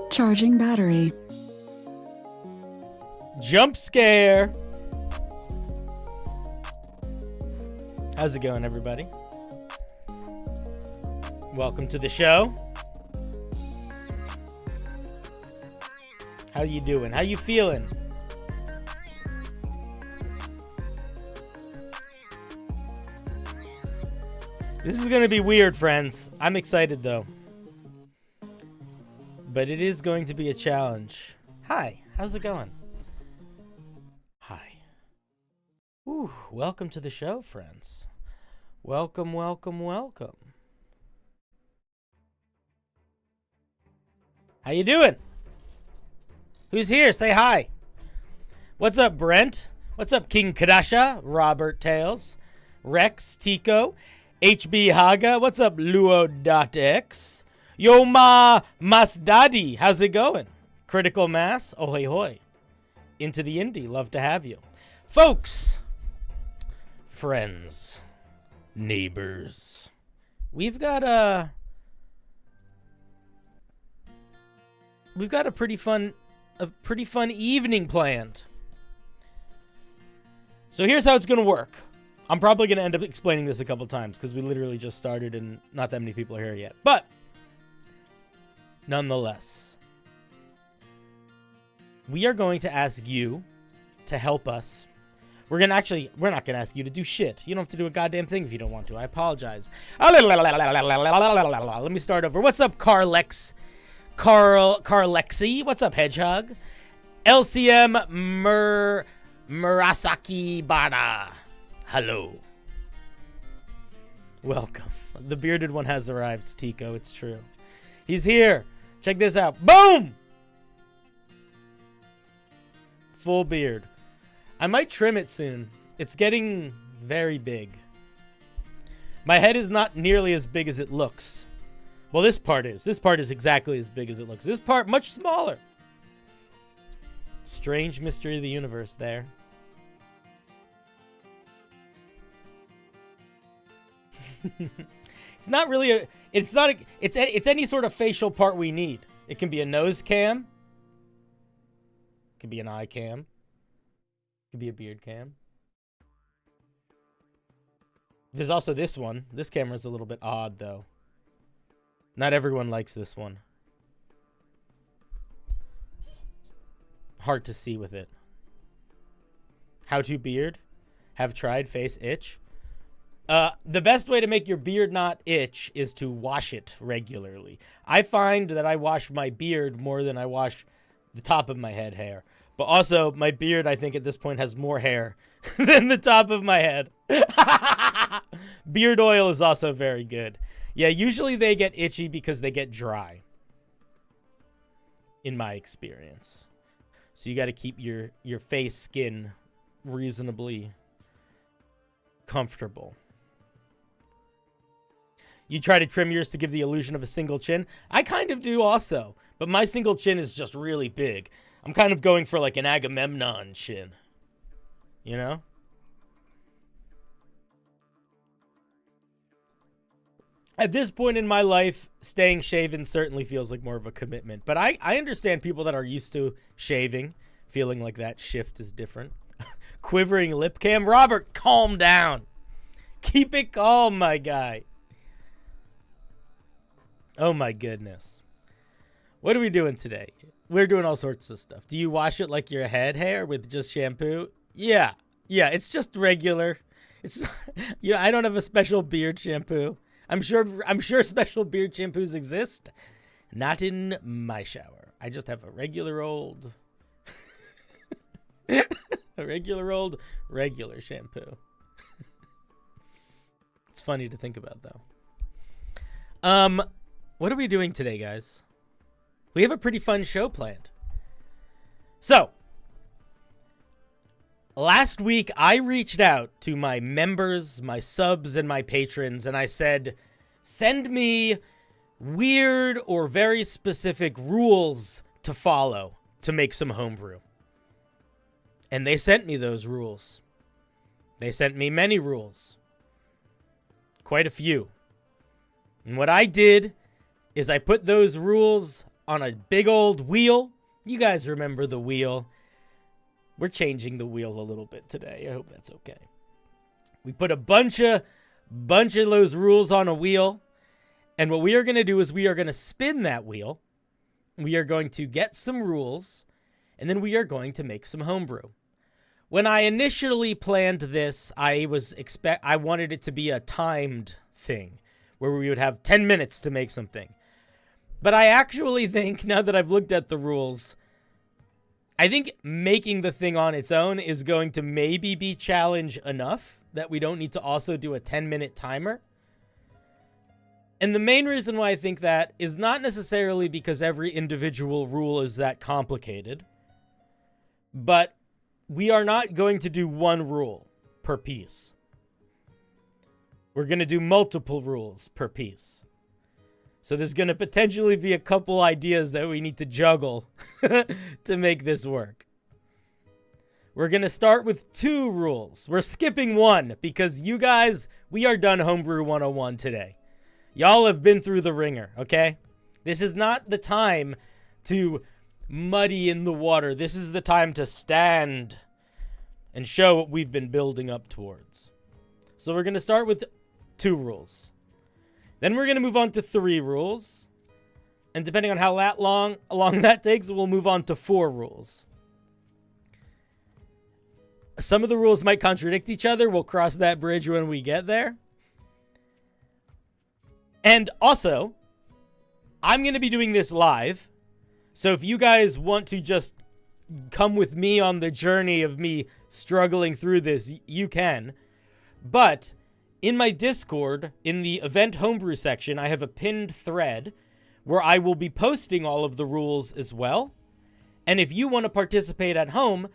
Charging battery. Jump scare. How's it going, everybody? Welcome to the show. How you doing? How you feeling? This is going to be weird, friends. I'm excited, though. But it is going to be a challenge. Hi, how's it going? Hi. Ooh, welcome to the show, friends. Welcome, welcome, welcome. How you doing? Who's here? Say hi. What's up, Brent? What's up, King Kadasha? Robert Tails. Rex, Tico. HB Haga. What's up, Luo.x? Yo ma Masdadi, how's it going? Critical Mass, ahoy hoy. Into the indie, love to have you. Folks, friends, neighbors, we've got a pretty fun evening planned. So here's how it's gonna work. I'm probably gonna end up explaining this a couple times because we literally just started and not that many people are here yet. But nonetheless, we are going to ask you to help us. We're not going to ask you to do shit. You don't have to do a goddamn thing if you don't want to. I apologize. Let me start over. What's up, Carlexi? What's up, Hedgehog? LCM Murasaki Bana. Hello. Welcome. The bearded one has arrived, it's Tico. It's true. He's here. Check this out. Boom! Full beard. I might trim it soon. It's getting very big. My head is not nearly as big as it looks. Well, this part is. This part is exactly as big as it looks. This part, much smaller. Strange mystery of the universe there. It's not really it's any sort of facial part we need. It can be a nose cam. It could be an eye cam. It could be a beard cam. There's also this one. This camera's a little bit odd, though. Not everyone likes this one. Hard to see with it. How to beard? Have tried. Face itch. The best way to make your beard not itch is to wash it regularly. I find that I wash my beard more than I wash the top of my head hair. But also, my beard, I think, at this point has more hair than the top of my head. Beard oil is also very good. Yeah, usually they get itchy because they get dry, in my experience. So you got to keep your face skin reasonably comfortable. You try to trim yours to give the illusion of a single chin. I kind of do also, but my single chin is just really big. I'm kind of going for like an Agamemnon chin, you know? At this point in my life, staying shaven certainly feels like more of a commitment, but I understand people that are used to shaving, feeling like that shift is different. Quivering lip cam. Robert, calm down. Keep it calm, my guy. Oh my goodness. What are we doing today? We're doing all sorts of stuff. Do you wash it like your head hair with just shampoo? Yeah. Yeah, it's just regular. It's I don't have a special beard shampoo. I'm sure special beard shampoos exist. Not in my shower. I just have a regular old regular shampoo. It's funny to think about, though. What are we doing today, guys? We have a pretty fun show planned. So, last week I reached out to my members, my subs, and my patrons, and I said, send me weird or very specific rules to follow to make some homebrew. And they sent me those rules. They sent me many rules. Quite a few. And what I did is I put those rules on a big old wheel. You guys remember the wheel. We're changing the wheel a little bit today. I hope that's okay. We put a bunch of those rules on a wheel. And what we are going to do is we are going to spin that wheel. We are going to get some rules. And then we are going to make some homebrew. When I initially planned this, I wanted it to be a timed thing where we would have 10 minutes to make something. But I actually think, now that I've looked at the rules, I think making the thing on its own is going to maybe be challenge enough that we don't need to also do a 10-minute timer. And the main reason why I think that is not necessarily because every individual rule is that complicated, but we are not going to do one rule per piece. We're going to do multiple rules per piece. So there's going to potentially be a couple ideas that we need to juggle to make this work. We're going to start with 2 rules. We're skipping 1 because you guys, we are done Homebrew 101 today. Y'all have been through the ringer, okay? This is not the time to muddy in the water. This is the time to stand and show what we've been building up towards. So we're going to start with 2 rules. Then we're going to move on to 3 rules. And depending on how long that takes, we'll move on to 4 rules. Some of the rules might contradict each other. We'll cross that bridge when we get there. And also, I'm going to be doing this live. So if you guys want to just come with me on the journey of me struggling through this, you can. But in my Discord, in the event homebrew section, I have a pinned thread where I will be posting all of the rules as well. And if you want to participate at home,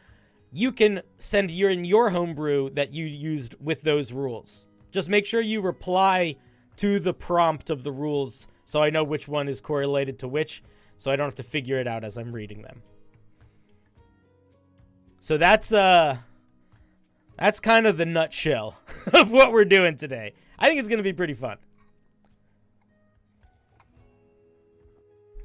you can send your homebrew that you used with those rules. Just make sure you reply to the prompt of the rules so I know which one is correlated to which, so I don't have to figure it out as I'm reading them. So that's kind of the nutshell of what we're doing today. I think it's going to be pretty fun.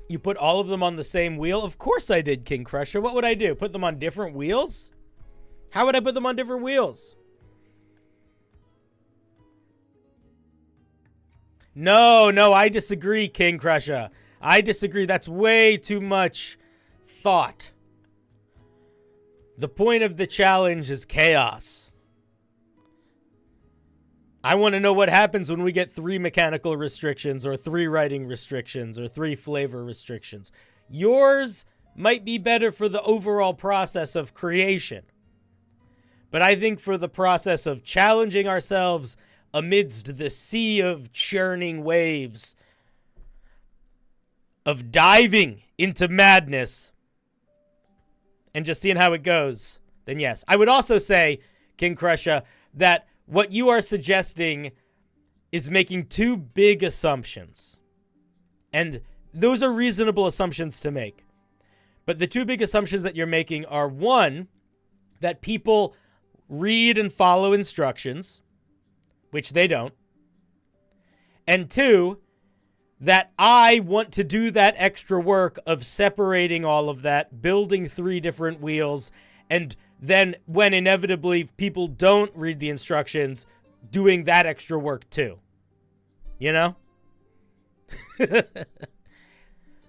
You put all of them on the same wheel? Of course I did, King Crusher. What would I do? Put them on different wheels? How would I put them on different wheels? No, I disagree, King Crusher. I disagree. That's way too much thought. The point of the challenge is chaos. I want to know what happens when we get 3 mechanical restrictions or 3 writing restrictions or 3 flavor restrictions. Yours might be better for the overall process of creation. But I think for the process of challenging ourselves amidst the sea of churning waves, of diving into madness, and just seeing how it goes, then yes. I would also say, King Crusher, that what you are suggesting is making 2 big assumptions. And those are reasonable assumptions to make. But the 2 big assumptions that you're making are, 1, that people read and follow instructions, which they don't. And 2, that I want to do that extra work of separating all of that, building 3 different wheels, and then when inevitably people don't read the instructions, doing that extra work too. You know?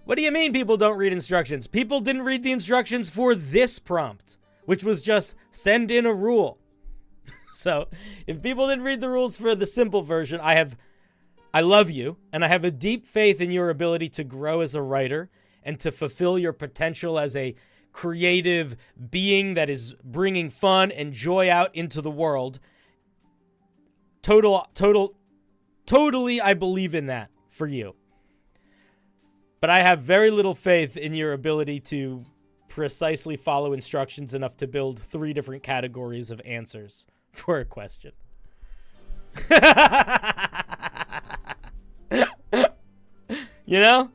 What do you mean people don't read instructions? People didn't read the instructions for this prompt, which was just send in a rule. So if people didn't read the rules for the simple version, I love you, and I have a deep faith in your ability to grow as a writer and to fulfill your potential as a creative being that is bringing fun and joy out into the world. Totally, I believe in that for you. But I have very little faith in your ability to precisely follow instructions enough to build 3 different categories of answers for a question. You know?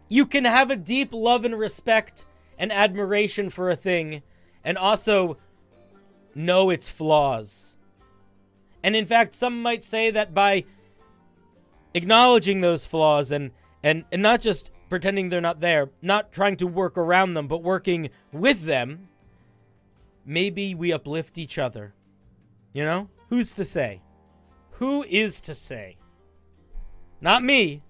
You can have a deep love and respect and admiration for a thing and also know its flaws. And in fact, some might say that by acknowledging those flaws and not just pretending they're not there, not trying to work around them, but working with them, maybe we uplift each other. You know? Who's to say? Who is to say? Not me.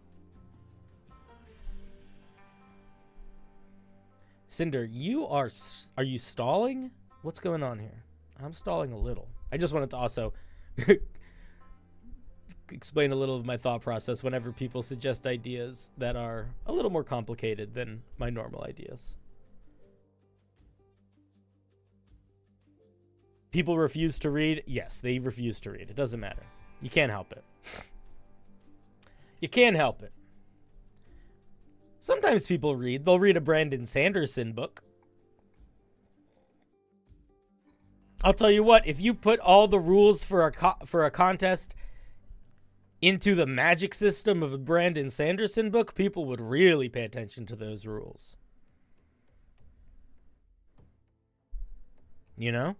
Cinder, are you stalling? What's going on here? I'm stalling a little. I just wanted to also explain a little of my thought process whenever people suggest ideas that are a little more complicated than my normal ideas. People refuse to read? Yes, they refuse to read. It doesn't matter. You can't help it. You can't help it. Sometimes people read. They'll read a Brandon Sanderson book. I'll tell you what, if you put all the rules for a contest into the magic system of a Brandon Sanderson book, people would really pay attention to those rules. You know?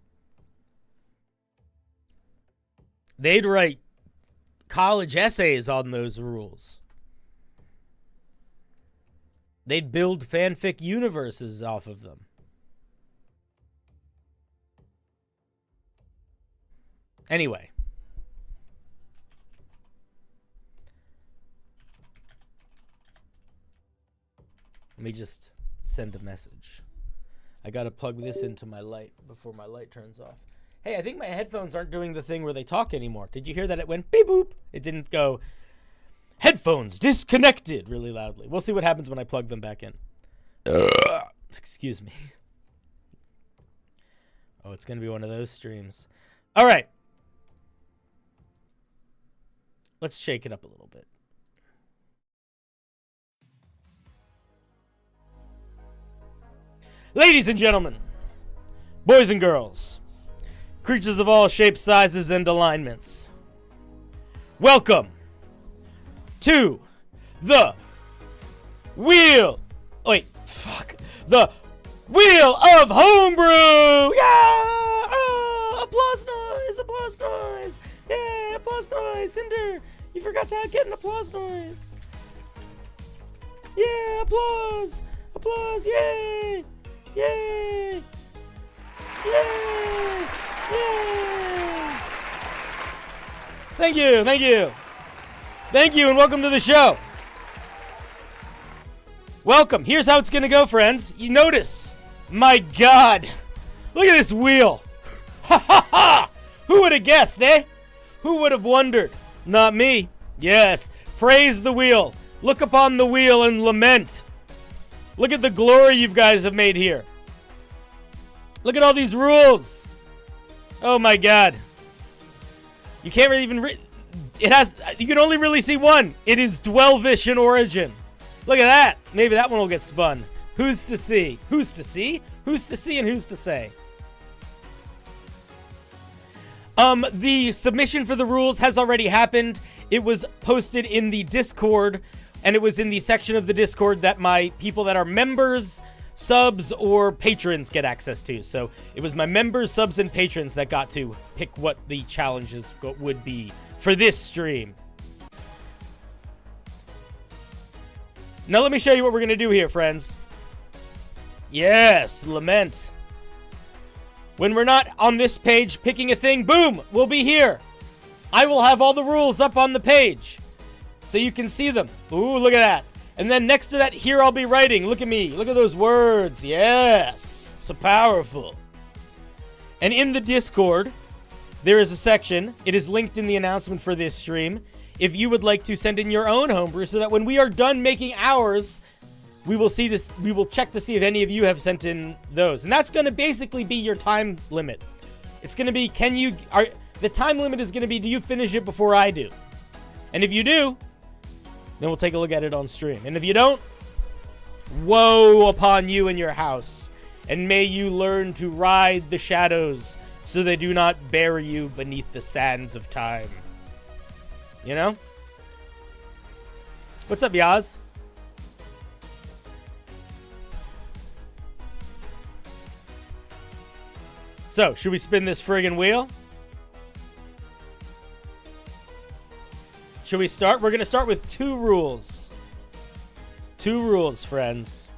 They'd write college essays on those rules. They'd build fanfic universes off of them. Anyway. Let me just send a message. I gotta plug this into my light before my light turns off. Hey, I think my headphones aren't doing the thing where they talk anymore. Did you hear that? It went beep boop. It didn't go, headphones disconnected, really loudly. We'll see what happens when I plug them back in. Excuse me. Oh, it's going to be one of those streams. All right. Let's shake it up a little bit. Ladies and gentlemen, boys and girls, creatures of all shapes, sizes, and alignments, welcome to the Wheel. Wait, fuck. The Wheel of Homebrew! Yeah! Oh, applause noise! Applause noise! Yeah, applause noise! Cinder, you forgot to get an applause noise. Yeah, applause! Applause! Yay! Yay! Yay! Yay! Thank you, thank you. Thank you, and welcome to the show. Welcome. Here's how it's going to go, friends. You notice, my God, look at this wheel. Ha ha ha! Who would have guessed, eh? Who would have wondered? Not me. Yes, praise the wheel. Look upon the wheel and lament. Look at the glory you guys have made here. Look at all these rules. Oh my God. You can't really even it has, you can only really see one. It is Dwelvish in origin. Look at that. Maybe that one will get spun. Who's to see? Who's to see? Who's to see and who's to say? The submission for the rules has already happened. It was posted in the Discord, and it was in the section of the Discord that my people that are members, subs, or patrons get access to. So it was my members, subs, and patrons that got to pick what the challenges would be for this stream. Now let me show you what we're going to do here, friends. Yes, lament. When we're not on this page picking a thing, boom, we'll be here. I will have all the rules up on the page so you can see them. Ooh, look at that. And then next to that, here I'll be writing. Look at me. Look at those words. Yes. So powerful. And in the Discord, there is a section. It is linked in the announcement for this stream. If you would like to send in your own homebrew so that when we are done making ours, we will check to see if any of you have sent in those. And that's going to basically be your time limit. It's going to be, the time limit is going to be, do you finish it before I do? And if you do, then we'll take a look at it on stream. And if you don't, Woe upon you and your house, and may you learn to ride the shadows so they do not bury you beneath the sands of time. You know? What's up, Yaz? So, should we spin this friggin' wheel? Should we start? We're going to start with 2 rules. 2 rules, friends.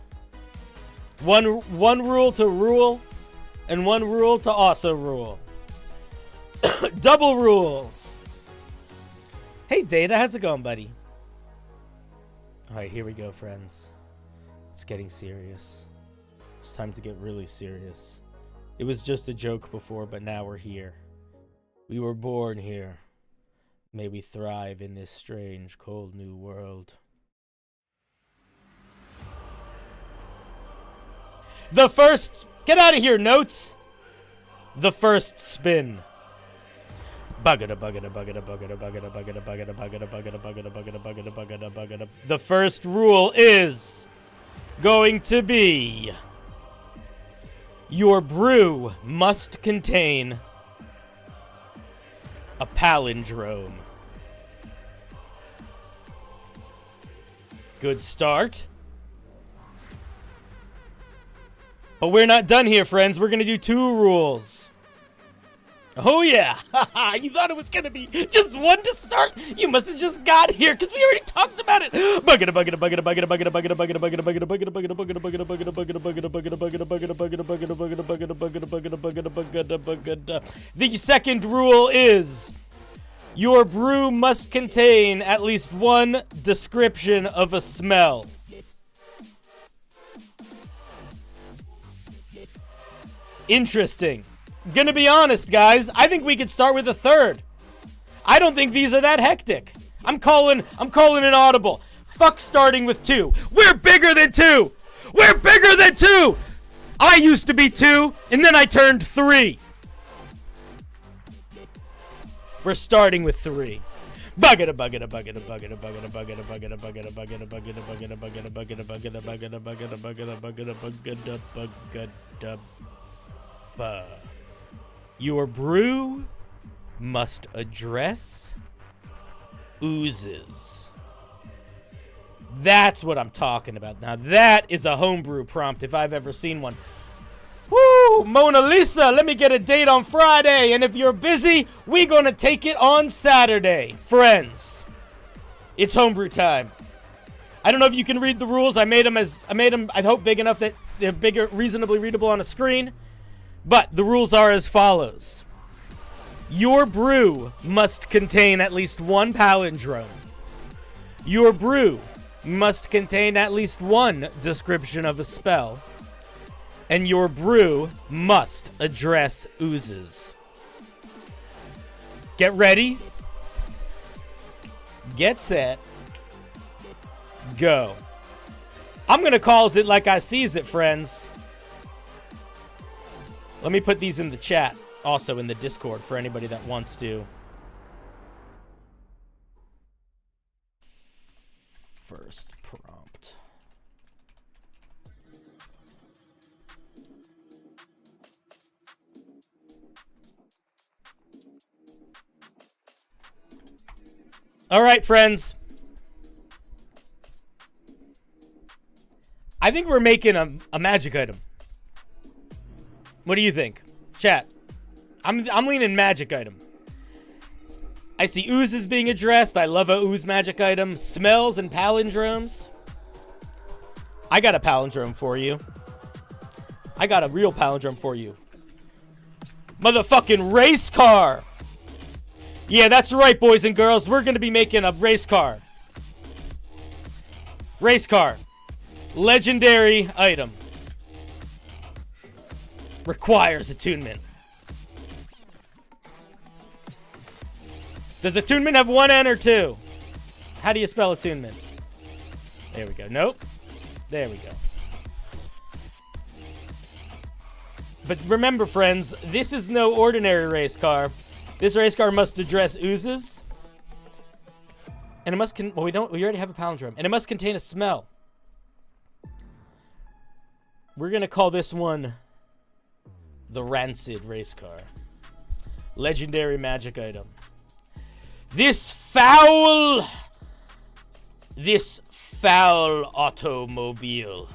One rule to rule, and 1 rule to also rule. Double rules. Hey, Data, how's it going, buddy? All right, here we go, friends. It's getting serious. It's time to get really serious. It was just a joke before, but now we're here. We were born here. May we thrive in this strange, cold new world. The first... Get out of here, notes! The first spin. The first rule is going to be... Your brew must contain a palindrome. Good start. But we're not done here, friends. We're going to do 2 rules. Oh, yeah. You thought it was going to be just 1 to start? You must have just got here because we already talked about it. The second rule is your brew must contain at least 1 description of a smell. Interesting. Gonna be honest, guys. I think we could start with a 3rd. I don't think these are that hectic. I'm calling an audible. Fuck starting with 2. We're bigger than 2. We're bigger than 2. I used to be 2, and then I turned 3. We're starting with 3. Your brew must address oozes. That's what I'm talking about. Now that is a homebrew prompt if I've ever seen one. Woo! Mona Lisa, let me get a date on Friday. And if you're busy, we're going to take it on Saturday. Friends, it's homebrew time. I don't know if you can read the rules. I made them, I hope, big enough that they're bigger, reasonably readable on a screen. But the rules are as follows. Your brew must contain at least 1 palindrome. Your brew must contain at least 1 description of a spell. And your brew must address oozes. Get ready. Get set. Go. I'm going to call it like I sees it, friends. Let me put these in the chat, also in the Discord, for anybody that wants to. First prompt. All right, friends. I think we're making a magic item. What do you think? Chat. I'm leaning magic item. I see oozes being addressed. I love a ooze magic item. Smells and palindromes. I got a palindrome for you. I got a real palindrome for you. Motherfucking race car. Yeah, that's right, boys and girls. We're going to be making a race car. Race car. Legendary item. Requires attunement. Does attunement have 1 N or 2? How do you spell attunement? There we go. Nope. There we go. But remember, friends, this is no ordinary race car. This race car must address oozes. And it must we already have a palindrome. And it must contain a smell. We're going to call this one the Rancid Racecar. Legendary magic item. This foul automobile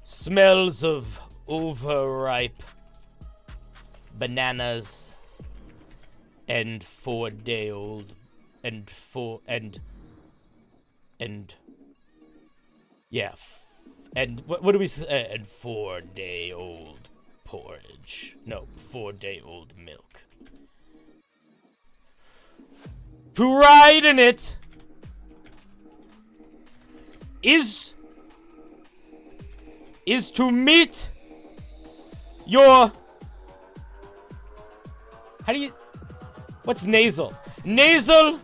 smells of overripe bananas and 4-day-old and what do we say? And 4-day-old porridge. No, 4-day-old milk. To ride in it is to meet your... How do you... What's nasal? Nasal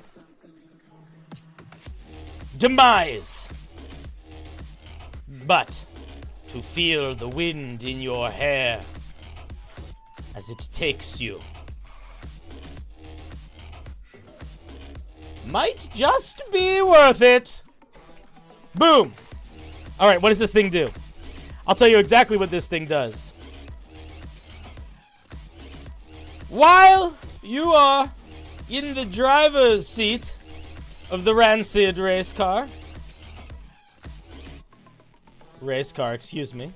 demise. But to feel the wind in your hair as it takes you might just be worth it. Boom. All right, what does this thing do? I'll tell you exactly what this thing does. While you are in the driver's seat of the Rancid Racecar, excuse me.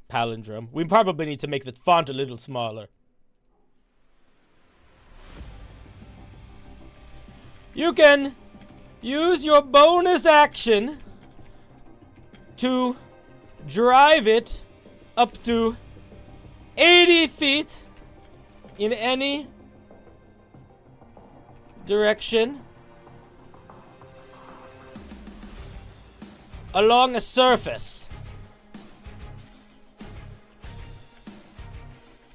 Palindrome. We probably need to make the font a little smaller. You can use your bonus action to drive it up to 80 feet in any direction along a surface,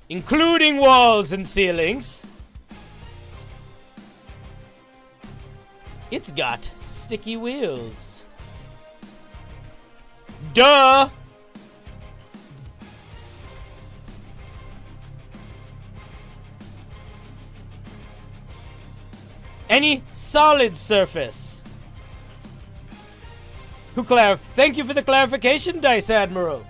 including walls and ceilings. It's got sticky wheels. Duh! Any solid surface. Thank you for the clarification, Dice Admiral.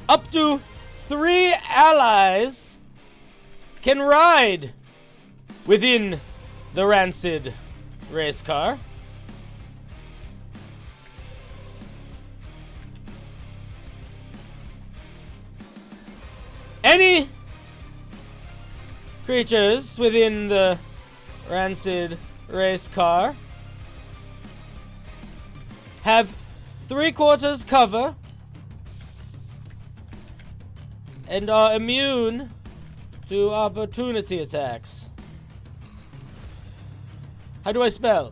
Up to 3 allies can ride within the Rancid Racecar. Any creatures within the Rancid Racecar have 3/4 cover and are immune to opportunity attacks. How do I spell?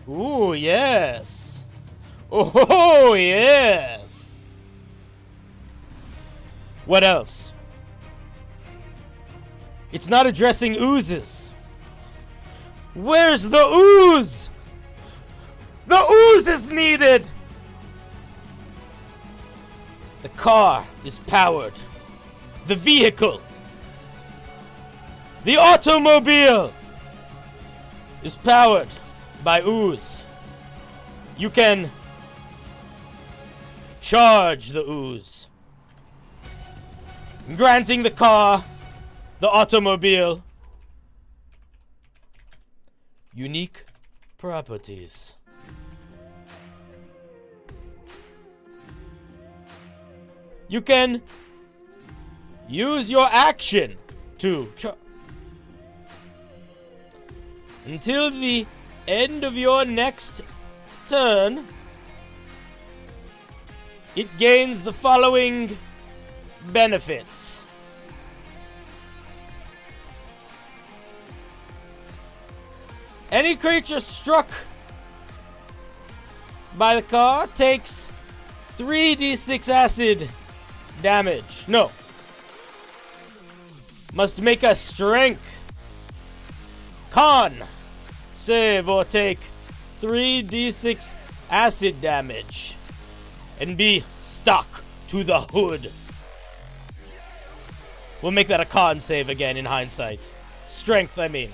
Ooh, yes. Oh, yes. What else? It's not addressing oozes. Where's the ooze? The ooze is needed. The car is powered. The vehicle, the automobile, is powered by ooze. You can charge the ooze, granting the car, the automobile, unique properties. You can use your action to until the end of your next turn. It gains the following benefits. Any creature struck by the car takes 3d6 acid damage. No. Must make a strength con save or take 3d6 acid damage and be stuck to the hood. We'll make that a con save again in hindsight. Strength, I mean.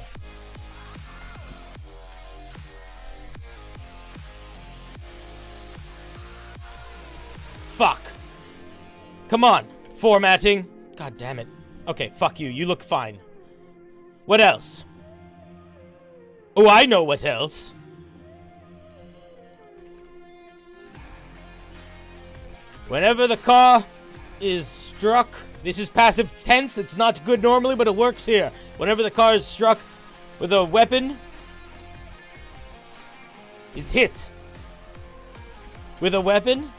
Fuck. Come on. Formatting. God damn it. Okay, fuck you. You look fine. What else? Oh, I know what else. Whenever the car is struck, this is passive tense. It's not good normally, but it works here. Whenever the car is struck with a weapon, is hit with a weapon,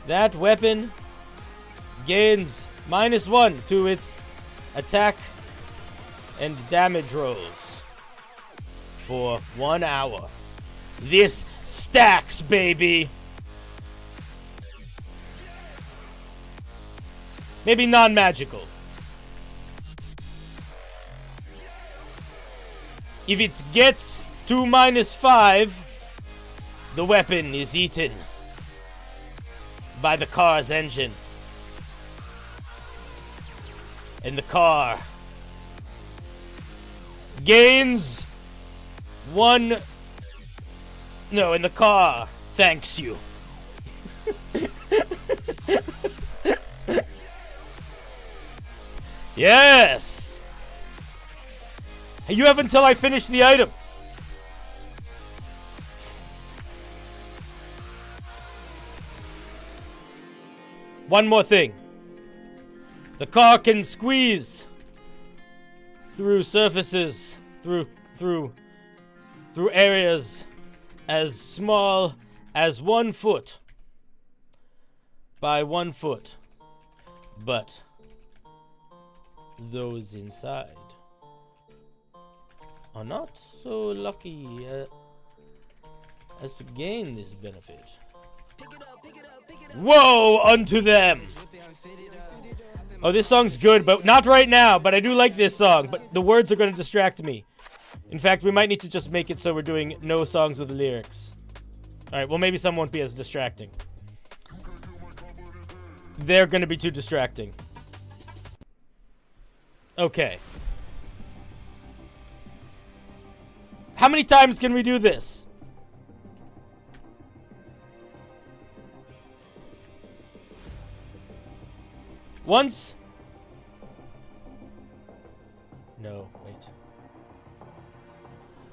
that weapon gains -1 to its attack and damage rolls for 1 hour. This stacks, baby. Maybe non-magical. If it gets to -5, the weapon is eaten by the car's engine. And the car gains 1... No, and the car thanks you. Yes! You have until I finish the item. One more thing. The car can squeeze through surfaces, through areas as small as 1 foot by 1 foot. But those inside are not so lucky as to gain this benefit. Woe unto them! Oh, this song's good, but not right now. But I do like this song, but the words are going to distract me. In fact, we might need to just make it so we're doing no songs with lyrics. Alright, well maybe some won't be as distracting. They're going to be too distracting. Okay. How many times can we do this? Once? No, wait.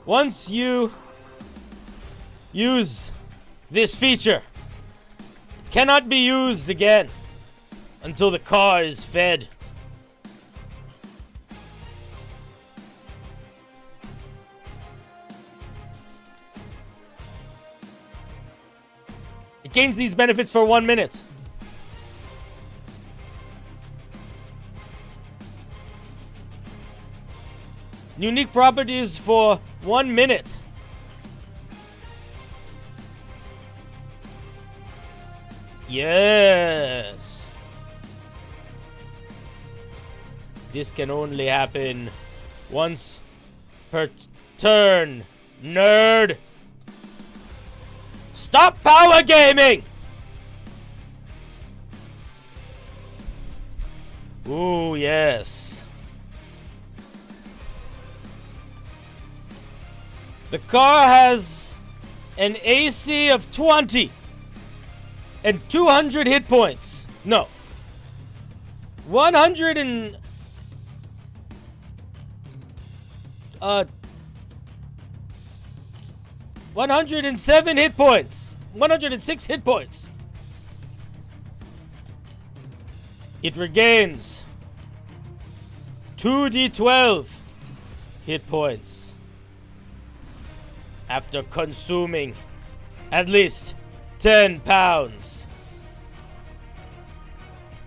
Once you use this feature, it cannot be used again until the car is fed. It gains these benefits for 1 minute. Unique properties for 1 minute. Yes. This can only happen once per turn, nerd. Stop power gaming! Ooh, yes. The car has an AC of 20 and 200 hit points. No. 107 hit points. 106 hit points. It regains 2d12 hit points after consuming at least 10 pounds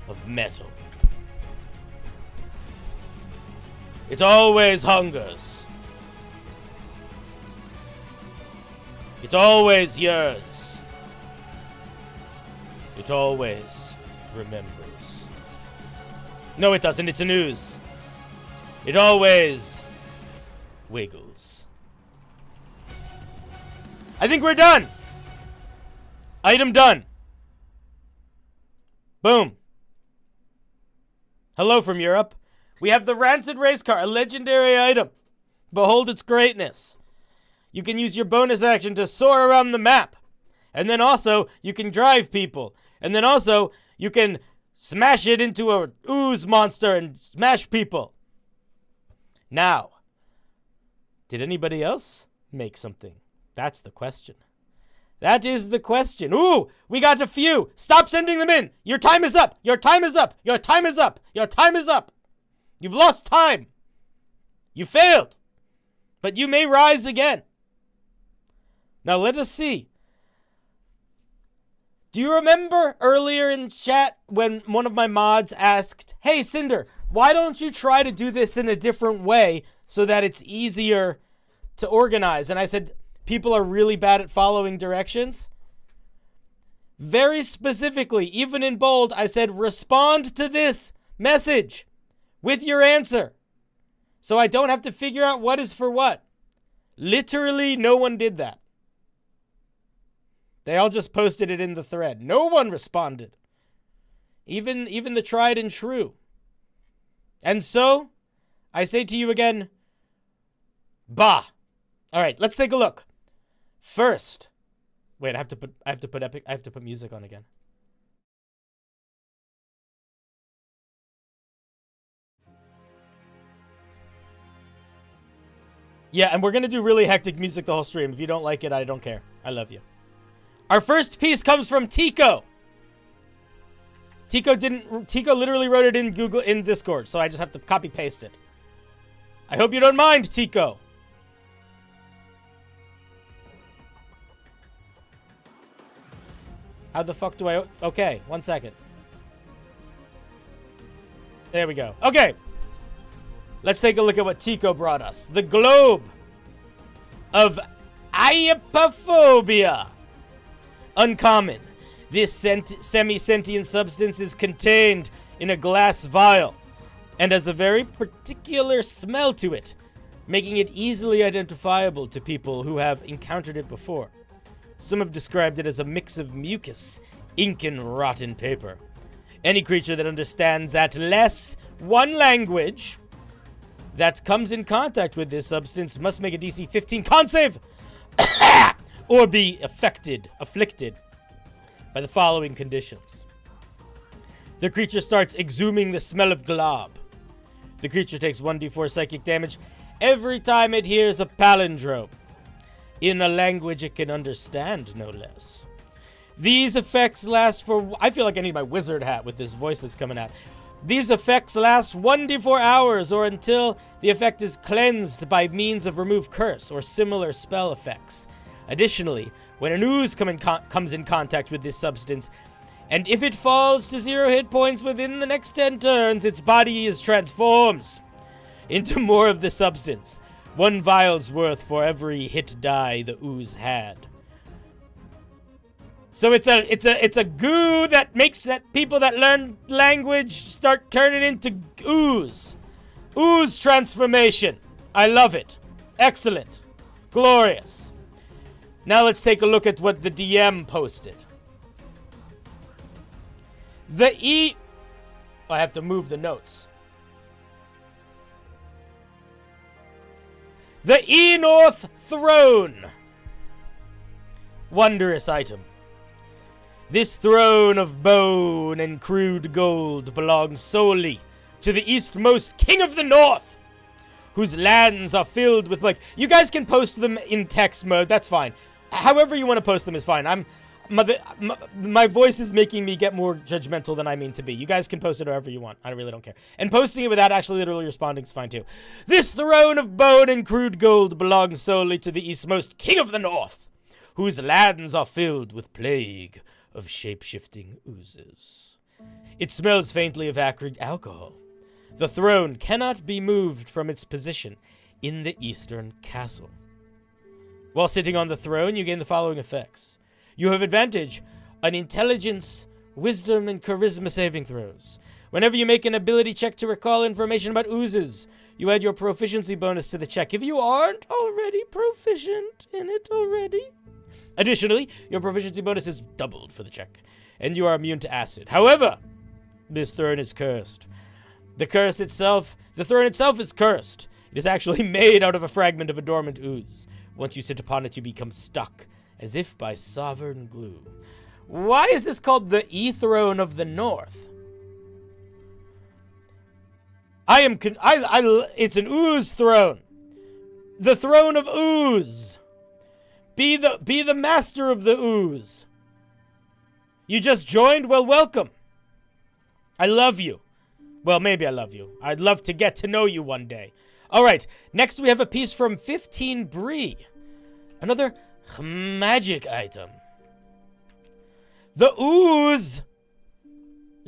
of metal. It always hungers. It always yearns. It always remembers. No, it doesn't. It's a news. It always wiggles. I think we're done. Item done. Boom. Hello from Europe. We have the rancid racecar, a legendary item. Behold its greatness. You can use your bonus action to soar around the map. And then also, you can drive people. And then also, you can smash it into a ooze monster and smash people. Now, did anybody else make something? That's the question. That is the question. Ooh, we got a few. Stop sending them in. Your time is up. Your time is up. Your time is up. Your time is up. You've lost time. You failed. But you may rise again. Now let us see. Do you remember earlier in chat when one of my mods asked, hey, Cinder, why don't you try to do this in a different way so that it's easier to organize? And I said, people are really bad at following directions. Very specifically, even in bold, I said, respond to this message with your answer. So I don't have to figure out what is for what. Literally, no one did that. They all just posted it in the thread. No one responded. Even the tried and true. And so, I say to you again, bah. All right, let's take a look. First, wait, I have to put music on again. Yeah, and we're going to do really hectic music the whole stream. If you don't like it, I don't care. I love you. Our first piece comes from Tico. Tico literally wrote it in Discord, so I just have to copy paste it. I hope you don't mind, Tico. How the fuck do I... Okay, 1 second. There we go. Okay. Let's take a look at what Tico brought us. The globe of Iapophobia. Uncommon. This semi-sentient substance is contained in a glass vial and has a very particular smell to it, making it easily identifiable to people who have encountered it before. Some have described it as a mix of mucus, ink, and rotten paper. Any creature that understands at least one language that comes in contact with this substance must make a DC 15 con save or be afflicted by the following conditions. The creature starts exhuming the smell of glob. The creature takes 1d4 psychic damage every time it hears a palindrome in a language it can understand, no less. These effects last for... I feel like I need my wizard hat with this voice that's coming out. These effects last 1d4 hours or until the effect is cleansed by means of remove curse or similar spell effects. Additionally, when an ooze comes in contact with this substance, and if it falls to 0 hit points within the next 10 turns, its body transforms into more of the substance. 1 vial's worth for every hit die the ooze had. So it's a goo that makes that people that learn language start turning into ooze. Ooze transformation. I love it. Excellent. Glorious. Now let's take a look at what the DM posted. I have to move the notes. The E-North Throne. Wondrous item. This throne of bone and crude gold belongs solely to the eastmost king of the north, whose lands are filled with, like, you guys can post them in text mode, that's fine. However you want to post them is fine. My voice is making me get more judgmental than I mean to be. You guys can post it however you want. I really don't care. And posting it without actually literally responding is fine too. This throne of bone and crude gold belongs solely to the eastmost king of the north, whose lands are filled with plague of shape-shifting oozes. It smells faintly of acrid alcohol. The throne cannot be moved from its position in the eastern castle. While sitting on the throne, you gain the following effects. You have advantage on intelligence, wisdom, and charisma saving throws. Whenever you make an ability check to recall information about oozes, you add your proficiency bonus to the check if you aren't already proficient in it already. Additionally, your proficiency bonus is doubled for the check, and you are immune to acid. However, this throne is cursed. The throne itself is cursed. It is actually made out of a fragment of a dormant ooze. Once you sit upon it, you become stuck, as if by sovereign glue. Why is this called the E-throne of the North? It's an ooze throne. The throne of ooze. Be the master of the ooze. You just joined? Well, welcome. I love you. Well, maybe I love you. I'd love to get to know you one day. All right, next we have a piece from 15 Brie. Another magic item. The Ooze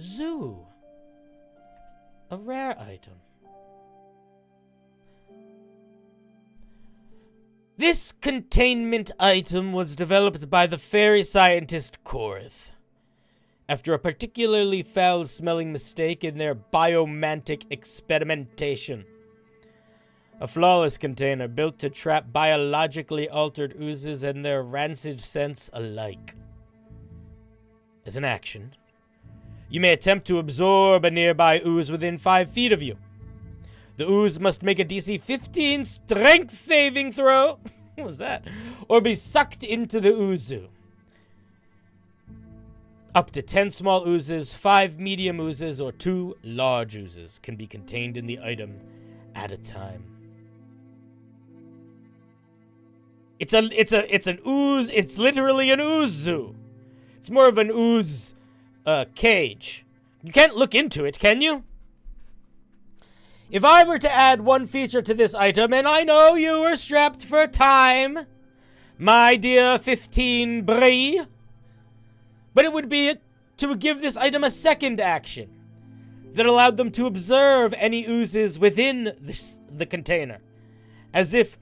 Zoo. A rare item. This containment item was developed by the fairy scientist Korith after a particularly foul-smelling mistake in their biomantic experimentation. A flawless container built to trap biologically altered oozes and their rancid scents alike. As an action, you may attempt to absorb a nearby ooze within 5 feet of you. The ooze must make a DC 15 strength saving throw. What was that? Or be sucked into the ooze. Up to 10 small oozes, 5 medium oozes, or 2 large oozes can be contained in the item at a time. It's an ooze. It's literally an ooze zoo. It's more of an ooze cage. You can't look into it, can you? If I were to add one feature to this item, and I know you were strapped for time, my dear 15 Brie, but it would be to give this item a second action that allowed them to observe any oozes within the container, as if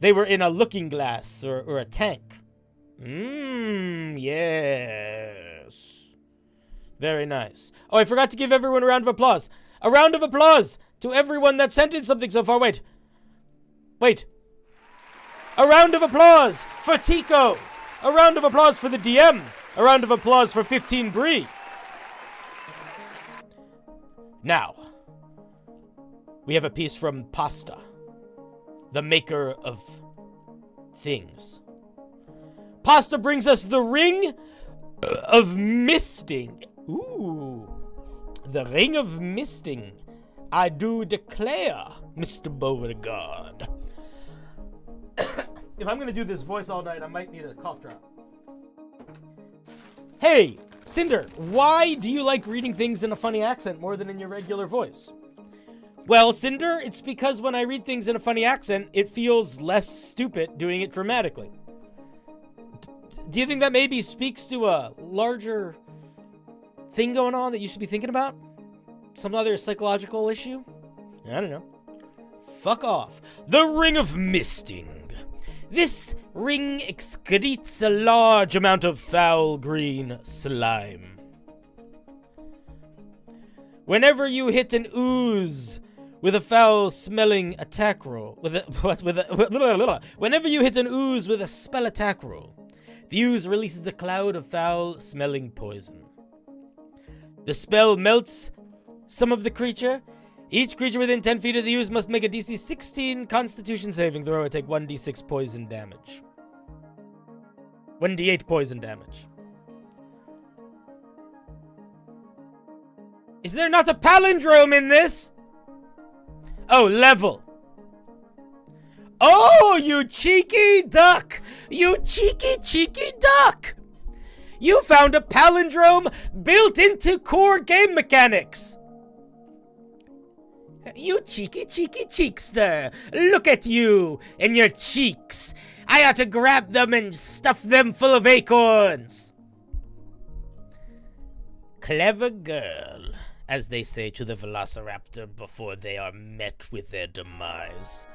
they were in a looking glass or a tank. Yes. Very nice. Oh, I forgot to give everyone a round of applause. A round of applause to everyone that sent in something so far. Wait. A round of applause for Tico. A round of applause for the DM. A round of applause for 15 Brie. Now, we have a piece from Pasta, the maker of things. Pasta brings us the Ring of Misting. Ooh. The Ring of Misting. I do declare, Mr. Beauregard. If I'm going to do this voice all night, I might need a cough drop. Hey, Cinder, why do you like reading things in a funny accent more than in your regular voice? Well, Cinder, it's because when I read things in a funny accent, it feels less stupid doing it dramatically. Do you think that maybe speaks to a larger thing going on that you should be thinking about? Some other psychological issue? I don't know. Fuck off. The Ring of Misting. This ring excretes a large amount of foul green slime. Whenever you hit an ooze with a foul-smelling attack roll, whenever you hit an ooze with a spell attack roll, the ooze releases a cloud of foul-smelling poison. The spell melts some of the creature. Each creature within 10 feet of the ooze must make a DC 16 Constitution saving throw or take 1d6 poison damage. 1d8 poison damage. Is there not a palindrome in this? Oh, level. Oh, you cheeky duck! You cheeky duck! You found a palindrome built into core game mechanics! You cheeky cheekster! Look at you and your cheeks! I ought to grab them and stuff them full of acorns! Clever girl, as they say to the velociraptor before they are met with their demise.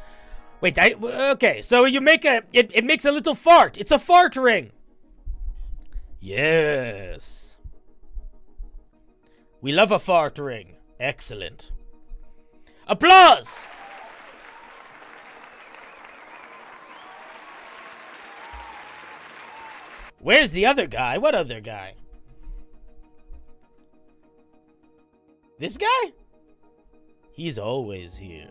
Wait, okay, so you make it makes a little fart. It's a fart ring. Yes. We love a fart ring. Excellent. Applause! Where's the other guy? What other guy? This guy? He's always here.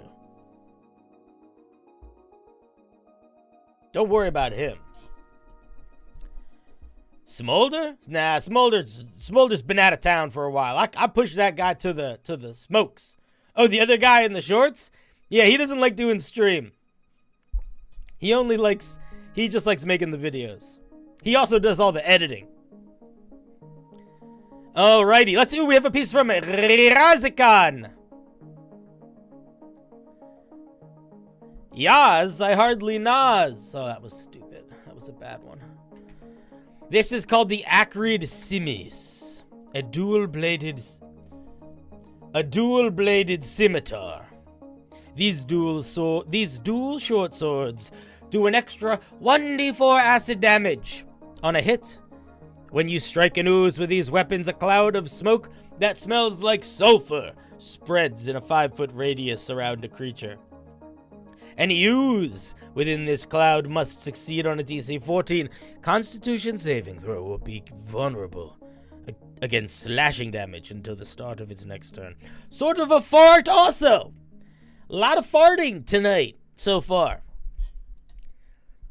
Don't worry about him. Smolder? Nah, Smolder's been out of town for a while. I pushed that guy to the smokes. Oh, the other guy in the shorts? Yeah, he doesn't like doing stream. He just likes making the videos. He also does all the editing. Alrighty, we have a piece from Razikan. Yaz, I hardly naz. Oh, that was stupid. That was a bad one. This is called the Acrid Simis, a dual-bladed scimitar. These dual short swords do an extra 1d4 acid damage on a hit. When you strike an ooze with these weapons, a cloud of smoke that smells like sulfur spreads in a 5-foot radius around a creature. Any ooze within this cloud must succeed on a DC 14 Constitution saving throw or be vulnerable against slashing damage until the start of its next turn. Sort of a fart also. A lot of farting tonight so far.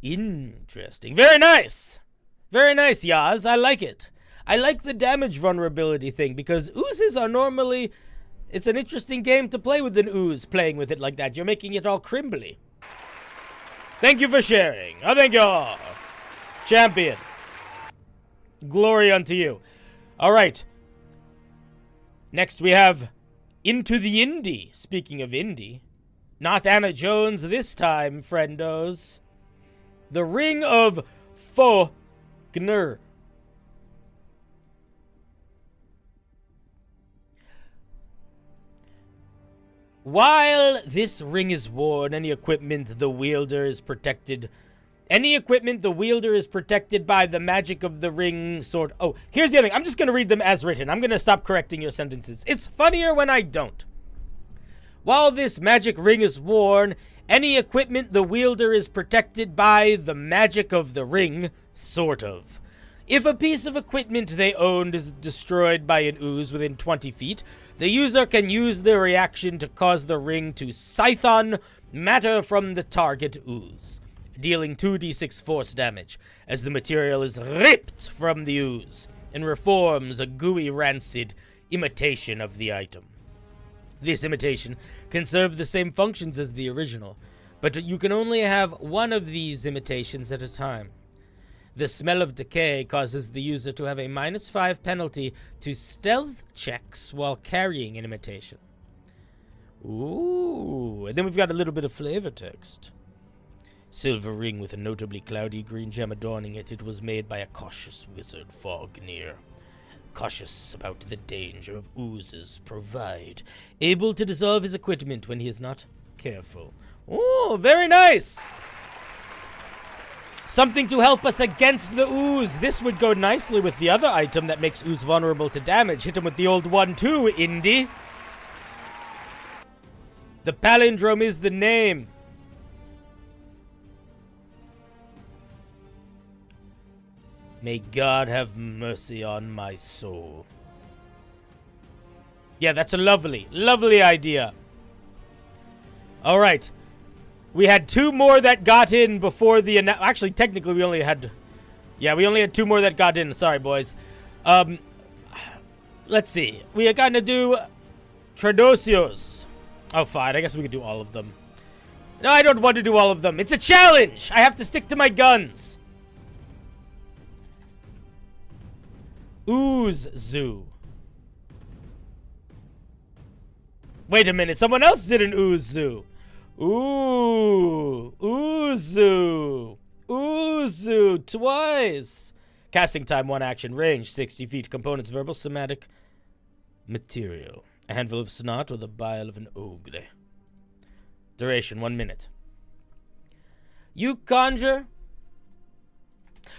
Interesting. Very nice. Very nice, Yaz. I like it. I like the damage vulnerability thing because oozes are normally... It's an interesting game to play with an ooze, playing with it like that. You're making it all crimbly. Thank you for sharing. Oh, thank you all. Champion. Glory unto you. All right. Next we have Into the Indie. Speaking of indie. Not Anna Jones this time, friendos. The Ring of Fogner. While this ring is worn, any equipment the wielder is protected by the magic of the ring sword. Oh, here's the other thing. I'm just going to read them as written. I'm going to stop correcting your sentences. It's funnier when I don't. While this magic ring is worn, any equipment the wielder is protected by the magic of the ring, sort of. If a piece of equipment they owned is destroyed by an ooze within 20 feet, the user can use the reaction to cause the ring to Scython matter from the target ooze, dealing 2d6 force damage as the material is ripped from the ooze and reforms a gooey rancid imitation of the item. This imitation can serve the same functions as the original, but you can only have one of these imitations at a time. The smell of decay causes the user to have a -5 penalty to stealth checks while carrying an imitation. Ooh, and then we've got a little bit of flavor text. Silver ring with a notably cloudy green gem adorning it. It was made by a cautious wizard, Fognear. Cautious about the danger of oozes provide. Able to dissolve his equipment when he is not careful. Ooh, very nice! Something to help us against the ooze. This would go nicely with the other item that makes ooze vulnerable to damage. Hit him with the old one too, Indy. The palindrome is the name. May God have mercy on my soul. Yeah, that's a lovely, lovely idea. All right. We had 2 more that got in before the... Actually, technically, we only had 2 more that got in. Sorry, boys. Let's see. We are going to do Tradosios. Oh, fine. I guess we could do all of them. No, I don't want to do all of them. It's a challenge. I have to stick to my guns. Ooze Zoo. Wait a minute. Someone else did an Ooze Zoo. Ooh, Oozu, Oozu, twice. Casting time, 1 action, range, 60 feet. Components, verbal, somatic, material. A handful of snot or the bile of an ogre. Duration, 1 minute. You conjure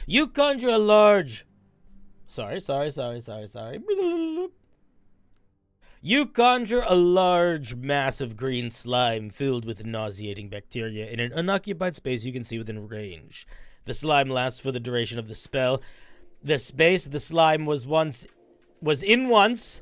a large... Sorry. You conjure a large mass of green slime filled with nauseating bacteria in an unoccupied space you can see within range. The slime lasts for the duration of the spell. The space the slime was in once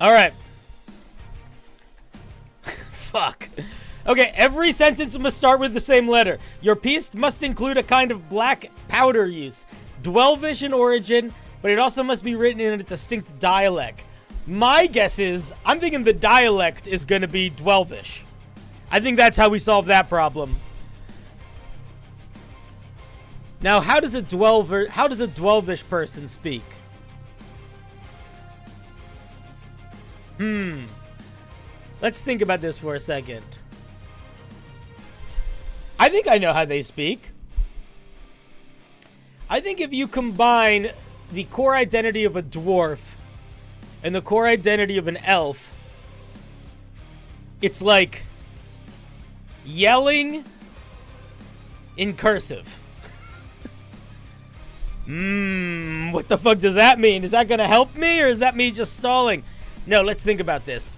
All right. Fuck. Okay, every sentence must start with the same letter. Your piece must include a kind of black powder use. Dwelvish in origin, but it also must be written in a distinct dialect. My guess is, I'm thinking the dialect is going to be Dwelvish. I think that's how we solve that problem. Now, how does a Dwelvish person speak? Let's think about this for a second. I think I know how they speak. I think if you combine the core identity of a dwarf and the core identity of an elf, it's like yelling in cursive. What the fuck does that mean? Is that gonna help me, or is that me just stalling? No, let's think about this.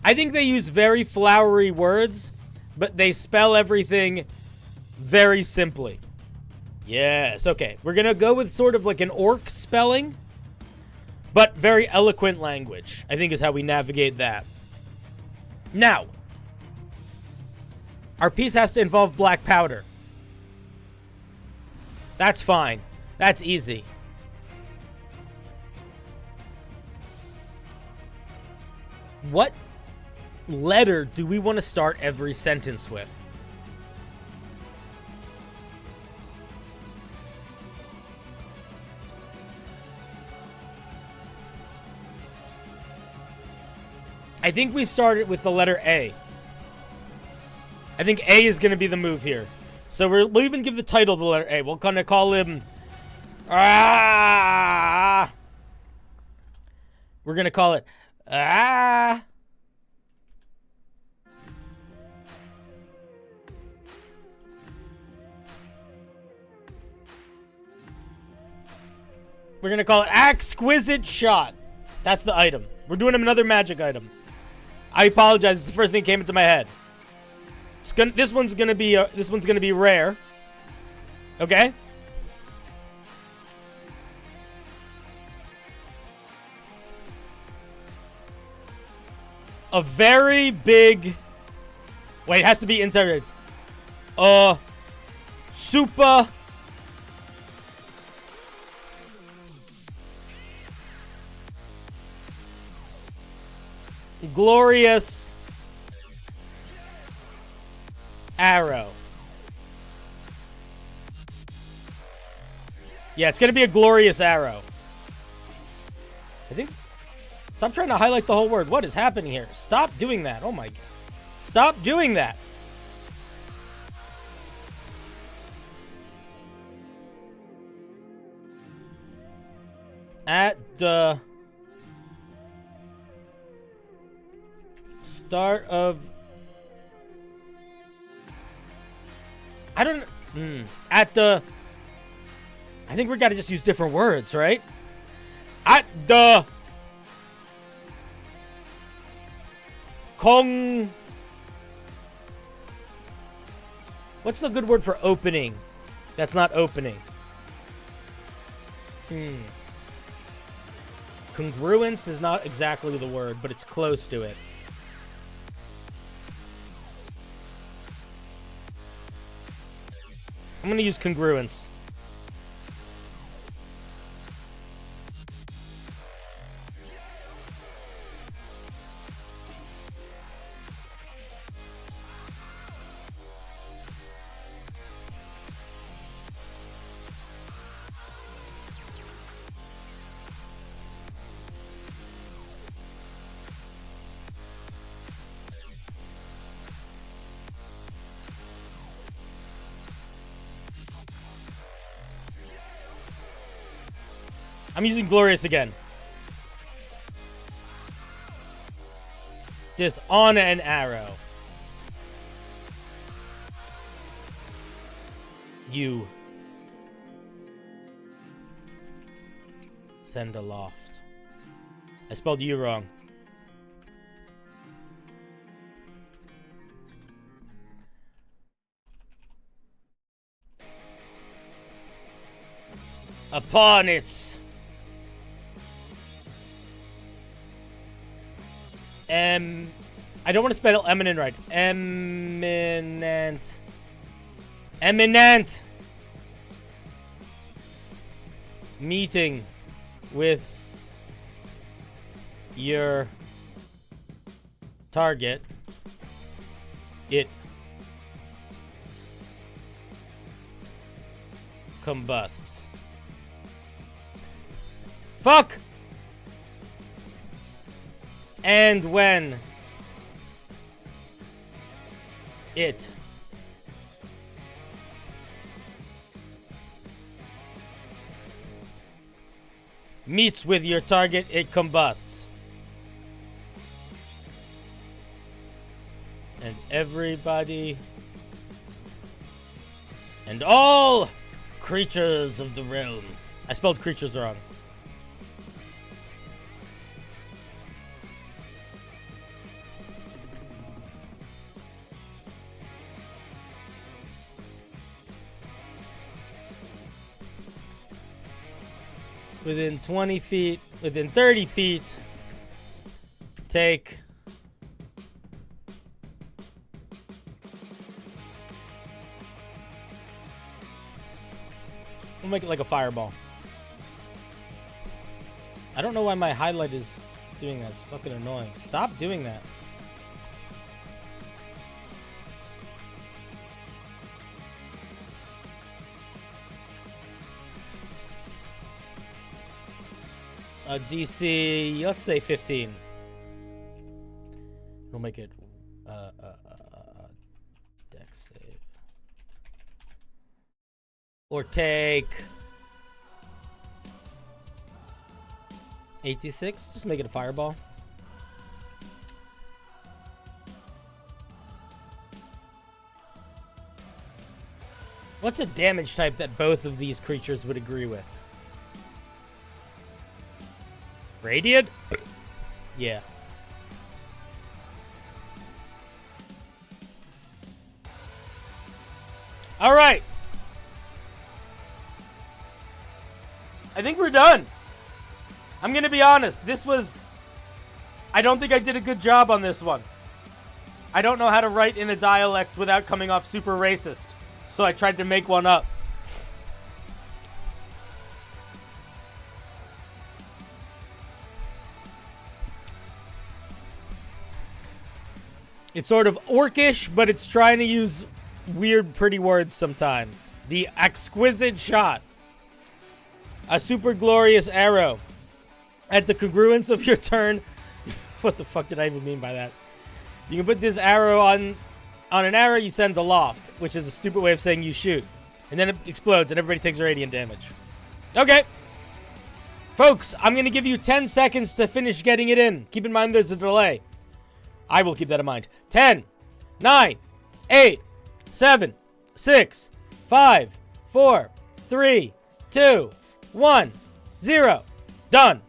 I think they use very flowery words, but they spell everything very simply. Yes, okay. We're gonna go with sort of like an orc spelling, but very eloquent language, I think is how we navigate that. Now, our piece has to involve black powder. That's fine. That's easy. What letter do we want to start every sentence with? I think we started with the letter A. I think A is going to be the move here. So we'll even give the title the letter A. We'll kind of call him... We're going to call it... We're going to call it exquisite shot. That's the item. We're doing another magic item. I apologize. It's the first thing that came into my head. This one's gonna be rare. Okay. A very big. Wait, it has to be entire. Super. Glorious arrow. Yeah, it's gonna be a glorious arrow. I think. Stop trying to highlight the whole word. What is happening here? Stop doing that. Oh my God. Stop doing that. At the start of... I don't... At the... I think we gotta just use different words, right? At the... What's the good word for opening? That's not opening. Congruence is not exactly the word, but it's close to it. I'm gonna use congruence. I'm using glorious again. Just on an arrow. You send aloft. I spelled you wrong. Upon its I don't want to spell eminent right. Eminent. Eminent. Meeting with your target. It combusts. Fuck! And when it meets with your target, it combusts. And everybody and all creatures of the realm. I spelled creatures wrong. Within 20 feet, within 30 feet, take we'll make it like a fireball. I don't know why my highlight is doing that. It's fucking annoying. Stop doing that. DC, let's say 15. We'll make it dex save. Or take 86. Just make it a fireball. What's a damage type that both of these creatures would agree with? Radiant? Yeah. All right. I think we're done. I'm going to be honest. This was... I don't think I did a good job on this one. I don't know how to write in a dialect without coming off super racist. So I tried to make one up. It's sort of orcish, but it's trying to use weird, pretty words sometimes. The exquisite shot. A super glorious arrow. At the congruence of your turn. What the fuck did I even mean by that? You can put this arrow on an arrow you send aloft, which is a stupid way of saying you shoot. And then it explodes and everybody takes radiant damage. Okay. Folks, I'm going to give you 10 seconds to finish getting it in. Keep in mind there's a delay. I will keep that in mind. 10, 9, 8, 7, 6, 5, 4, 3, 2, 1, 0. Done.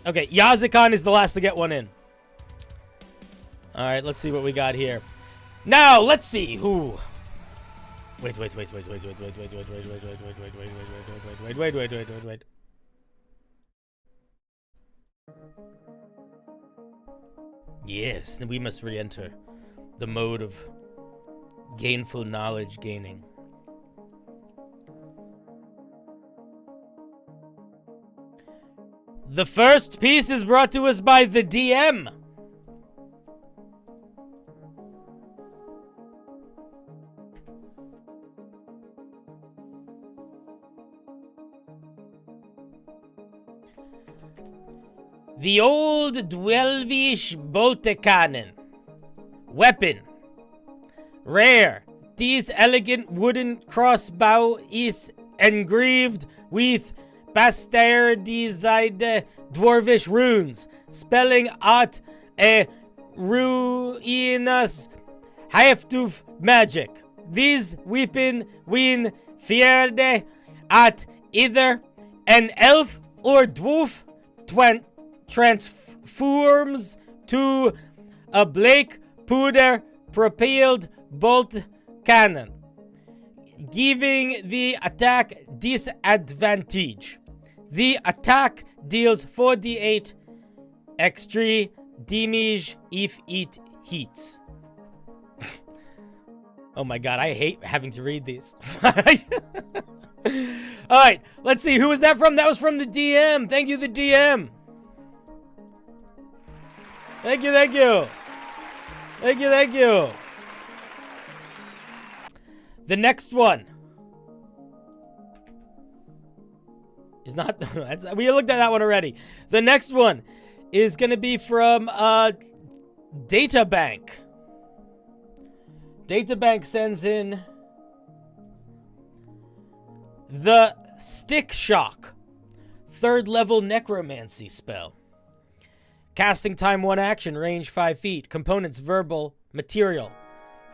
Okay, Yazikan is the last to get one in. All right, let's see what we got here. Now, let's see who... Wait. Yes, we must re-enter the mode of gainful knowledge gaining. The first piece is brought to us by the DM. The old Dwelvish Boltekannon. Weapon. Rare. This elegant wooden crossbow is engraved with bastardized dwarvish runes, spelling out a ruinous half-tooth magic. This weapon when fired at either an elf or dwarf transforms to a black powder propelled bolt cannon. giving the attack disadvantage. The attack deals 4d8 extra damage if it hits. Oh my god, I hate having to read these. Alright, let's see. Who was that from? That was from the DM. Thank you, the DM. Thank you, thank you. Thank you, thank you. The next one is not... we looked at that one already. The next one is going to be from Databank. Databank sends in the Stick Shock, 3rd level necromancy spell. Casting time 1 action, range 5 feet. Components verbal material.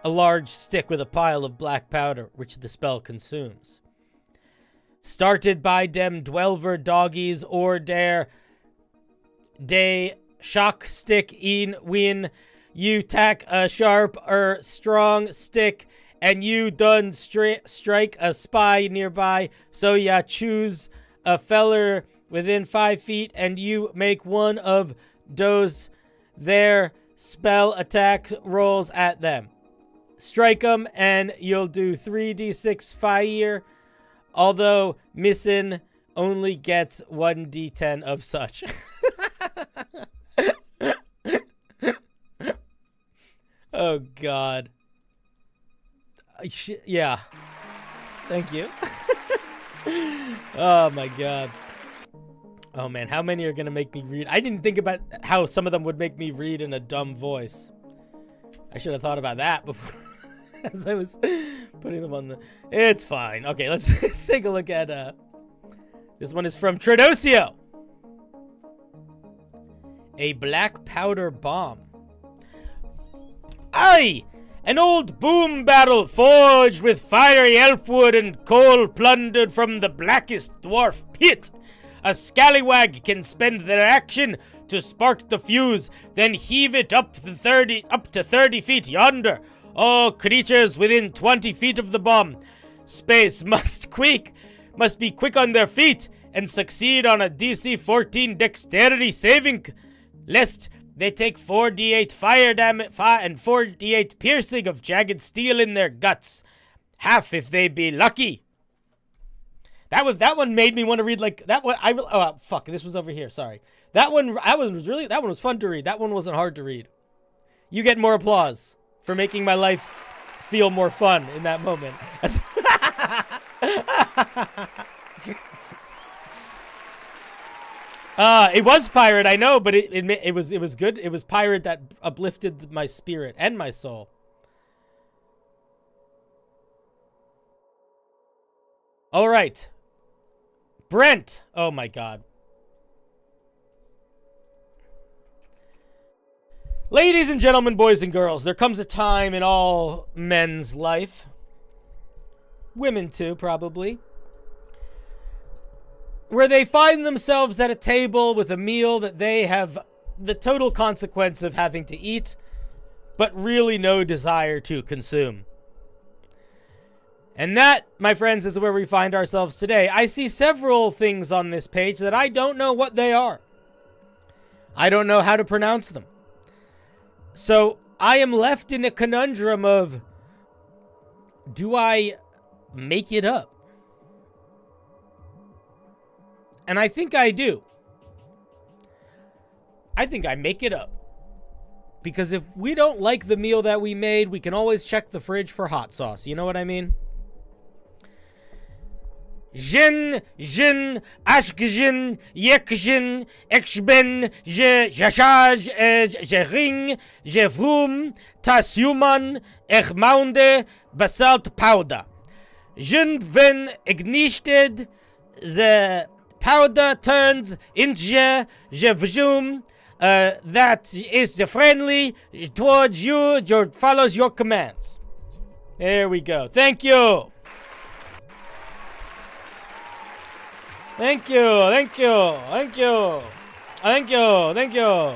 A large stick with a pile of black powder, which the spell consumes. Started by dem dwelver doggies or dare de shock stick in win. You tack a sharp or strong stick and you done strike a spy nearby. So ya choose a feller within 5 feet and you make one of those their spell attack rolls at them. Strike them and you'll do 3d6 fire. Although missing only gets 1d10 of such. Oh god. Yeah. Thank you. Oh my god. Oh man, how many are gonna make me read? I didn't think about how some of them would make me read in a dumb voice. I should have thought about that before as I was putting them on the... It's fine. Okay, let's take a look at this one is from Tredosio. A black powder bomb. Aye! An old boom barrel forged with fiery elfwood and coal plundered from the blackest dwarf pit. A scallywag can spend their action to spark the fuse, then heave it up to 30 feet yonder. All creatures within 20 feet of the bomb space must be quick on their feet and succeed on a DC 14 dexterity saving, lest they take 4d8 fire damage and 4d8 piercing of jagged steel in their guts. Half if they be lucky. That one made me want to read like that one. Oh fuck, this was over here. Sorry. That one was fun to read. That one wasn't hard to read. You get more applause for making my life feel more fun in that moment. It was pirate, I know, but it was good. It was pirate that uplifted my spirit and my soul. All right. Brent. Oh my god. Ladies and gentlemen, boys and girls, there comes a time in all men's life, women too, probably, where they find themselves at a table with a meal that they have the total consequence of having to eat, but really no desire to consume. And that, my friends, is where we find ourselves today. I see several things on this page that I don't know what they are. I don't know how to pronounce them. So I am left in a conundrum of, do I make it up? And I think I do. I think I make it up. Because if we don't like the meal that we made, we can always check the fridge for hot sauce. You know what I mean? Jin, ashkjin, yekjin, ekshben, jashaj, jering, jevrum, tasuman, echmaunde, basalt powder. Jin when ignited, the powder turns into jevjum, that is friendly towards you, follows your commands. There we go. Thank you. Thank you, thank you, thank you, thank you, thank you.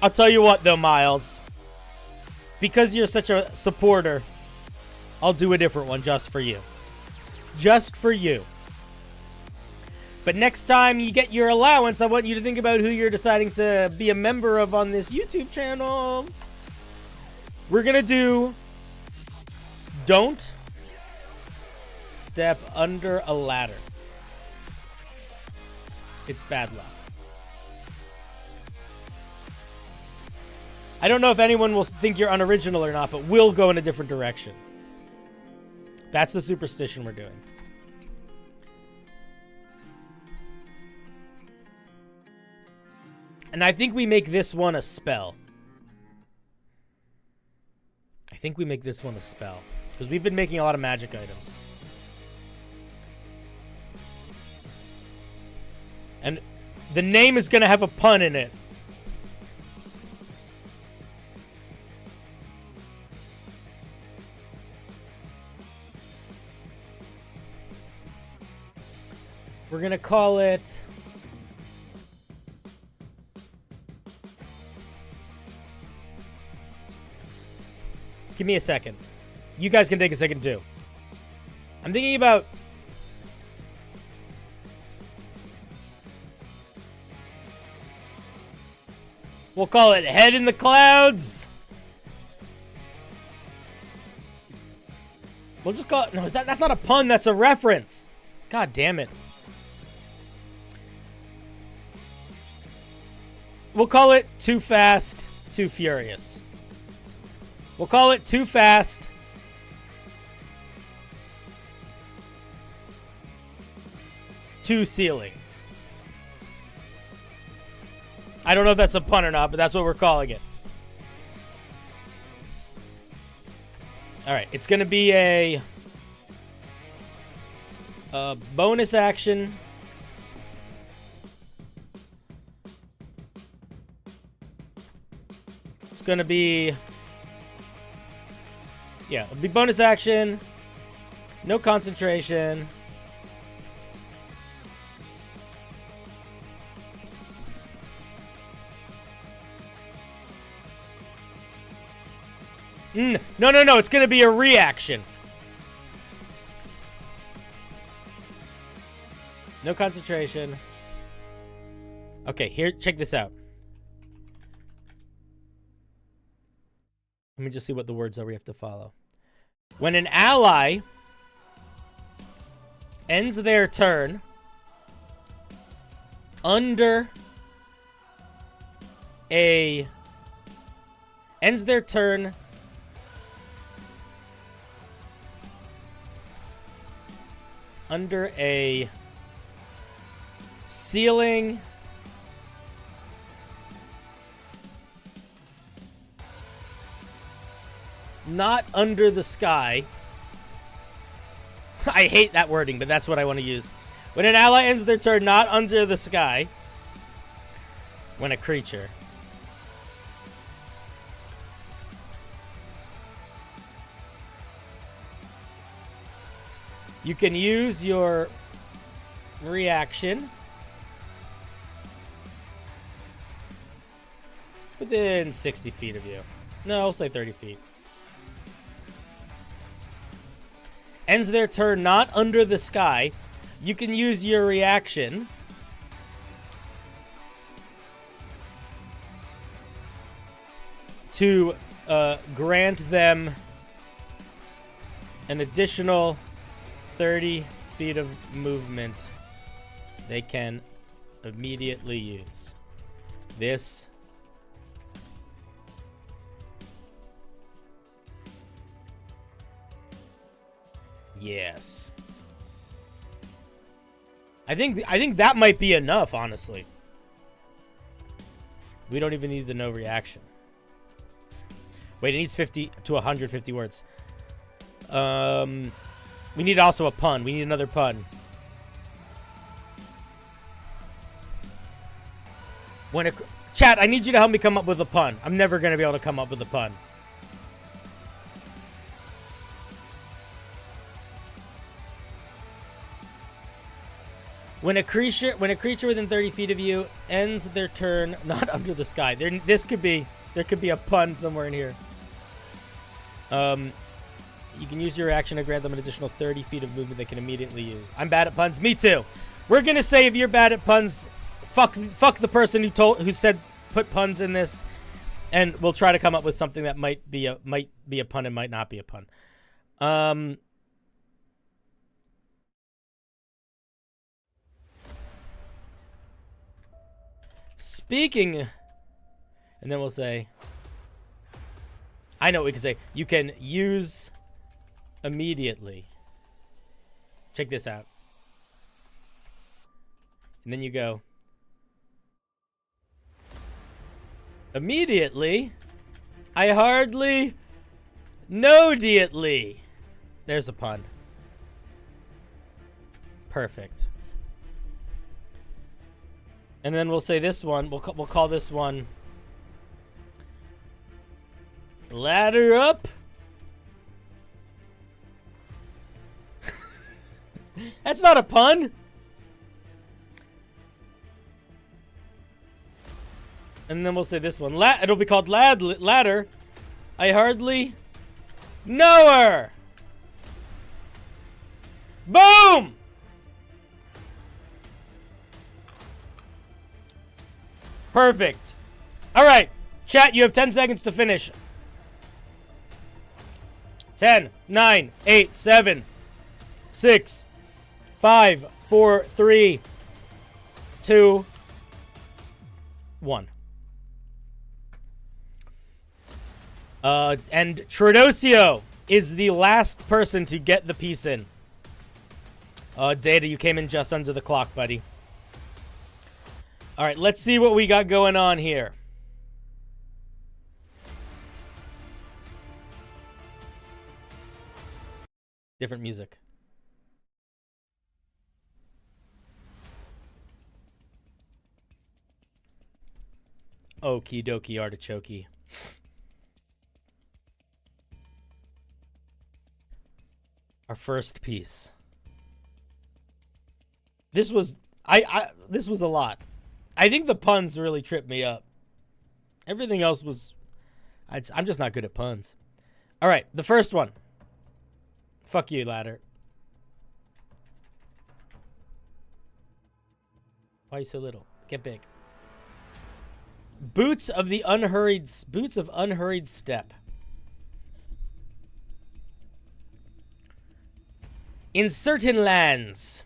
I'll tell you what, though, Miles. Because you're such a supporter, I'll do a different one just for you. Just for you. But next time you get your allowance, I want you to think about who you're deciding to be a member of on this YouTube channel. We're going to do Don't Step Under a Ladder. It's bad luck. I don't know if anyone will think you're unoriginal or not, but we'll go in a different direction. That's the superstition we're doing. And I think we make this one a spell. I think we make this one a spell. Because we've been making a lot of magic items. And the name is going to have a pun in it. We're going to call it... Give me a second. You guys can take a second too. I'm thinking about... We'll call it Head in the Clouds. We'll just call it... No, that's not a pun. That's a reference. God damn it. We'll call it Too Fast, Too Furious. We'll call it Too Fast. Too Ceiling. I don't know if that's a pun or not, but that's what we're calling it. Alright, it's going to be a bonus action. It's going to be... Yeah, it'll be bonus action. No concentration. No. It's going to be a reaction. No concentration. Okay, here, check this out. Let me just see what the words are we have to follow. When an ally ends their turn under a... Ends their turn... Under a ceiling... Not under the sky. I hate that wording, but that's what I want to use. When an ally ends their turn not under the sky. When a creature. You can use your reaction within 60 feet of you. No, I'll say 30 feet. Ends their turn not under the sky. You can use your reaction to grant them an additional 30 feet of movement they can immediately use. This yes. I think that might be enough, honestly. We don't even need the no reaction. Wait, it needs 50 to 150 words. We need also a pun. We need another pun. When a... Chat, I need you to help me come up with a pun. I'm never going to be able to come up with a pun. When a creature within 30 feet of you ends their turn not under the sky. There could be a pun somewhere in here. You can use your action to grant them an additional 30 feet of movement they can immediately use. I'm bad at puns. Me too. We're gonna say if you're bad at puns, fuck the person who said put puns in this, and we'll try to come up with something that might be a pun and might not be a pun. Speaking, and then we'll say, I know what we can say. You can use immediately. Check this out. And then you go, immediately, I hardly know-diately. There's a pun. Perfect. And then we'll say this one, we'll call this one Ladder Up. That's not a pun. And then we'll say this one. It'll be called Ladder. I hardly know her. Boom! Perfect. All right. Chat, you have 10 seconds to finish. 10, 9, 8, 7, 6, 5, 4, 3, 2, 1. And Trodosio is the last person to get the piece in. Data, you came in just under the clock, buddy. All right, let's see what we got going on here. Different music. Okie dokie artichoke. Our first piece. This was this was a lot. I think the puns really tripped me up. Everything else was I'm just not good at puns. All right, the first one. Fuck you, ladder. Why are you so little? Get big. Boots of unhurried step. In certain lands,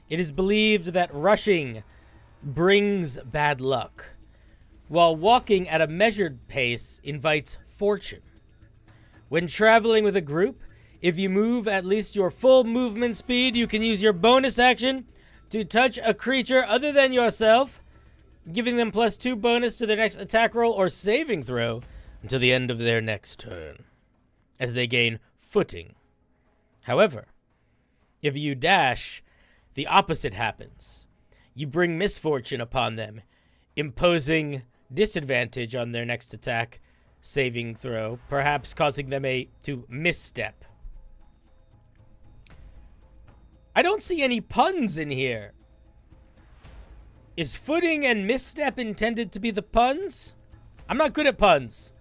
it is believed that rushing brings bad luck, while walking at a measured pace invites fortune. When traveling with a group, if you move at least your full movement speed, you can use your bonus action to touch a creature other than yourself, giving them +2 bonus to their next attack roll or saving throw until the end of their next turn, as they gain footing. However, if you dash, the opposite happens. You bring misfortune upon them, imposing disadvantage on their next attack, saving throw, perhaps causing them to misstep. I don't see any puns in here. Is footing and misstep intended to be the puns? I'm not good at puns.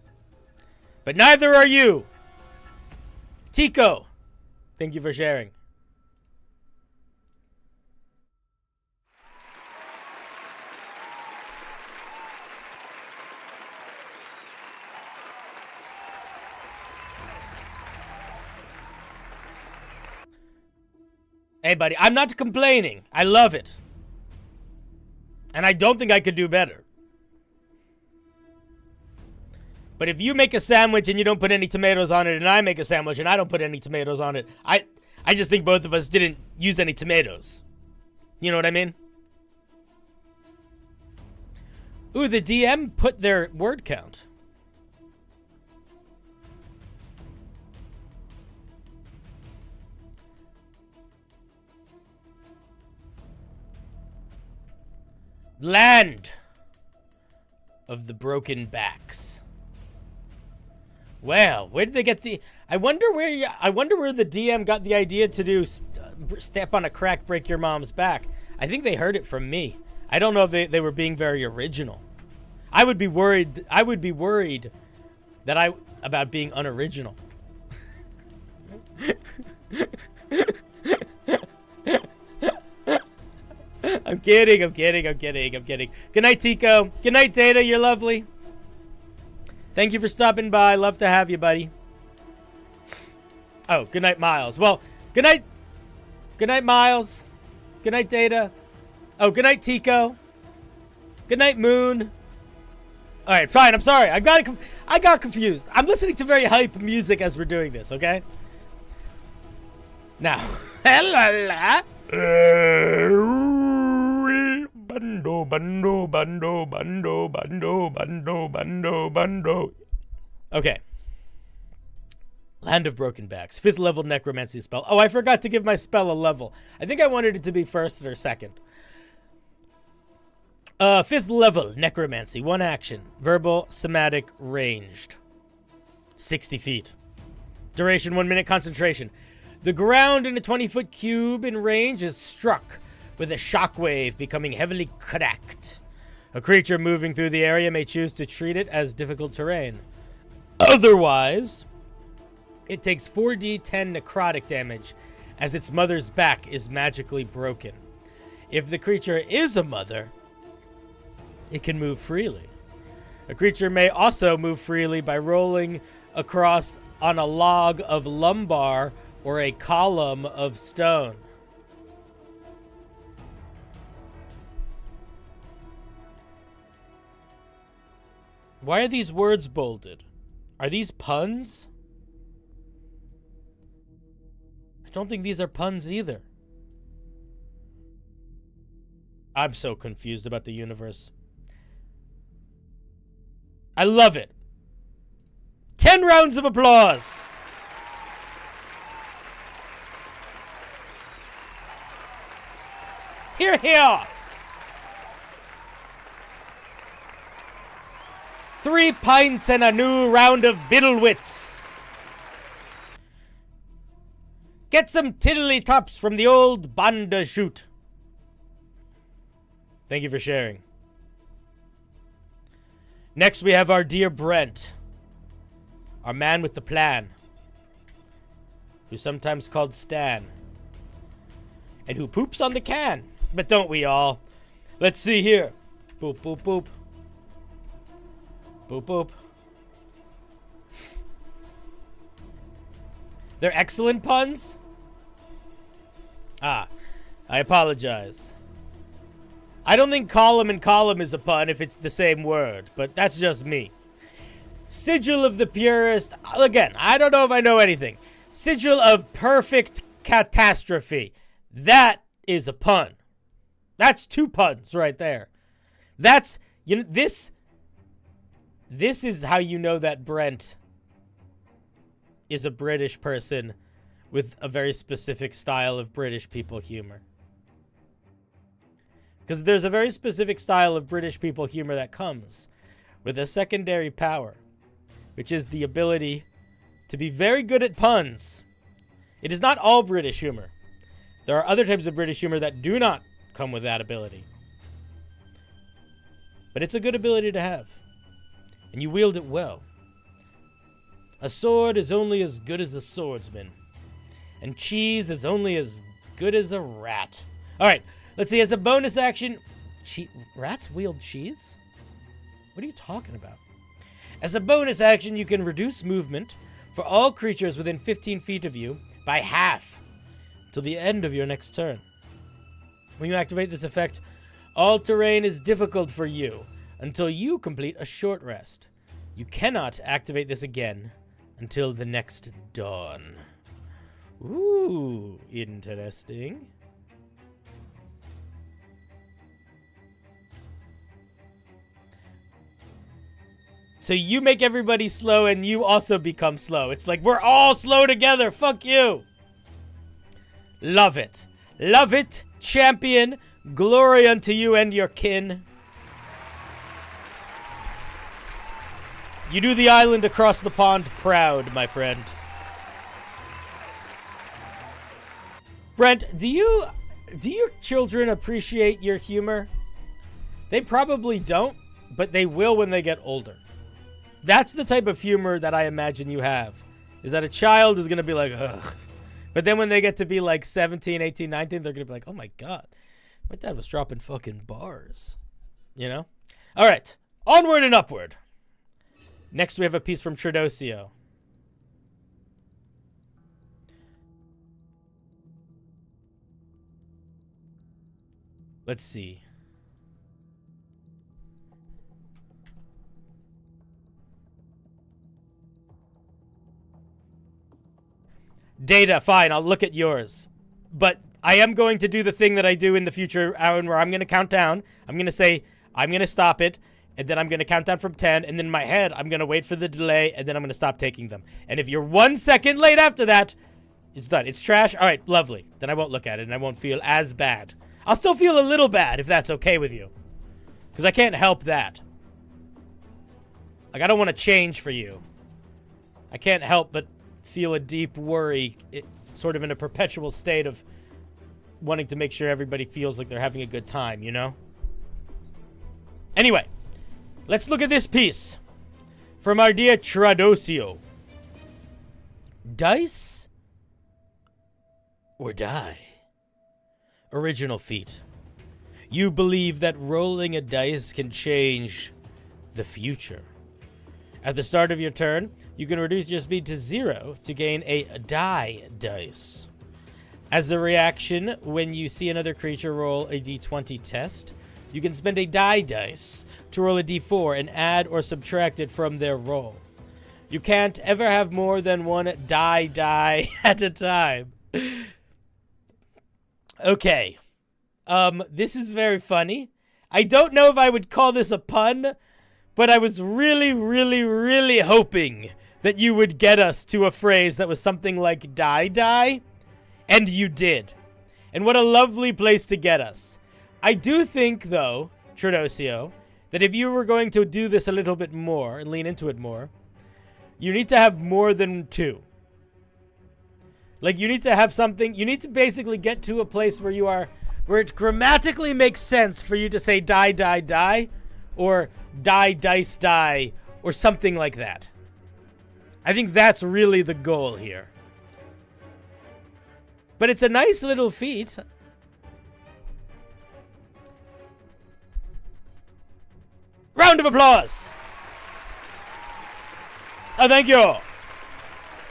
But neither are you. Tico, thank you for sharing. Hey, buddy, I'm not complaining. I love it. And I don't think I could do better. But if you make a sandwich and you don't put any tomatoes on it, and I make a sandwich and I don't put any tomatoes on it, I just think both of us didn't use any tomatoes. You know what I mean? Ooh, the DM put their word count. Land of the broken backs. Well, where did they get the... I wonder where the DM got the idea to do step on a crack, break your mom's back. I think they heard it from me. I don't know if they were being very original. I would be worried that about being unoriginal. I'm kidding. Good night, Tico. Good night, Data. You're lovely. Thank you for stopping by. Love to have you, buddy. Oh, good night, Miles. Well, good night. Good night, Miles. Good night, Data. Oh, good night, Tico. Good night, Moon. All right, fine. I'm sorry. I got confused. I'm listening to very hype music as we're doing this, okay? Now, hello. Bando. Okay. Land of Broken Backs. 5th level necromancy spell. Oh, I forgot to give my spell a level. I think I wanted it to be 1st or 2nd. 5th level necromancy. 1 action. Verbal, somatic, ranged. 60 feet. Duration 1 minute. Concentration. The ground in a 20-foot cube in range is struck with a shockwave, becoming heavily cracked. A creature moving through the area may choose to treat it as difficult terrain. Otherwise, it takes 4d10 necrotic damage as its mother's back is magically broken. If the creature is a mother, it can move freely. A creature may also move freely by rolling across on a log of lumbar or a column of stone. Why are these words bolded? Are these puns? I don't think these are puns either. I'm so confused about the universe. I love it. 10 rounds of applause. Hear, hear. 3 pints and a new round of biddlewits. Get some tiddly tops from the old Banda shoot. Thank you for sharing. Next we have our dear Brent. Our man with the plan. Who's sometimes called Stan. And who poops on the can. But don't we all? Let's see here. Boop, boop, boop. Boop, boop. They're excellent puns? Ah, I apologize. I don't think column and column is a pun if it's the same word, but that's just me. Sigil of the purest. Again, I don't know if I know anything. Sigil of perfect catastrophe. That is a pun. That's 2 puns right there. That's, you know, this is how you know that Brent is a British person with a very specific style of British people humor. Because there's a very specific style of British people humor that comes with a secondary power, which is the ability to be very good at puns. It is not all British humor. There are other types of British humor that do not come with that ability. But it's a good ability to have. And you wield it well. A sword is only as good as a swordsman. And cheese is only as good as a rat. Alright, let's see. As a bonus action... Rats wield cheese? What are you talking about? As a bonus action, you can reduce movement for all creatures within 15 feet of you by half till the end of your next turn. When you activate this effect, all terrain is difficult for you until you complete a short rest. You cannot activate this again until the next dawn. Ooh, interesting. So you make everybody slow and you also become slow. It's like we're all slow together. Fuck you. Love it. Love it, champion. Glory unto you and your kin. You do the island across the pond proud, my friend. Brent, do your children appreciate your humor? They probably don't, but they will when they get older. That's the type of humor that I imagine you have. Is that a child is going to be like, ugh. But then when they get to be like 17, 18, 19, they're going to be like, oh my God, my dad was dropping fucking bars. You know? All right. Onward and upward. Next, we have a piece from Tredosio. Let's see. Data, fine, I'll look at yours. But I am going to do the thing that I do in the future, Aaron, where I'm going to count down. I'm going to say, I'm going to stop it, and then I'm going to count down from 10, and then in my head, I'm going to wait for the delay, and then I'm going to stop taking them. And if you're 1 second late after that, it's done. It's trash? All right, lovely. Then I won't look at it, and I won't feel as bad. I'll still feel a little bad if that's okay with you. Because I can't help that. Like, I don't want to change for you. I can't help but feel a deep worry, sort of in a perpetual state of wanting to make sure everybody feels like they're having a good time, you know? Anyway, let's look at this piece from our dear Tredosio. Dice or die? Original feat. You believe that rolling a dice can change the future. At the start of your turn, you can reduce your speed to 0 to gain a die dice. As a reaction, when you see another creature roll a d20 test, you can spend a die dice to roll a d4 and add or subtract it from their roll. You can't ever have more than one die at a time. Okay. This is very funny. I don't know if I would call this a pun, but I was really, really, really hoping that you would get us to a phrase that was something like die, and you did. And what a lovely place to get us. I do think, though, Tredosio, that if you were going to do this a little bit more and lean into it more, you need to have more than 2. Like, you need to have something, you need to basically get to a place where you are, where it grammatically makes sense for you to say die, or die, dice, die, or something like that. I think that's really the goal here. But it's a nice little feat. Round of applause! Oh, thank you. Oh,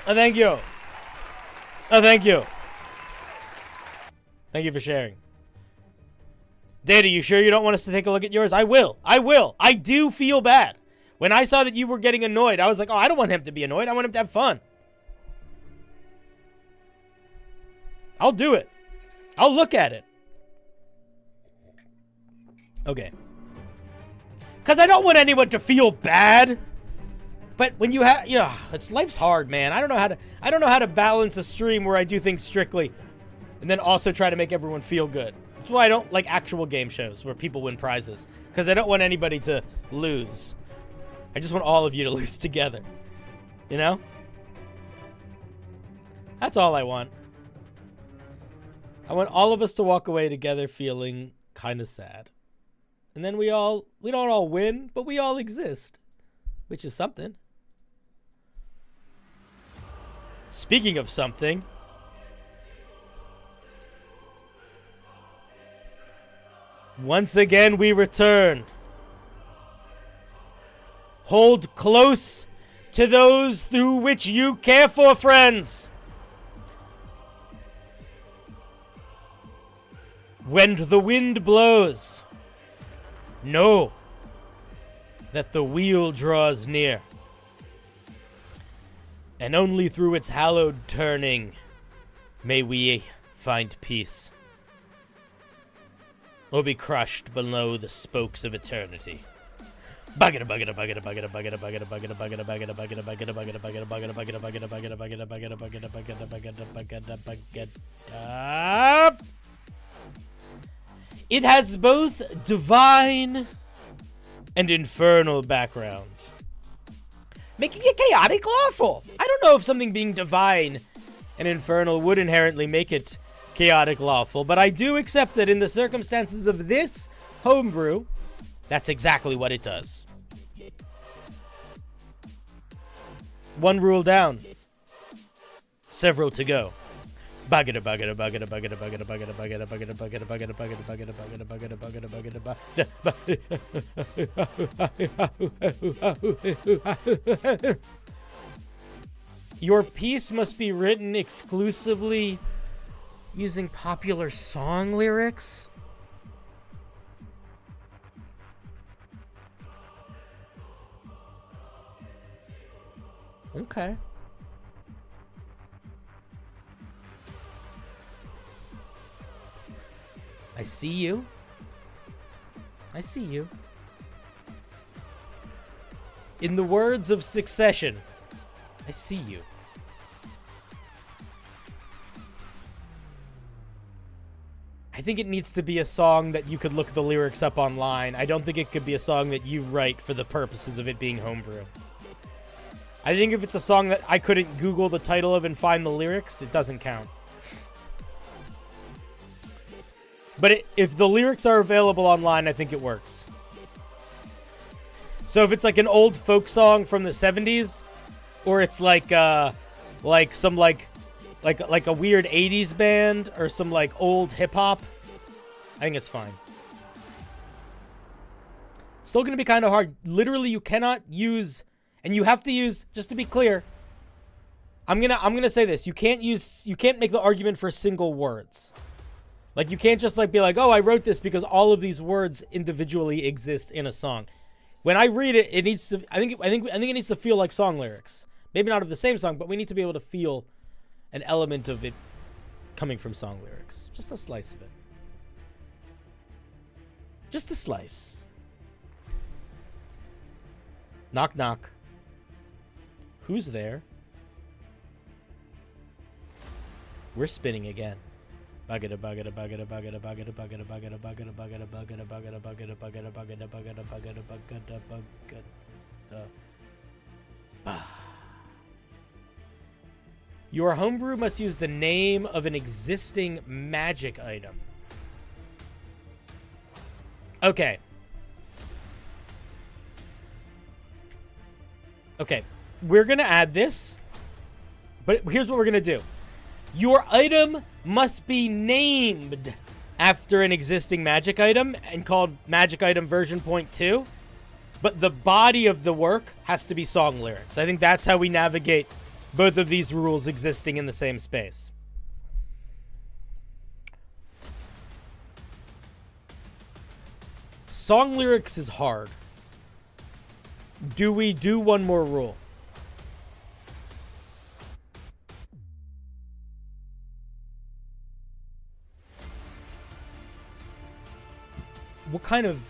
thank you. Oh, thank you. Thank you for sharing. Data, you sure you don't want us to take a look at yours? I will. I will. I do feel bad. When I saw that you were getting annoyed, I was like, oh, I don't want him to be annoyed. I want him to have fun. I'll do it. I'll look at it. Okay. Because I don't want anyone to feel bad. But when you have, yeah, life's hard, man. I don't know how to balance a stream where I do things strictly and then also try to make everyone feel good. That's why I don't like actual game shows where people win prizes, because I don't want anybody to lose. I just want all of you to lose together. You know? That's all I want. I want all of us to walk away together feeling kind of sad. And then we don't all win, but we all exist, which is something. Speaking of something, once again we return. Hold close to those through which you care for, friends. When the wind blows, know that the wheel draws near. And only through its hallowed turning may we find peace, or be crushed below the spokes of eternity. It has both divine and infernal background. making it chaotic lawful. I don't know if something being divine and infernal would inherently make it chaotic lawful, but I do accept that in the circumstances of this homebrew, that's exactly what it does. One rule down. Several to go. Buggada buggada buggada buggada buggada buggada buggada buggada buggada buggada buggada buggada buggada buggada buggada. Your piece must be written exclusively using popular song lyrics. Okay. I see you. I see you. In the words of Succession, I see you. I think it needs to be a song that you could look the lyrics up online. I don't think it could be a song that you write for the purposes of it being homebrew. I think if it's a song that I couldn't Google the title of and find the lyrics, it doesn't count. But if the lyrics are available online, I think it works. So if it's like an old folk song from the 70s, or it's like some like a weird 80s band, or some like old hip hop, I think it's fine. Still gonna be kind of hard. Literally, you cannot use, and you have to use, just to be clear, I'm gonna say this. You can't make the argument for single words. Like, you can't just like be like, oh, I wrote this because all of these words individually exist in a song. When I read it, it needs to, I think it needs to feel like song lyrics. Maybe not of the same song, but we need to be able to feel an element of it coming from song lyrics. Just a slice of it. Just a slice. Knock, knock. Who's there? We're spinning again. Buggada buggada buggada buggada buggada buggada buggada buggada buggada buggada buggada buggada buggada buggada buggada buggada buggada buggada. Your homebrew must use the name of an existing magic item. Okay. Okay. We're gonna add this, but here's what we're gonna do. Your item must be named after an existing magic item and called magic item version 0.2, but the body of the work has to be song lyrics. I think that's how we navigate both of these rules existing in the same space. Song lyrics is hard. Do we do one more rule? What kind of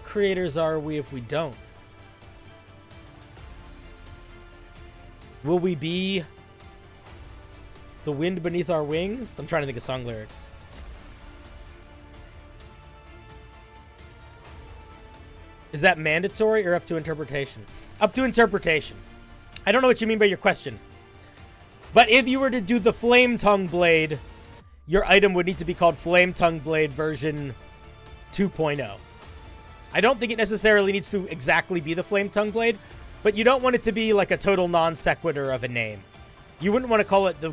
creators are we if we don't? Will we be the wind beneath our wings? I'm trying to think of song lyrics. Is that mandatory or up to interpretation? Up to interpretation. I don't know what you mean by your question. But if you were to do the Flame Tongue Blade, your item would need to be called Flame Tongue Blade version 2.0. I don't think it necessarily needs to exactly be the Flame Tongue Blade, but you don't want it to be like a total non sequitur of a name. You wouldn't want to call it the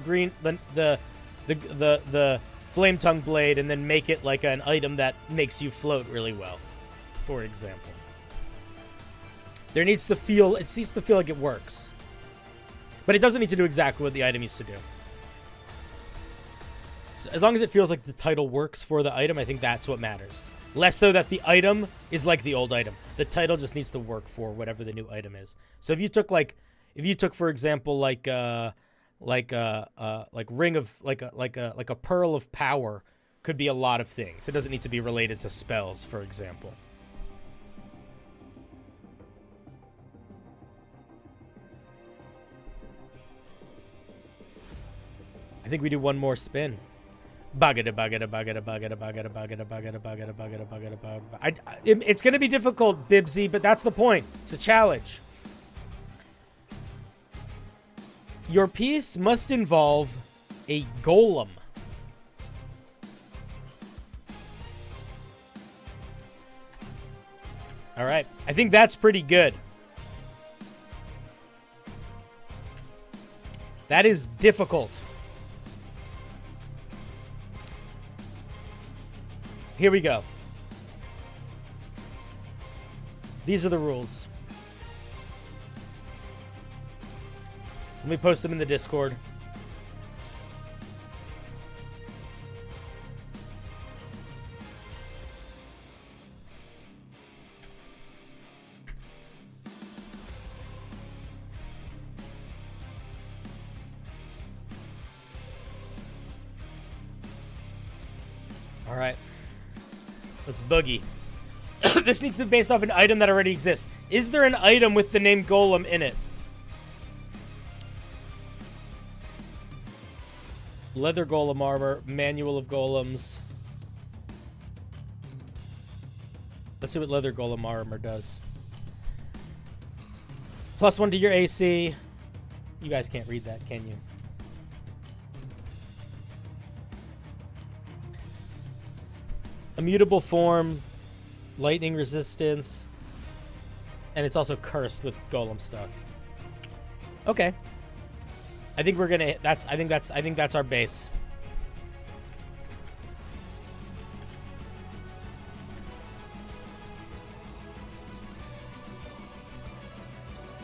Flame Tongue Blade and then make it like an item that makes you float really well, for example. It needs to feel like it works. But it doesn't need to do exactly what the item used to do. So as long as it feels like the title works for the item, I think that's what matters. Less so that the item is like the old item. The title just needs to work for whatever the new item is. So if you took for example like a pearl of power, could be a lot of things. It doesn't need to be related to spells, for example. I think we do one more spin. It's going to be difficult, Bibsy, but that's the point. It's a challenge. Your piece must involve a golem. All right. I think that's pretty good. That is difficult. Here we go. These are the rules. Let me post them in the Discord. All right. Let's boogie. This needs to be based off an item that already exists. Is there an item with the name Golem in it? Leather golem armor, manual of golems. Let's see what leather golem armor does. +1 to your AC. You guys can't read that, can you? Immutable form, lightning resistance, and it's also cursed with golem stuff. Okay. I think we're gonna. I think that's our base.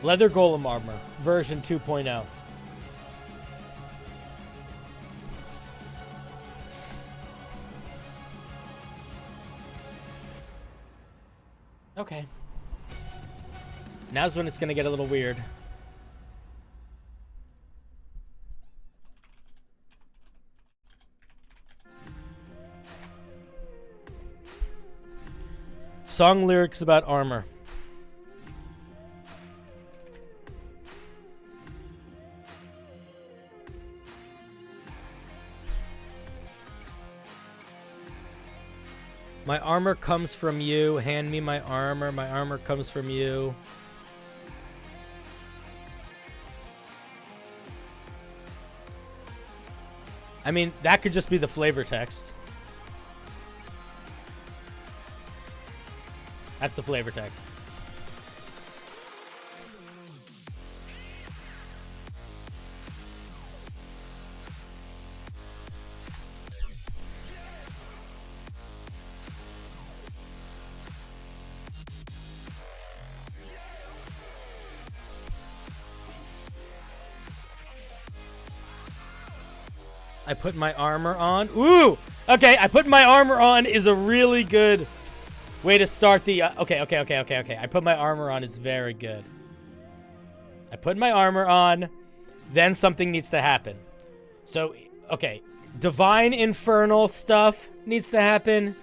Leather golem armor, version 2.0. Okay. Now's when it's gonna get a little weird. Song lyrics about armor. My armor comes from you. Hand me my armor. My armor comes from you. I mean, that could just be the flavor text. That's the flavor text. I put my armor on. Ooh! Okay, I put my armor on is a really good way to start the... Okay. I put my armor on is very good. I put my armor on, then something needs to happen. So, okay. Divine Infernal stuff needs to happen.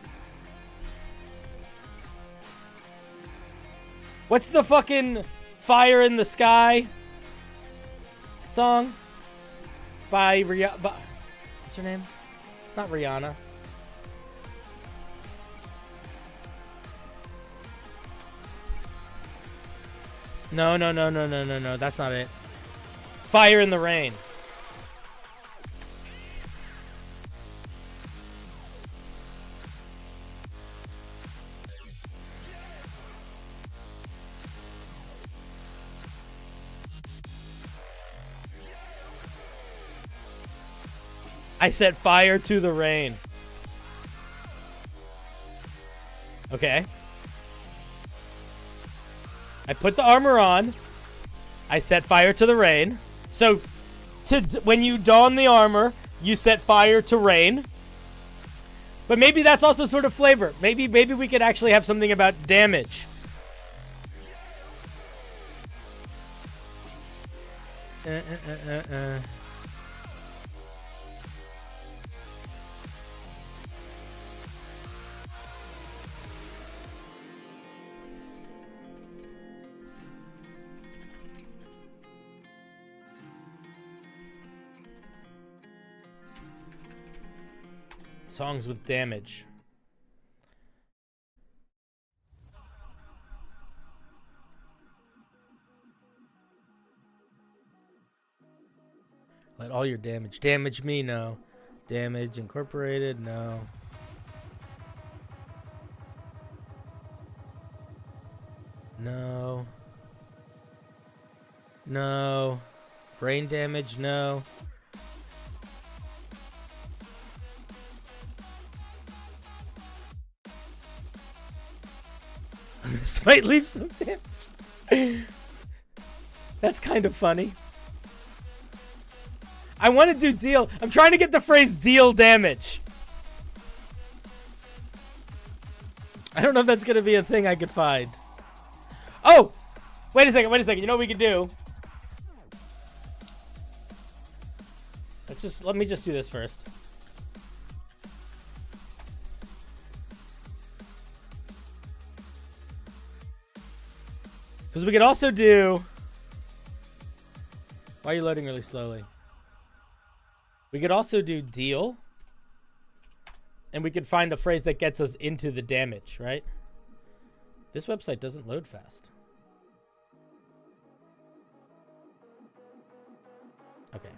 What's the fucking Fire in the Sky song? By Rihanna. What's her name? Not Rihanna. No. That's not it. Fire in the Rain. I set fire to the rain. Okay. I put the armor on. I set fire to the rain. So, when you don the armor, you set fire to rain. But maybe that's also sort of flavor. Maybe we could actually have something about damage. Songs with damage. all your damage. Damage me, no. Damage incorporated, no. No. No. Brain damage, no. This might leave some damage. That's kind of funny. I want to do deal. I'm trying to get the phrase deal damage. I don't know if that's going to be a thing I could find. Oh! Wait a second, wait a second. You know what we can do? Let me just do this first. Because we could also do... Why are you loading really slowly? We could also do deal. And we could find a phrase that gets us into the damage, right? This website doesn't load fast. Okay.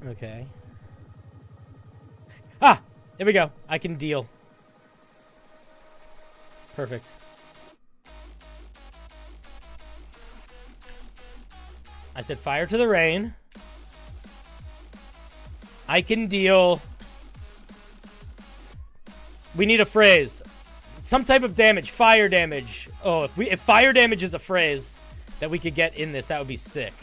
Okay. Ah! There we go. I can deal. Perfect. I said fire to the rain. I can deal. We need a phrase. Some type of damage. Fire damage. Oh, if fire damage is a phrase that we could get in this, that would be sick.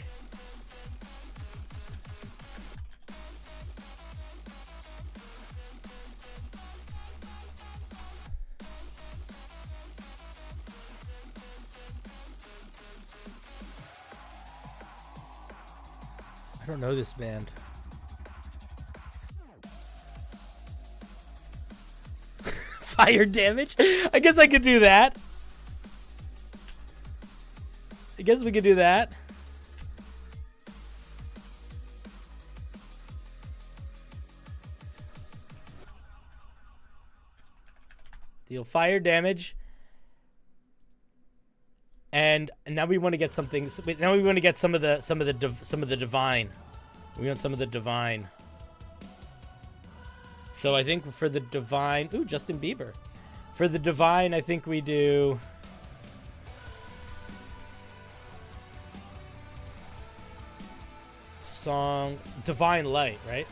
I don't know this band. Fire damage? I guess I could do that. I guess we could do that. Deal fire damage. And now we want to get something. Now we want to get some of the divine. We want some of the divine. So I think for the divine, ooh, Justin Bieber. For the divine, I think we do. Song Divine Light, right?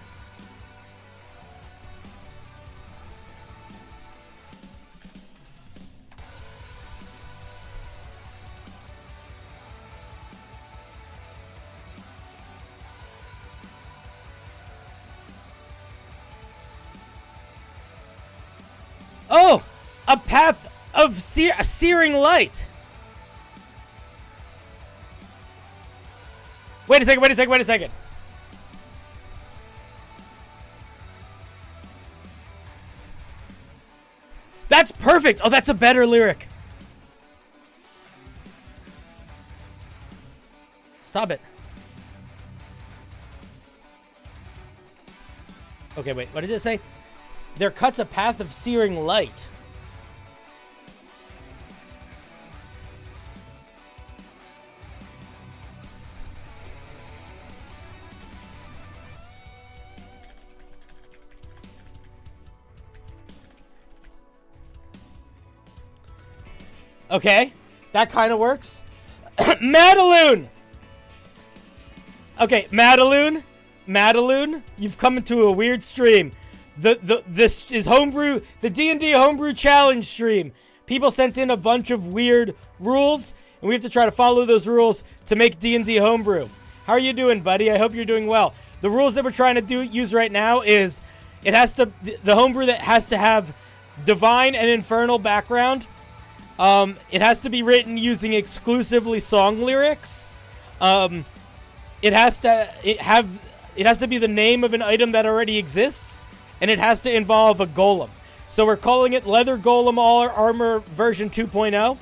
Oh, a path of searing light. Wait a second, wait a second, wait a second. That's perfect. Oh, that's a better lyric. Stop it. Okay, wait, what did it say? There cuts a path of searing light. Okay, that kind of works. Madaloon! Okay, Madaloon, you've come into a weird stream. This is Homebrew, the D&D Homebrew Challenge stream. People sent in a bunch of weird rules, and we have to try to follow those rules to make D&D Homebrew. How are you doing, buddy? I hope you're doing well. The rules that we're trying to use right now is the Homebrew that has to have divine and infernal background. It has to be written using exclusively song lyrics. It has to be the name of an item that already exists. And it has to involve a golem. So we're calling it Leather Golem All Armor version 2.0.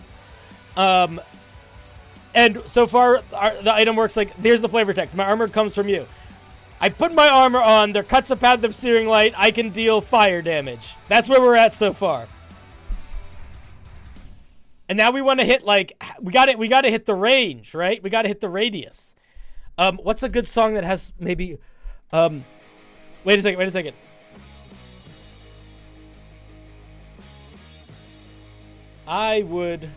And so far, the item works like, here's the flavor text. My armor comes from you. I put my armor on. There cuts a path of searing light. I can deal fire damage. That's where we're at so far. And now we want to hit, like, we got to hit the range, right? We got to hit the radius. What's a good song that has maybe, wait a second. I would...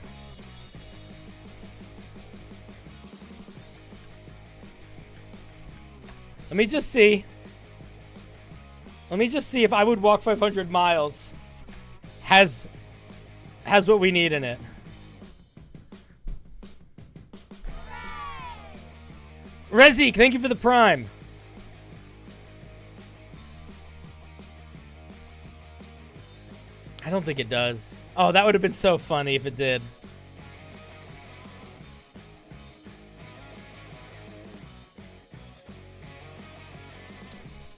Let me just see if I Would Walk 500 Miles has what we need in it. Rezik, thank you for the prime. I don't think it does. Oh, that would have been so funny if it did.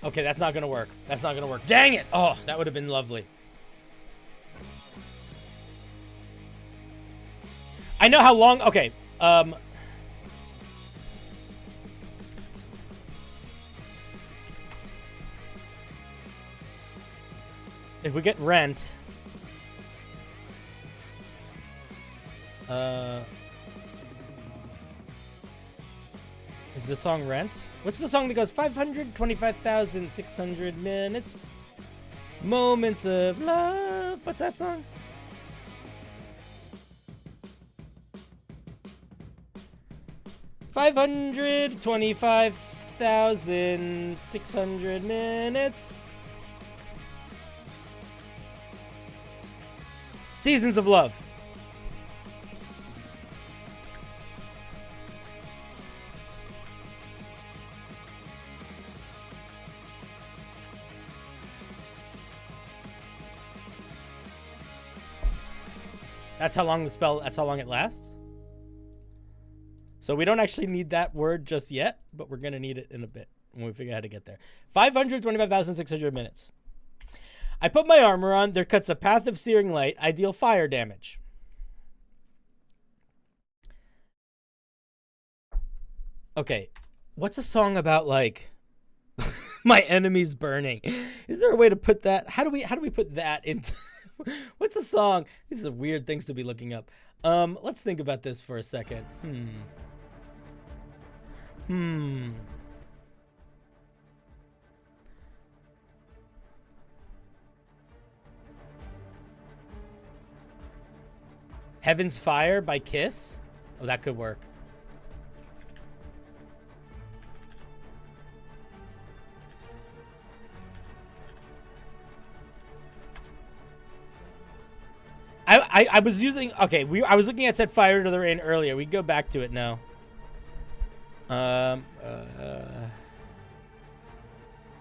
Okay, that's not gonna work. That's not gonna work. Dang it! Oh, that would have been lovely. I know how long... Okay, if we get Rent... is the song Rent? What's the song that goes 525,600 minutes? Moments of love. What's that song? $525,600 minutes. Seasons of Love. That's how long that's how long it lasts. So we don't actually need that word just yet, but we're going to need it in a bit when we figure out how to get there. 525,600 minutes. I put my armor on. There cuts a path of searing light. I deal fire damage. Okay. What's a song about, like, my enemies burning? Is there a way to put that? How do we put that into... What's a song? These are weird things to be looking up. Let's think about this for a second. Heaven's Fire by Kiss? Oh, that could work. I was using... Okay, I was looking at Set Fire to the Rain earlier. We go back to it now.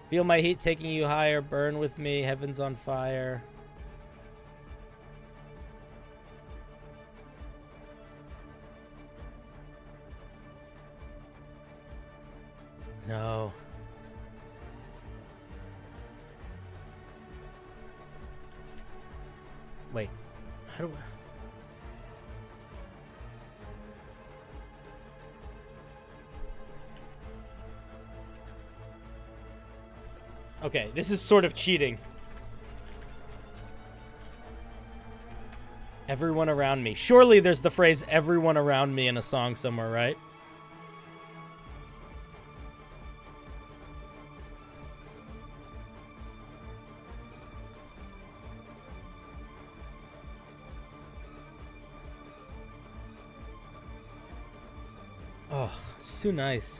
Feel my heat taking you higher. Burn with me. Heaven's on fire. No. Wait. How do I... Okay, this is sort of cheating. Everyone around me. Surely there's the phrase everyone around me in a song somewhere, right? Oh, it's too nice.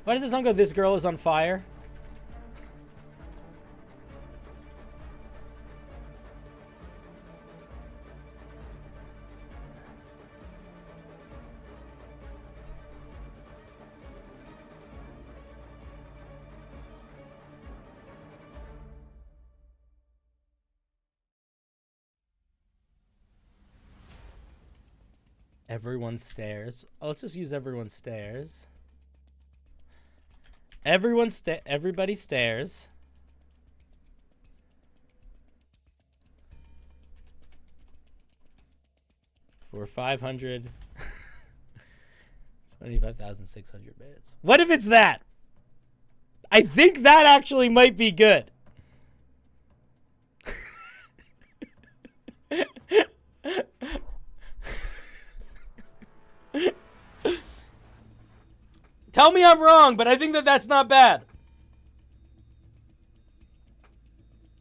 Why does the song go, "This girl is on fire"? Everyone stares. Oh, let's just use everyone stares. Everybody stares. For 25,600 minutes. What if it's that? I think that actually might be good. Tell me I'm wrong, but I think that that's not bad.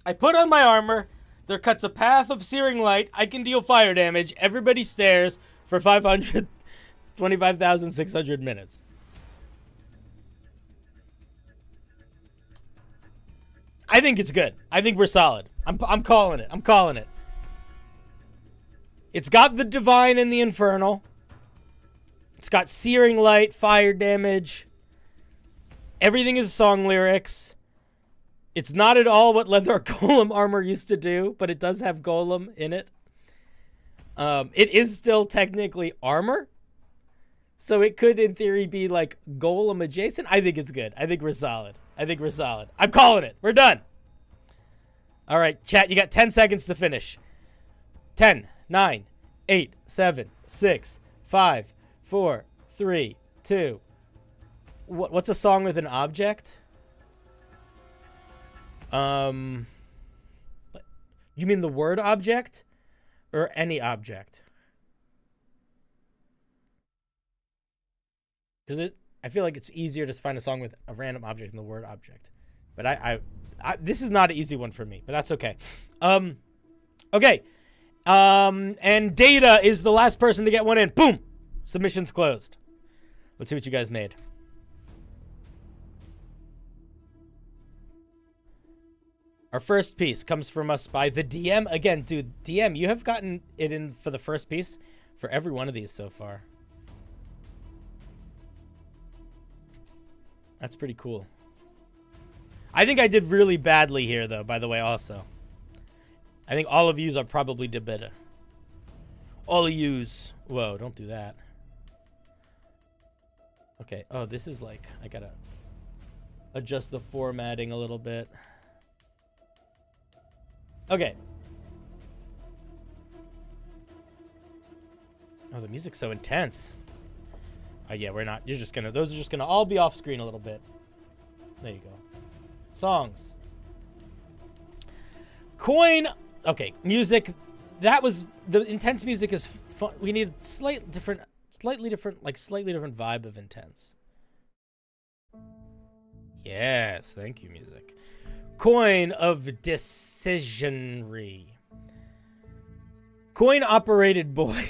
I put on my armor. There cuts a path of searing light. I can deal fire damage. Everybody stares for 525,600 minutes. I think it's good. I think we're solid. I'm calling it. I'm calling it. It's got the divine and the infernal. It's got searing light, fire damage. Everything is song lyrics. It's not at all what leather golem armor used to do, but it does have golem in it. It is still technically armor. So it could, in theory, be like golem adjacent. I think it's good. I think we're solid. I'm calling it. We're done. All right, chat, you got 10 seconds to finish. 10, 9, 8, 7, 6, 5, 4, 3, 2. What's a song with an object? You mean the word object or any object? Because I feel like it's easier to find a song with a random object than the word object. But I this is not an easy one for me, but that's okay. Okay. And Data is the last person to get one in. Boom. Submissions closed. Let's see what you guys made. Our first piece comes from us by the DM. Again, dude, DM, you have gotten it in for the first piece for every one of these so far. That's pretty cool. I think I did really badly here, though, by the way, also. I think all of yous are probably did better. All of yous. Whoa, don't do that. Okay. Oh, this is like, I gotta adjust the formatting a little bit. Okay. Oh, the music's so intense. Oh, yeah, we're not. You're just gonna, those are just gonna all be off screen a little bit. There you go. Songs. Coin. Okay, music. That was, the intense music is fun. We need slightly different vibe of intense. Yes, thank you, music. Coin of decisionry. Coin operated boy.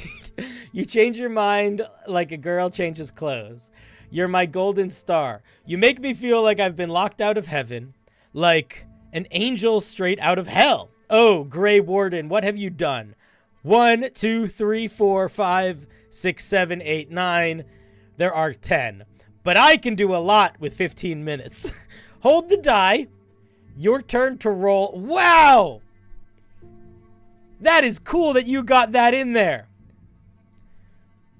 You change your mind like a girl changes clothes. You're my golden star. You make me feel like I've been locked out of heaven, like an angel straight out of hell. Oh, Grey Warden, what have you done? 1, 2, 3, 4, 5, 6, 7, 8, 9. There are 10. But I can do a lot with 15 minutes. Hold the die. Your turn to roll. Wow! That is cool that you got that in there.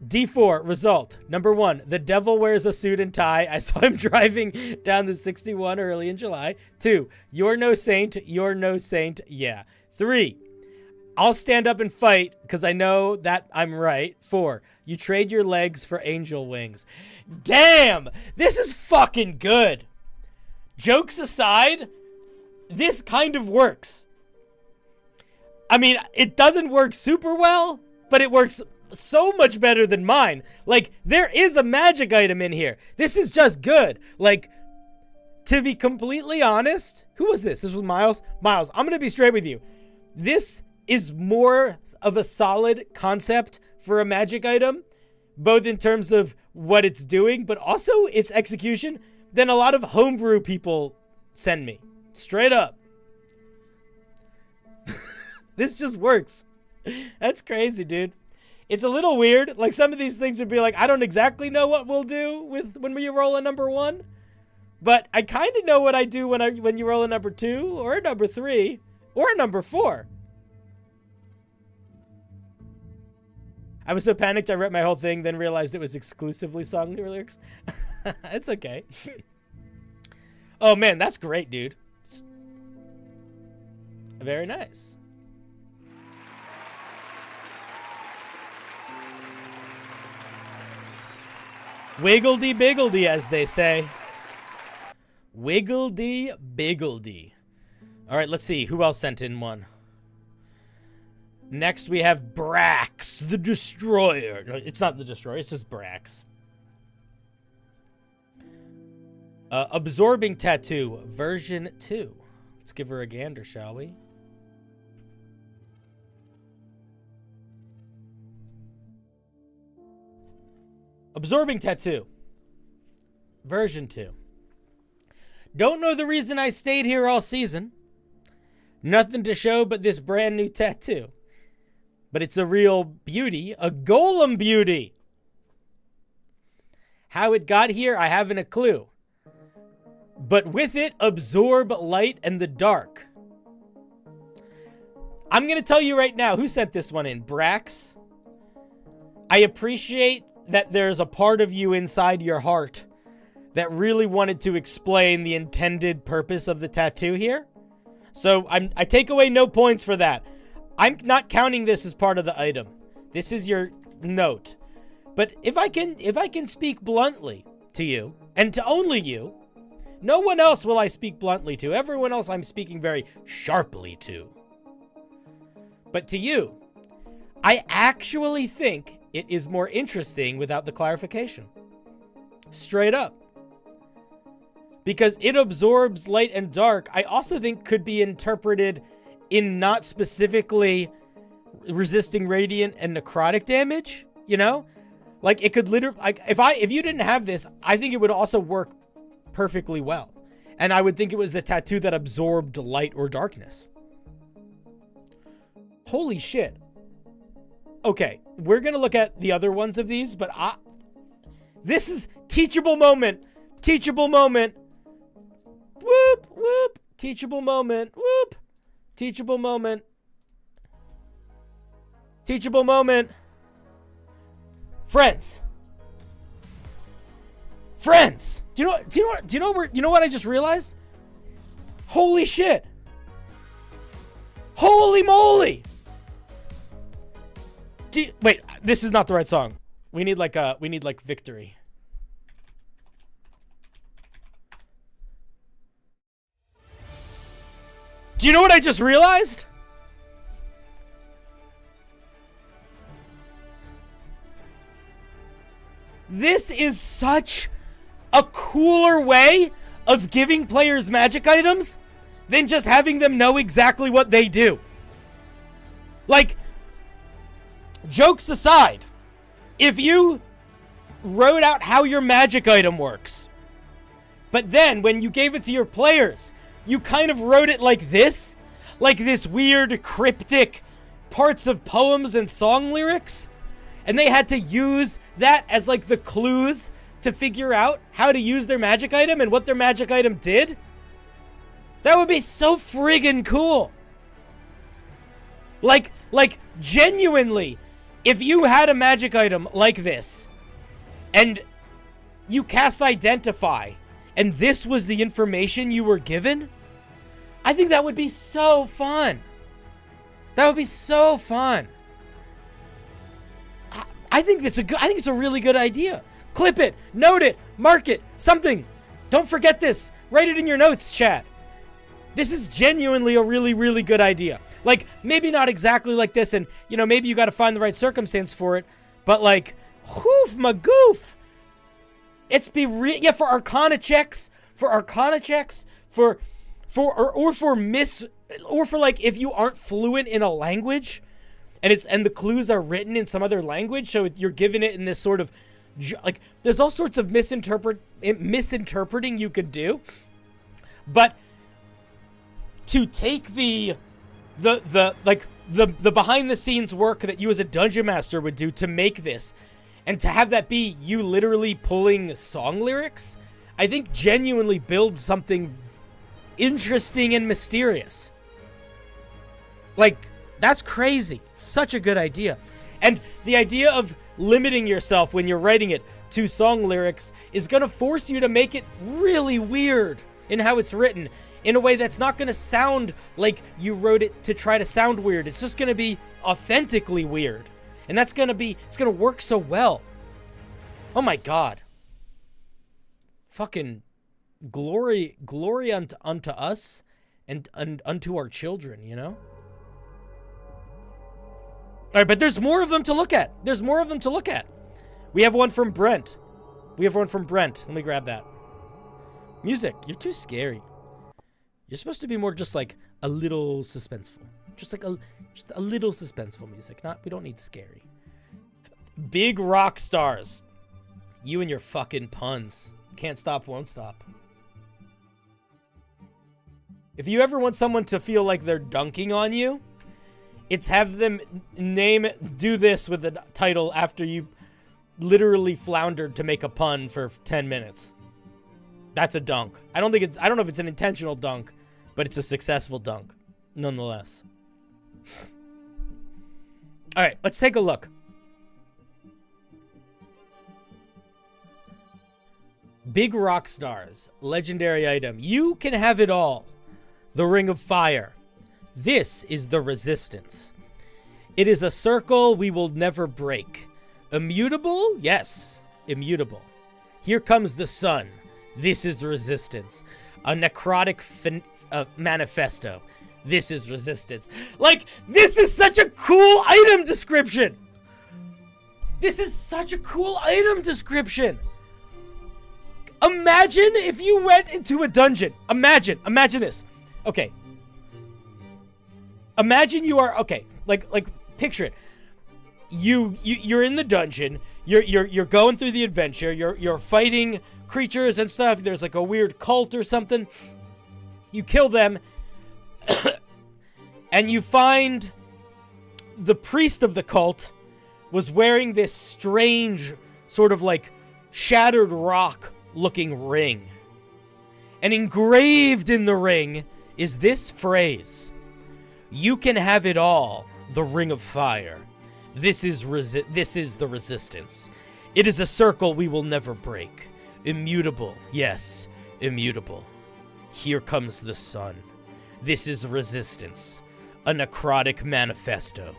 D4, result. Number 1, the devil wears a suit and tie. I saw him driving down the 61 early in July. 2, you're no saint. You're no saint. Yeah. 3, I'll stand up and fight because I know that I'm right. 4, you trade your legs for angel wings. Damn! This is fucking good. Jokes aside, this kind of works. I mean, it doesn't work super well, but it works so much better than mine. Like, there is a magic item in here. This is just good. Like, to be completely honest, who was this? This was Miles. Miles, I'm going to be straight with you. This is more of a solid concept for a magic item, both in terms of what it's doing, but also its execution, than a lot of homebrew people send me. Straight up. This just works. That's crazy, dude. It's a little weird. Like, some of these things would be like, I don't exactly know what we'll do with when we roll a number 1, but I kind of know what I do when you roll a number 2 or a number 3 or a number 4. I was so panicked I read my whole thing, then realized it was exclusively song lyrics. It's okay. Oh man, that's great, dude. Very nice. Wiggledy biggledy, as they say. Wiggledy biggledy. All right, let's see. Who else sent in one? Next, we have Brax, the Destroyer. No, it's not the Destroyer. It's just Brax. Absorbing Tattoo, version 2. Let's give her a gander, shall we? Absorbing Tattoo, version 2. Don't know the reason I stayed here all season. Nothing to show but this brand new tattoo. But it's a real beauty, a golem beauty. How it got here, I haven't a clue. But with it, absorb light and the dark. I'm going to tell you right now, who sent this one in? Brax? I appreciate that there's a part of you inside your heart that really wanted to explain the intended purpose of the tattoo here. So I take away no points for that. I'm not counting this as part of the item. This is your note. But if I can speak bluntly to you, and to only you, no one else will I speak bluntly to. Everyone else I'm speaking very sharply to. But to you, I actually think it is more interesting without the clarification. Straight up. Because it absorbs light and dark, I also think could be interpreted in not specifically resisting radiant and necrotic damage, you know? Like it could literally, like if you didn't have this, I think it would also work perfectly well. And I would think it was a tattoo that absorbed light or darkness. Holy shit. Okay, we're going to look at the other ones of these, but this is teachable moment. Teachable moment. Whoop, whoop. Teachable moment. Whoop. Teachable moment. Teachable moment. Friends. Friends. Do you know what I just realized? Holy shit. Holy moly. Wait, this is not the right song. We need like victory. Do you know what I just realized? This is such a cooler way of giving players magic items than just having them know exactly what they do. Like, jokes aside, if you wrote out how your magic item works, but then when you gave it to your players, you kind of wrote it like this weird cryptic parts of poems and song lyrics, and they had to use that as like the clues to figure out how to use their magic item and what their magic item did. That would be so friggin' cool. Like genuinely, if you had a magic item like this, and you cast Identify, and this was the information you were given, I think that would be so fun. That would be so fun. I think it's a really good idea. Clip it, note it, mark it, something. Don't forget this. Write it in your notes, chat. This is genuinely a really, really good idea. Like, maybe not exactly like this, and, you know, maybe you got to find the right circumstance for it, but, like, hoof, magoof. For Arcana checks, for like, if you aren't fluent in a language, and the clues are written in some other language, so you're given it in this sort of, like, there's all sorts of misinterpreting you could do, but to take the behind the scenes work that you as a dungeon master would do to make this, and to have that be you literally pulling song lyrics, I think genuinely builds something interesting and mysterious. Like, that's crazy. Such a good idea. And the idea of limiting yourself when you're writing it to song lyrics is going to force you to make it really weird in how it's written, in a way that's not going to sound like you wrote it to try to sound weird. It's just going to be authentically weird. And that's going to be, it's going to work so well. Oh my God. Fucking glory unto us and unto our children, you know? All right, but there's more of them to look at. There's more of them to look at. We have one from Brent. Let me grab that. Music, you're too scary. You're supposed to be more just like a little suspenseful. Just a little suspenseful music. We don't need scary. Big rock stars. You and your fucking puns. Can't stop, won't stop. If you ever want someone to feel like they're dunking on you, it's have them do this with the title after you literally floundered to make a pun for 10 minutes. That's a dunk. I don't know if it's an intentional dunk, but it's a successful dunk nonetheless. All right, let's take a look. Big rock stars, legendary item. You can have it all. The Ring of Fire. This is the resistance. It is a circle we will never break. Immutable? Yes, immutable. Here comes the sun. This is resistance. A necrotic manifesto. This is resistance. Like, this is such a cool item description. Imagine if you went into a dungeon. Imagine this. Okay. Imagine you are, okay, like picture it. You're in the dungeon. You're going through the adventure. You're fighting creatures and stuff. There's like a weird cult or something. You kill them. And you find the priest of the cult was wearing this strange sort of like shattered rock looking ring. And engraved in the ring is this phrase: you can have it all, the Ring of Fire. This is the resistance. It is a circle we will never break. Immutable, yes, immutable. Here comes the sun. This is resistance. A necrotic manifesto.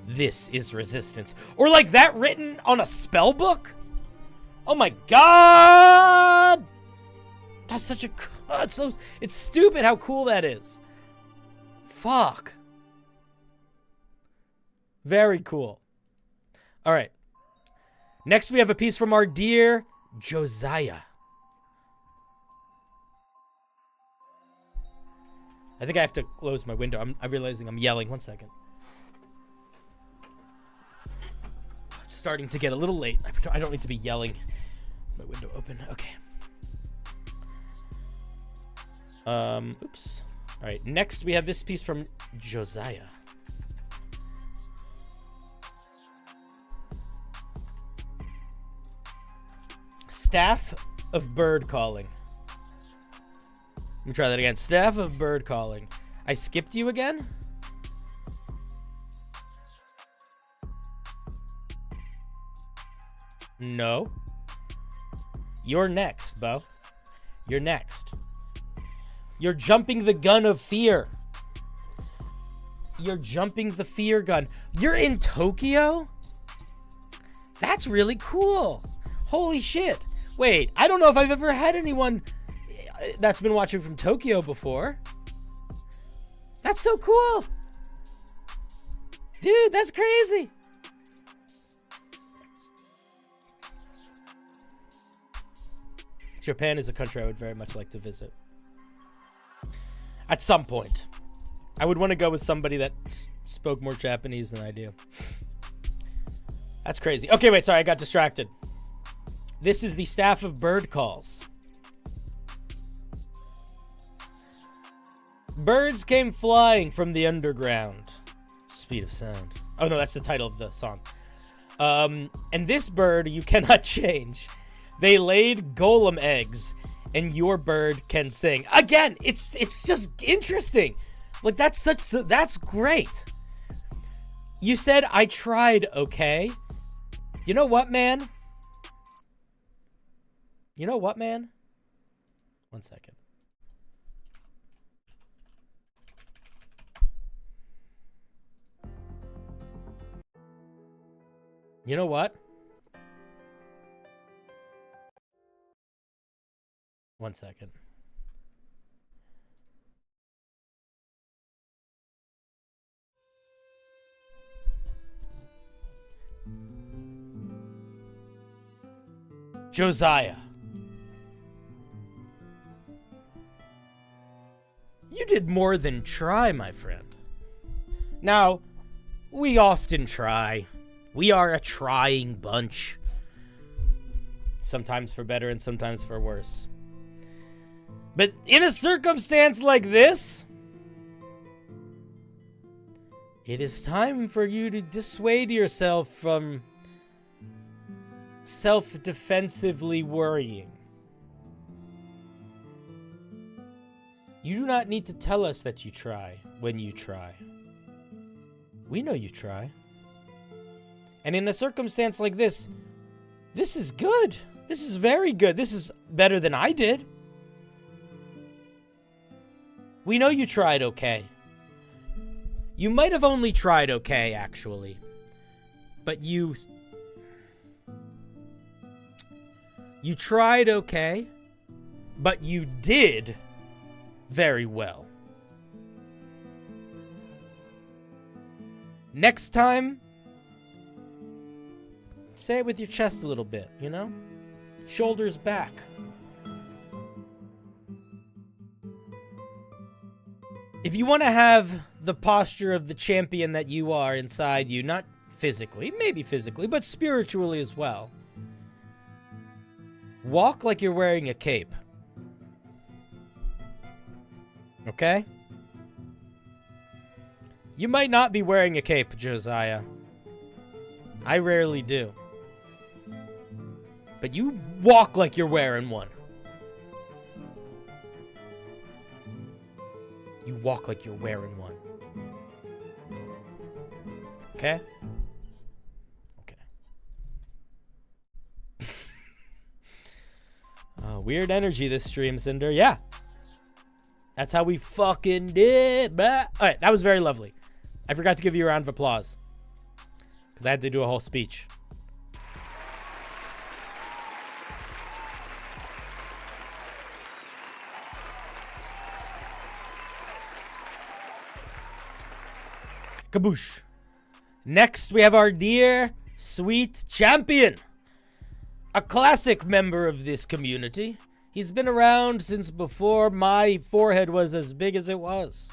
This is resistance. Or like that written on a spell book? Oh my God! That's such a... It's stupid how cool that is. Fuck. Very cool. All right. Next, we have a piece from our dear Josiah. I think I have to close my window. I'm realizing I'm yelling. 1 second. It's starting to get a little late. I don't need to be yelling. My window open. Okay. Oops. All right. Next, we have this piece from Josiah. Staff of Bird Calling. Let me try that again. Staff of Bird Calling. I skipped you again? No. You're next, Bo. You're next. You're jumping the gun of fear. You're jumping the fear gun. You're in Tokyo? That's really cool. Holy shit. Wait, I don't know if I've ever had anyone that's been watching from Tokyo before. That's so cool. Dude, that's crazy. Japan is a country I would very much like to visit. At some point. I would want to go with somebody that spoke more Japanese than I do. That's crazy. Okay, wait, sorry, I got distracted. This is the Staff of Bird Calls. Birds came flying from the underground. Speed of sound. Oh, no, that's the title of the song. And this bird you cannot change. They laid golem eggs, and your bird can sing. Again, it's just interesting. Like, that's great. You said I tried, okay? You know what, man? You know what, man? 1 second. You know what? 1 second. Josiah. You did more than try, my friend. Now, we often try. We are a trying bunch. Sometimes for better and sometimes for worse. But in a circumstance like this, it is time for you to dissuade yourself from self-defensively worrying. You do not need to tell us that you try when you try. We know you try. And in a circumstance like this, this is good. This is very good. This is better than I did. We know you tried okay. You might have only tried okay, actually. But you tried okay, but you did very well. Next time, say it with your chest a little bit, you know? Shoulders back. If you want to have the posture of the champion that you are inside you, not physically, maybe physically, but spiritually as well, walk like you're wearing a cape. Okay? You might not be wearing a cape, Josiah. I rarely do. But you walk like you're wearing one. You walk like you're wearing one. Okay? Okay. Weird energy this stream, Cinder. Yeah. That's how we fucking did. Alright, that was very lovely. I forgot to give you a round of applause. Because I had to do a whole speech. Kaboosh. Next, we have our dear, sweet champion. A classic member of this community. He's been around since before my forehead was as big as it was.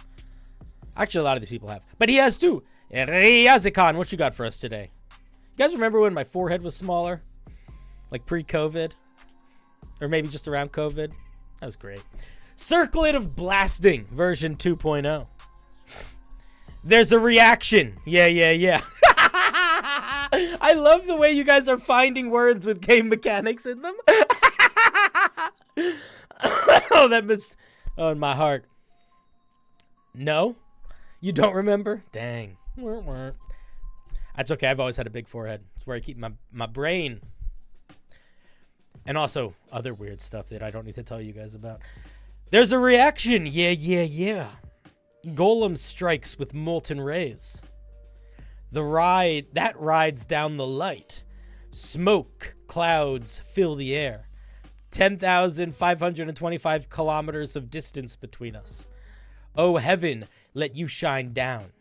Actually, a lot of these people have. But he has too. Ryazikon, what you got for us today? You guys remember when my forehead was smaller? Like pre-COVID? Or maybe just around COVID? That was great. Circlet of Blasting, version 2.0. There's a reaction. Yeah. I love the way you guys are finding words with game mechanics in them. Oh, that was in my heart. No? You don't remember? Dang. That's okay. I've always had a big forehead. It's where I keep my brain. And also other weird stuff that I don't need to tell you guys about. There's a reaction. Yeah. Golem strikes with molten rays. That rides down the light. Smoke clouds fill the air. 10,525 kilometers of distance between us. Oh, heaven, let you shine down.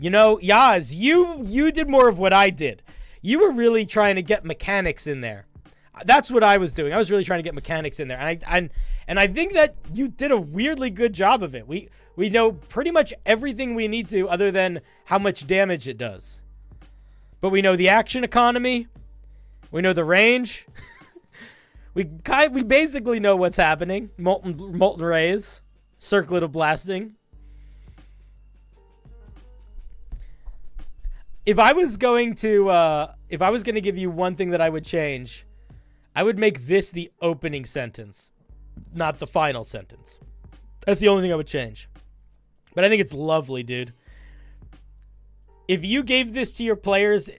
You know, Yaz, you did more of what I did. You were really trying to get mechanics in there. That's what I was doing. I was really trying to get mechanics in there. And I think that you did a weirdly good job of it. We know pretty much everything we need to other than how much damage it does. But we know the action economy. We know the range. we basically know what's happening. Molten rays. Circlet of Blasting. If I was going to give you one thing that I would change, I would make this the opening sentence, not the final sentence. That's the only thing I would change. But I think it's lovely, dude. If you gave this to your players,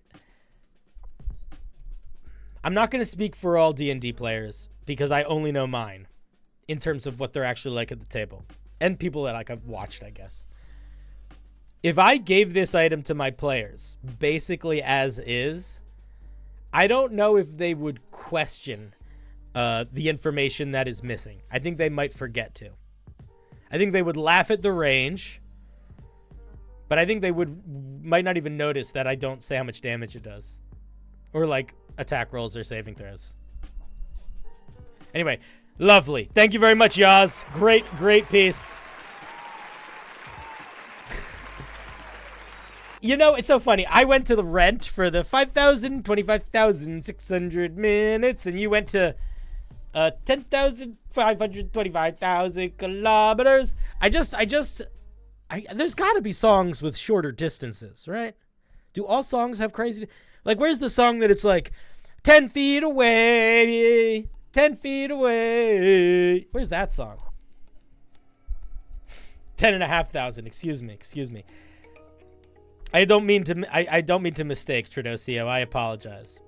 I'm not going to speak for all D&D players because I only know mine in terms of what they're actually like at the table and people that like I've watched, I guess. If I gave this item to my players basically as is, I don't know if they would question the information that is missing. I think they might forget to. I think they would laugh at the range, but I think they might not even notice that I don't say how much damage it does. Or like attack rolls or saving throws. Anyway, lovely. Thank you very much, Yaz. Great, great piece. You know, it's so funny. I went to the rent for the 5,000, 25,600 minutes, and you went to 10,525,000 kilometers. There's got to be songs with shorter distances, right? Do all songs have crazy? Like, where's the song that it's like 10 feet away, 10 feet away? Where's that song? 10,500. Excuse me. I don't mean to mistake, Tradosio. I apologize.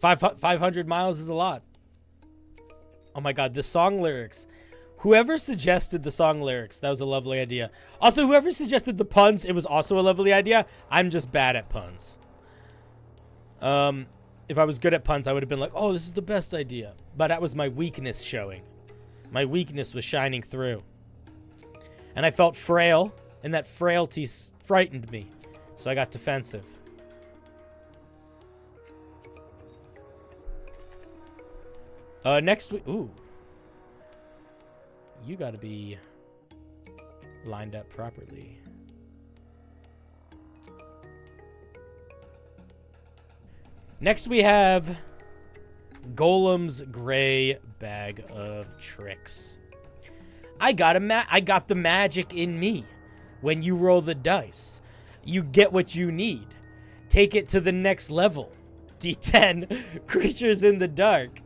500 miles is a lot. Oh my God, the song lyrics. Whoever suggested the song lyrics, that was a lovely idea. Also, whoever suggested the puns, it was also a lovely idea. I'm just bad at puns. If I was good at puns, I would have been like, oh, this is the best idea. But that was my weakness showing. My weakness was shining through. And I felt frail, and that frailty frightened me. So I got defensive. Next week, ooh. You gotta be lined up properly. Next we have Golem's Gray Bag of Tricks. I got the magic in me. When you roll the dice, you get what you need. Take it to the next level. D10, creatures in the dark.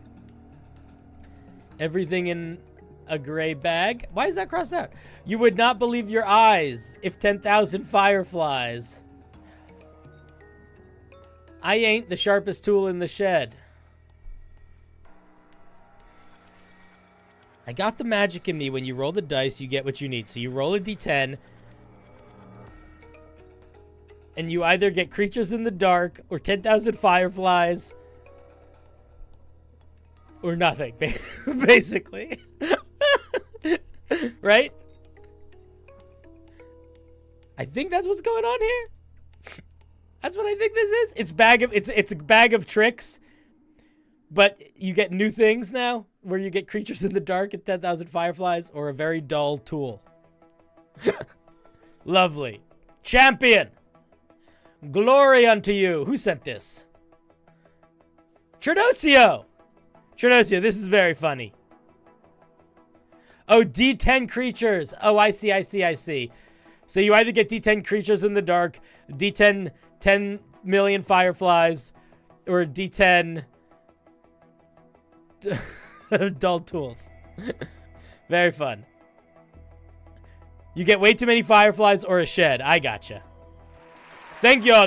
Everything in a gray bag. Why is that crossed out? You would not believe your eyes if 10,000 fireflies. I ain't the sharpest tool in the shed. I got the magic in me. When you roll the dice, you get what you need. So you roll a d10, and you either get creatures in the dark, or 10,000 fireflies, or nothing, basically. Right? I think that's what's going on here. That's what I think this is. It's a bag of tricks, but you get new things now, where you get creatures in the dark and 10,000 fireflies, or a very dull tool. Lovely. Champion. Glory unto you. Who sent this? Tradosio. Tradosio, this is very funny. Oh, D10 creatures. Oh, I see. So you either get D10 creatures in the dark, D10 10 million fireflies, or D10 dull tools. Very fun. You get way too many fireflies or a shed. I gotcha. Thank you. Oh,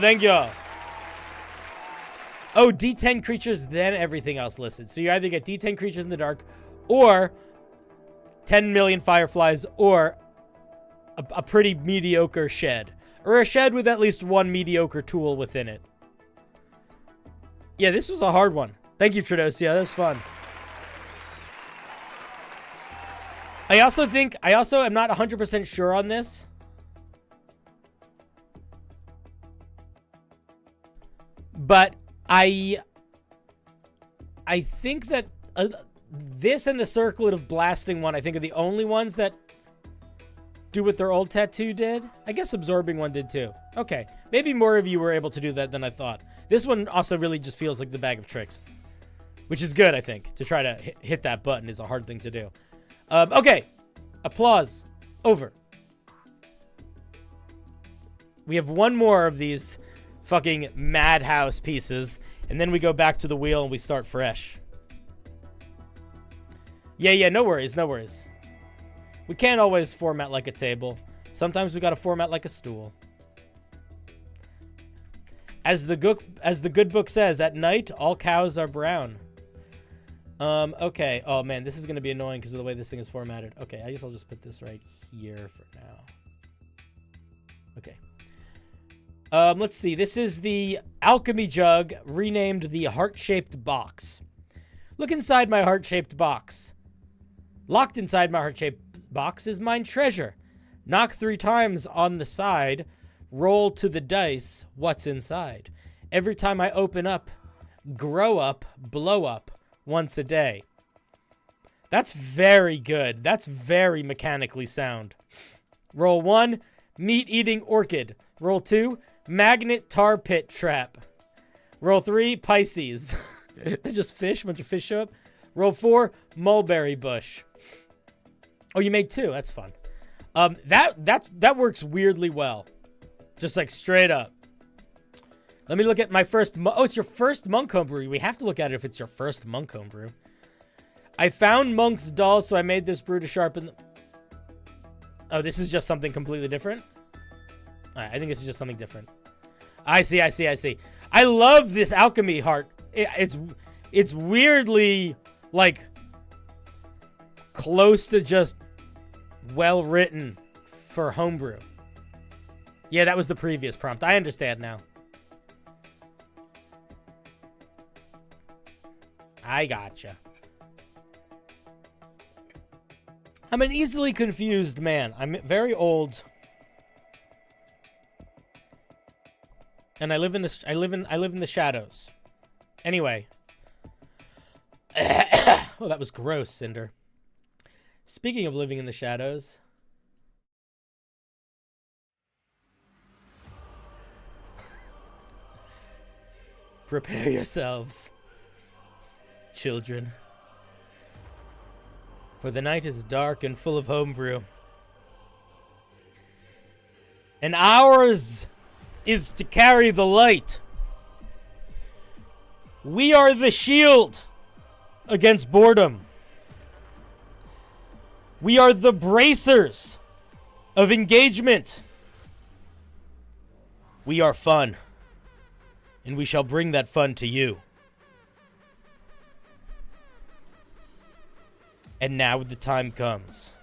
D10 creatures, then everything else listed. So you either get D10 creatures in the dark, or 10 million fireflies, or a pretty mediocre shed. Or a shed with at least one mediocre tool within it. Yeah, this was a hard one. Thank you, Tradosio. That was fun. I also am not 100% sure on this. But I think that this and the Circlet of Blasting one, I think, are the only ones that do what their old tattoo did. I guess Absorbing one did too. Okay. Maybe more of you were able to do that than I thought. This one also really just feels like the Bag of Tricks, which is good, I think. To try to hit that button is a hard thing to do. Okay. Applause. Over. We have one more of these fucking madhouse pieces, and then we go back to the wheel and we start fresh. Yeah, no worries. We can't always format like a table. Sometimes we gotta format like a stool. As the good book says, at night all cows are brown. Okay. Oh man, this is gonna be annoying because of the way this thing is formatted. Okay, I guess I'll just put this right here for now. Okay. Let's see. This is the alchemy jug, renamed the heart-shaped box. Look inside my heart-shaped box. Locked inside my heart-shaped box is mine treasure. Knock 3 times on the side. Roll to the dice. What's inside? Every time I open up, grow up, blow up once a day. That's very good. That's very mechanically sound. Roll 1, meat-eating orchid. Roll 2, magnet tar pit trap. Roll 3, Pisces. They're just fish. A bunch of fish show up. Roll 4, mulberry bush. Oh, you made 2. That's fun. That works weirdly well. Just like straight up. Let me look at my first. Oh, it's your first monk homebrew. We have to look at it if it's your first monk homebrew. I found monks dull, so I made this brew to sharpen. Oh, this is just something completely different. All right, I think this is just something different. I see. I love this alchemy heart. It's weirdly like close to just well written for homebrew. Yeah, that was the previous prompt. I understand now. I gotcha. I'm an easily confused man. I'm very old. And I live in the shadows. Anyway. Oh, that was gross, Cinder. Speaking of living in the shadows, prepare yourselves, children. For the night is dark and full of homebrew. And ours is to carry the light. We are the shield against boredom. We are the bracers of engagement. We are fun. And we shall bring that fun to you. And now the time comes.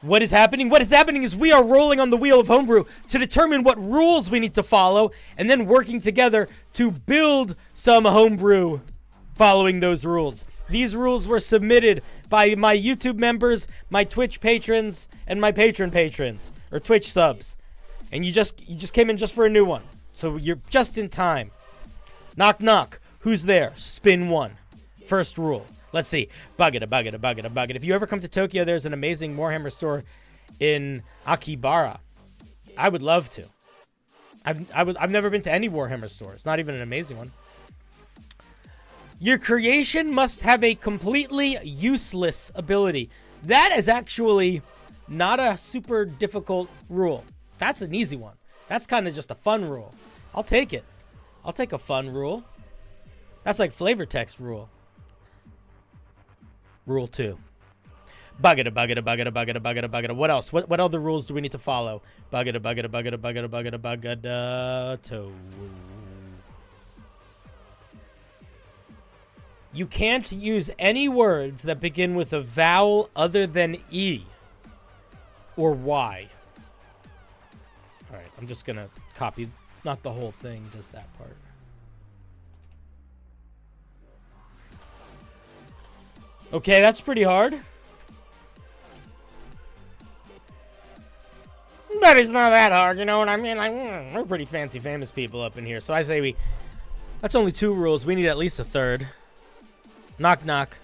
What is happening? What is happening is we are rolling on the wheel of homebrew to determine what rules we need to follow, and then working together to build some homebrew following those rules. These rules were submitted by my YouTube members, my Twitch patrons, and my Patreon patrons, or Twitch subs. And you just came in just for a new one. So you're just in time. Knock, knock. Who's there? Spin 1. First rule. Let's see. Bug it. If you ever come to Tokyo, there's an amazing Warhammer store in Akihabara. I would love to. I've never been to any Warhammer stores. Not even an amazing one. Your creation must have a completely useless ability. That is actually not a super difficult rule. That's an easy one. That's kind of just a fun rule. I'll take it. I'll take a fun rule. That's like flavor text rule. Rule 2. Bug it. What else? What other rules do we need to follow? Bug it. You can't use any words that begin with a vowel other than E or Y. All right, I'm just going to copy, not the whole thing, just that part. Okay, that's pretty hard. But it's not that hard, you know what I mean? Like, we're pretty fancy, famous people up in here. So I say that's only 2 rules. We need at least a third. Knock, knock.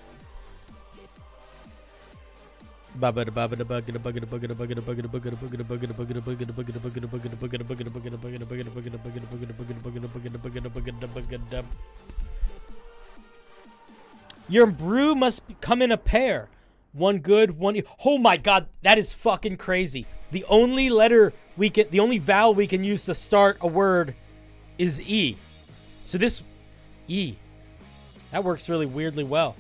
Your brew must come in a pair. One good, one. Oh my god, that is fucking crazy. The only vowel we can use to start a word is E. So this E. That works really weirdly well.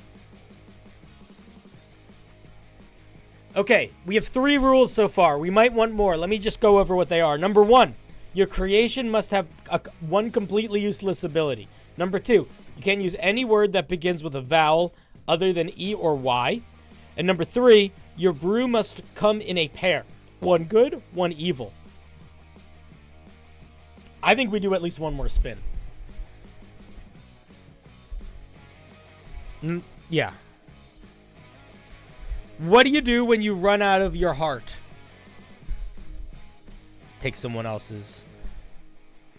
Okay, we have 3 rules so far. We might want more. Let me just go over what they are. Number 1, your creation must have one completely useless ability. Number 2, you can't use any word that begins with a vowel other than E or Y. And number 3, your brew must come in a pair. 1 good, 1 evil. I think we do at least one more spin. Yeah. What do you do when you run out of your heart? Take someone else's.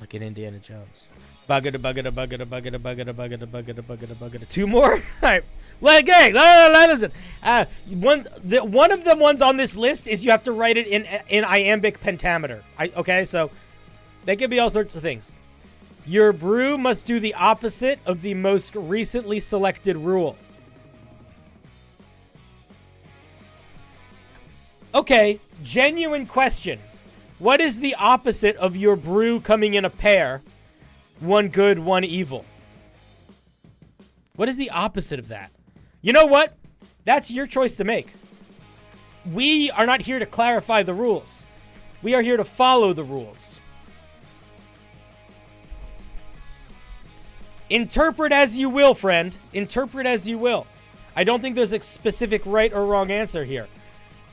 Like in Indiana Jones. Buggada, buggada, buggada, buggada, buggada, buggada, buggada, buggada, buggada. 2 more? All right. Well, okay, listen. One of the ones on this list is you have to write it in iambic pentameter. Okay, so they could be all sorts of things. Your brew must do the opposite of the most recently selected rule. Okay, genuine question. What is the opposite of your brew coming in a pair? 1 good, 1 evil. What is the opposite of that? You know what? That's your choice to make. We are not here to clarify the rules. We are here to follow the rules. Interpret as you will, friend. Interpret as you will. I don't think there's a specific right or wrong answer here.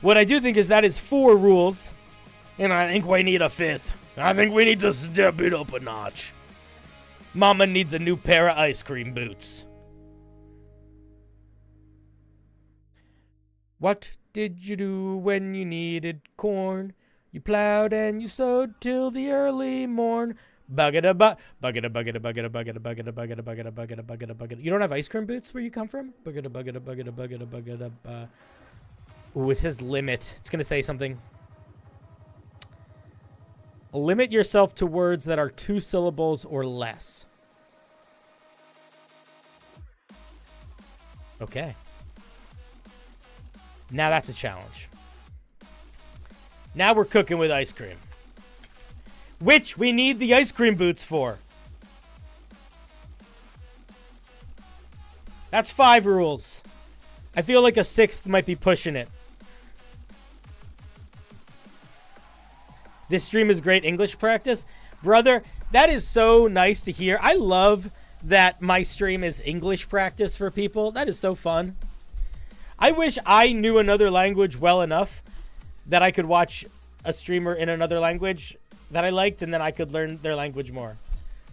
What I do think is that is 4 rules, and I think we need a 5th. I think we need to step it up a notch. Mama needs a new pair of ice cream boots. What did you do when you needed corn? You plowed and you sowed till the early morn. Buggada buggada buggada buggada buggada buggada buggada buggada buggada buggada buggada. You don't have ice cream boots where you come from? Buggada buggada buggada buggada buggada. Ooh, it says limit. It's gonna say something. Limit yourself to words that are 2 syllables or less. Okay. Now that's a challenge. Now we're cooking with ice cream. Which we need the ice cream boots for. That's 5 rules. I feel like a 6th might be pushing it. This stream is great English practice. Brother, that is so nice to hear. I love that my stream is English practice for people. That is so fun. I wish I knew another language well enough that I could watch a streamer in another language that I liked and then I could learn their language more.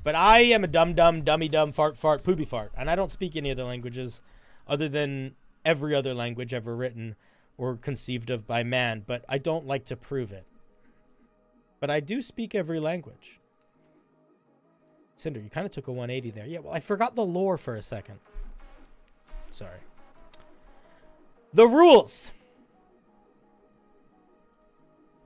But I am a dummy-dumb, fart, poopy fart. And I don't speak any other languages other than every other language ever written or conceived of by man. But I don't like to prove it. But I do speak every language. Cinder, you kind of took a 180 there. Yeah, well, I forgot the lore for a second. Sorry. The rules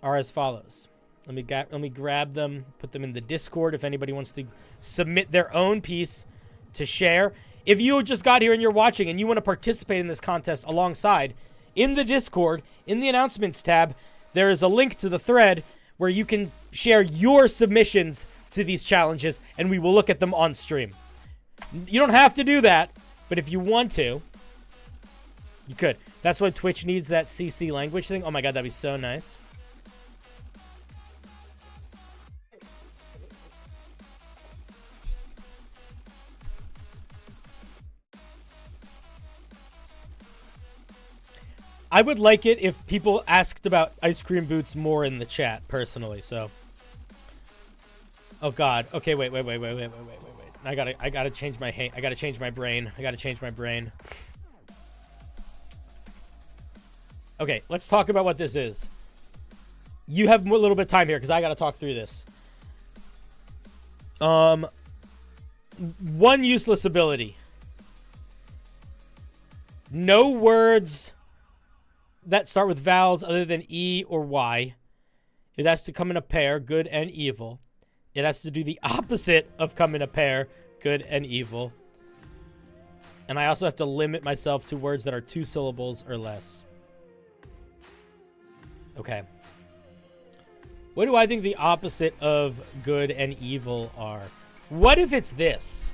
are as follows. Let me grab them, put them in the Discord if anybody wants to submit their own piece to share. If you just got here and you're watching and you want to participate in this contest alongside, in the Discord, in the announcements tab, there is a link to the thread where you can share your submissions to these challenges, and we will look at them on stream. You don't have to do that, but if you want to, you could. That's why Twitch needs that CC language thing. Oh my god, that'd be so nice. I would like it if people asked about ice cream boots more in the chat, personally, so. Oh god. Okay, wait. I gotta change my brain. I gotta change my brain. Okay, let's talk about what this is. You have a little bit of time here, because I gotta talk through this. One useless ability. No words that start with vowels other than E or Y. It has to come in a pair, good and evil. It has to do the opposite of come in a pair, good and evil. And I also have to limit myself to words that are 2 syllables or less. Okay. What do I think the opposite of good and evil are? What if it's this?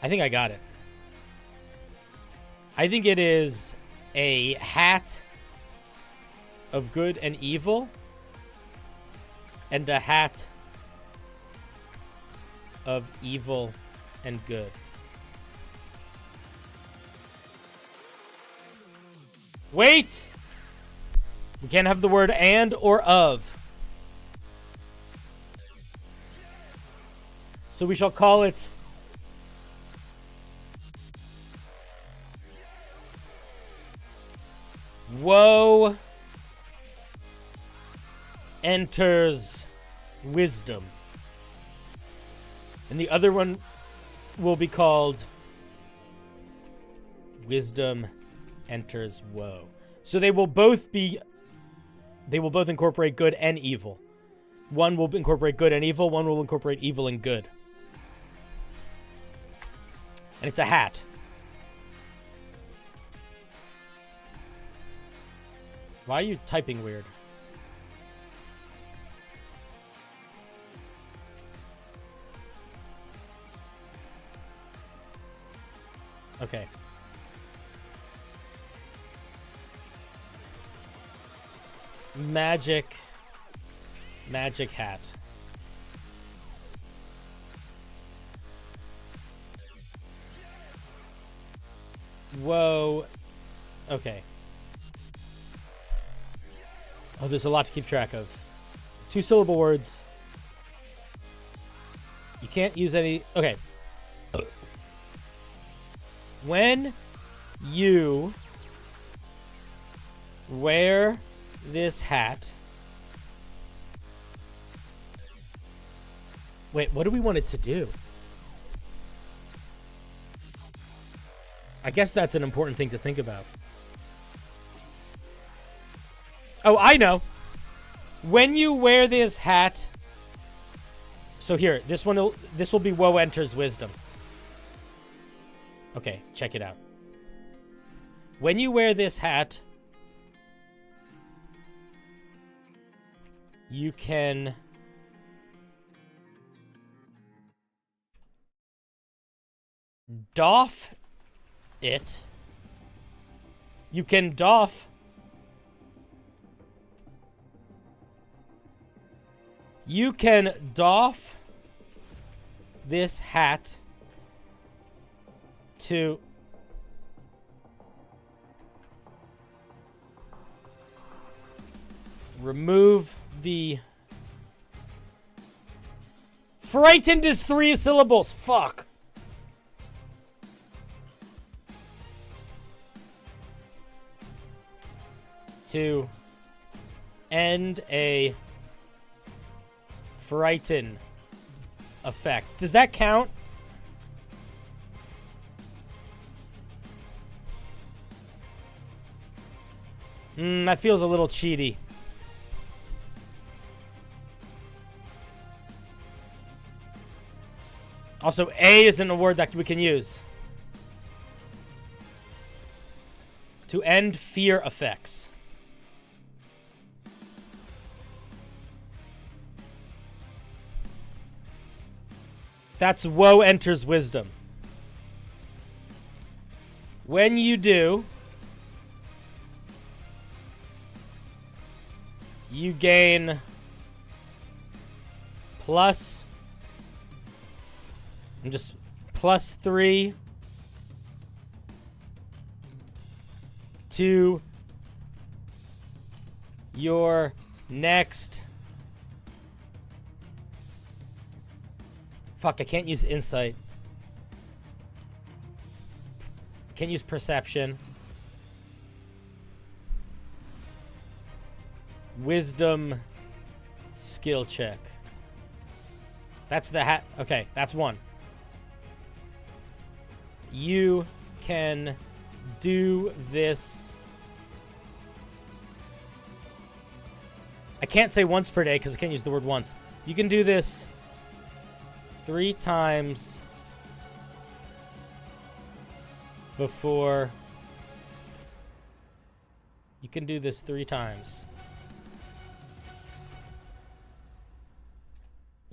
I think I got it. I think it is a hat of good and evil, and a hat of evil and good. Wait! We can't have the word and or of. So we shall call it woe enters wisdom. And the other one will be called wisdom enters woe. So they will both incorporate good and evil. One will incorporate good and evil, one will incorporate evil and good. And it's a hat. Why are you typing weird? Okay. Magic hat. Whoa. Okay. Oh, there's a lot to keep track of. 2-syllable words. You can't use any... Okay. When you wear this hat... Wait, what do we want it to do? I guess that's an important thing to think about. Oh, I know. When you wear this hat... So here, this will be woe enters wisdom. Okay, check it out. When you wear this hat, you can doff it. You can doff this hat to remove the... Frightened is 3 syllables. Fuck. To end a frighten effect. Does that count? That feels a little cheaty. Also, A isn't a word that we can use. To end fear effects. That's woe enters wisdom. When you do, you gain plus... I'm just +3 to your next... Fuck, I can't use insight. Can't use perception. Wisdom skill check. That's the hat. Okay, that's 1. You can do this. I can't say once per day because I can't use the word once. You can do this 3 times before. You can do this 3 times.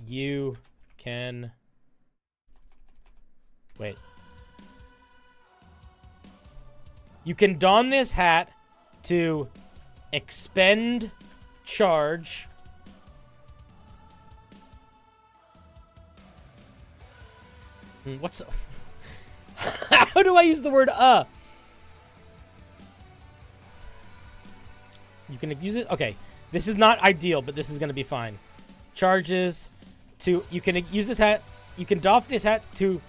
You can... Wait. You can don this hat to expend charge. What's... How do I use the word You can use it... Okay. This is not ideal, but this is going to be fine. Charges to... You can use this hat... You can doff this hat to...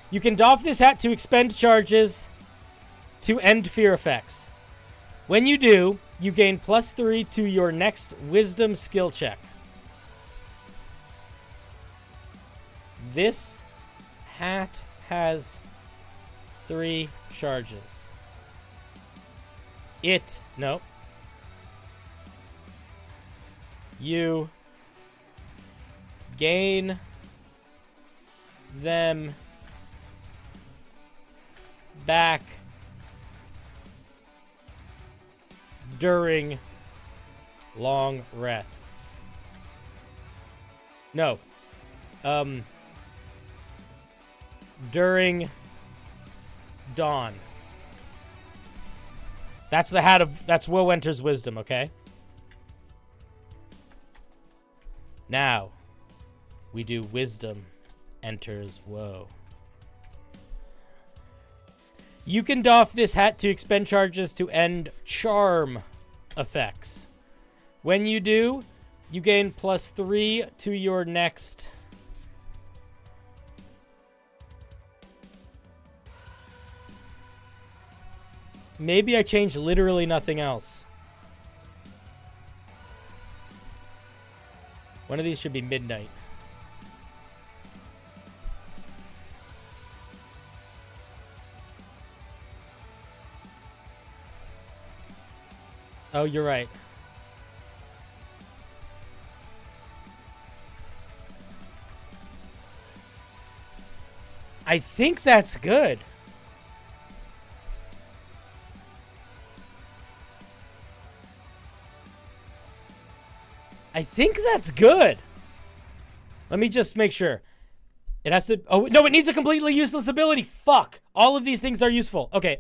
You can doff this hat to expend charges to end fear effects. When you do, you gain +3 to your next wisdom skill check. This hat has 3 charges. No. You gain them back during long rests. No. During dawn. That's the hat of... That's Woe Enters Wisdom, okay? Now, we do Wisdom Enters Woe. You can doff this hat to expend charges to end charm effects. When you do, you gain +3 to your next... Maybe I changed literally nothing else. One of these should be midnight. Oh, you're right. I think that's good. I think that's good. Let me just make sure. It has to... Oh, no, it needs a completely useless ability. Fuck. All of these things are useful. Okay.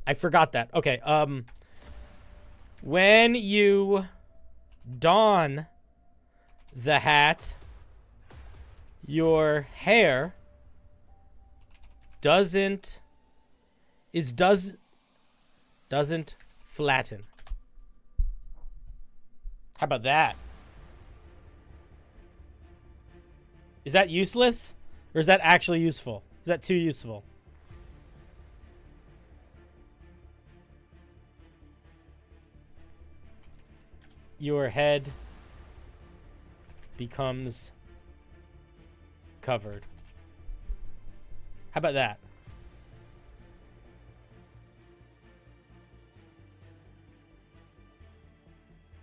I forgot that. Okay, when you don the hat, your hair doesn't flatten. How about that? Is that useless? Or is that actually useful? Is that too useful? Your head becomes covered. How about that?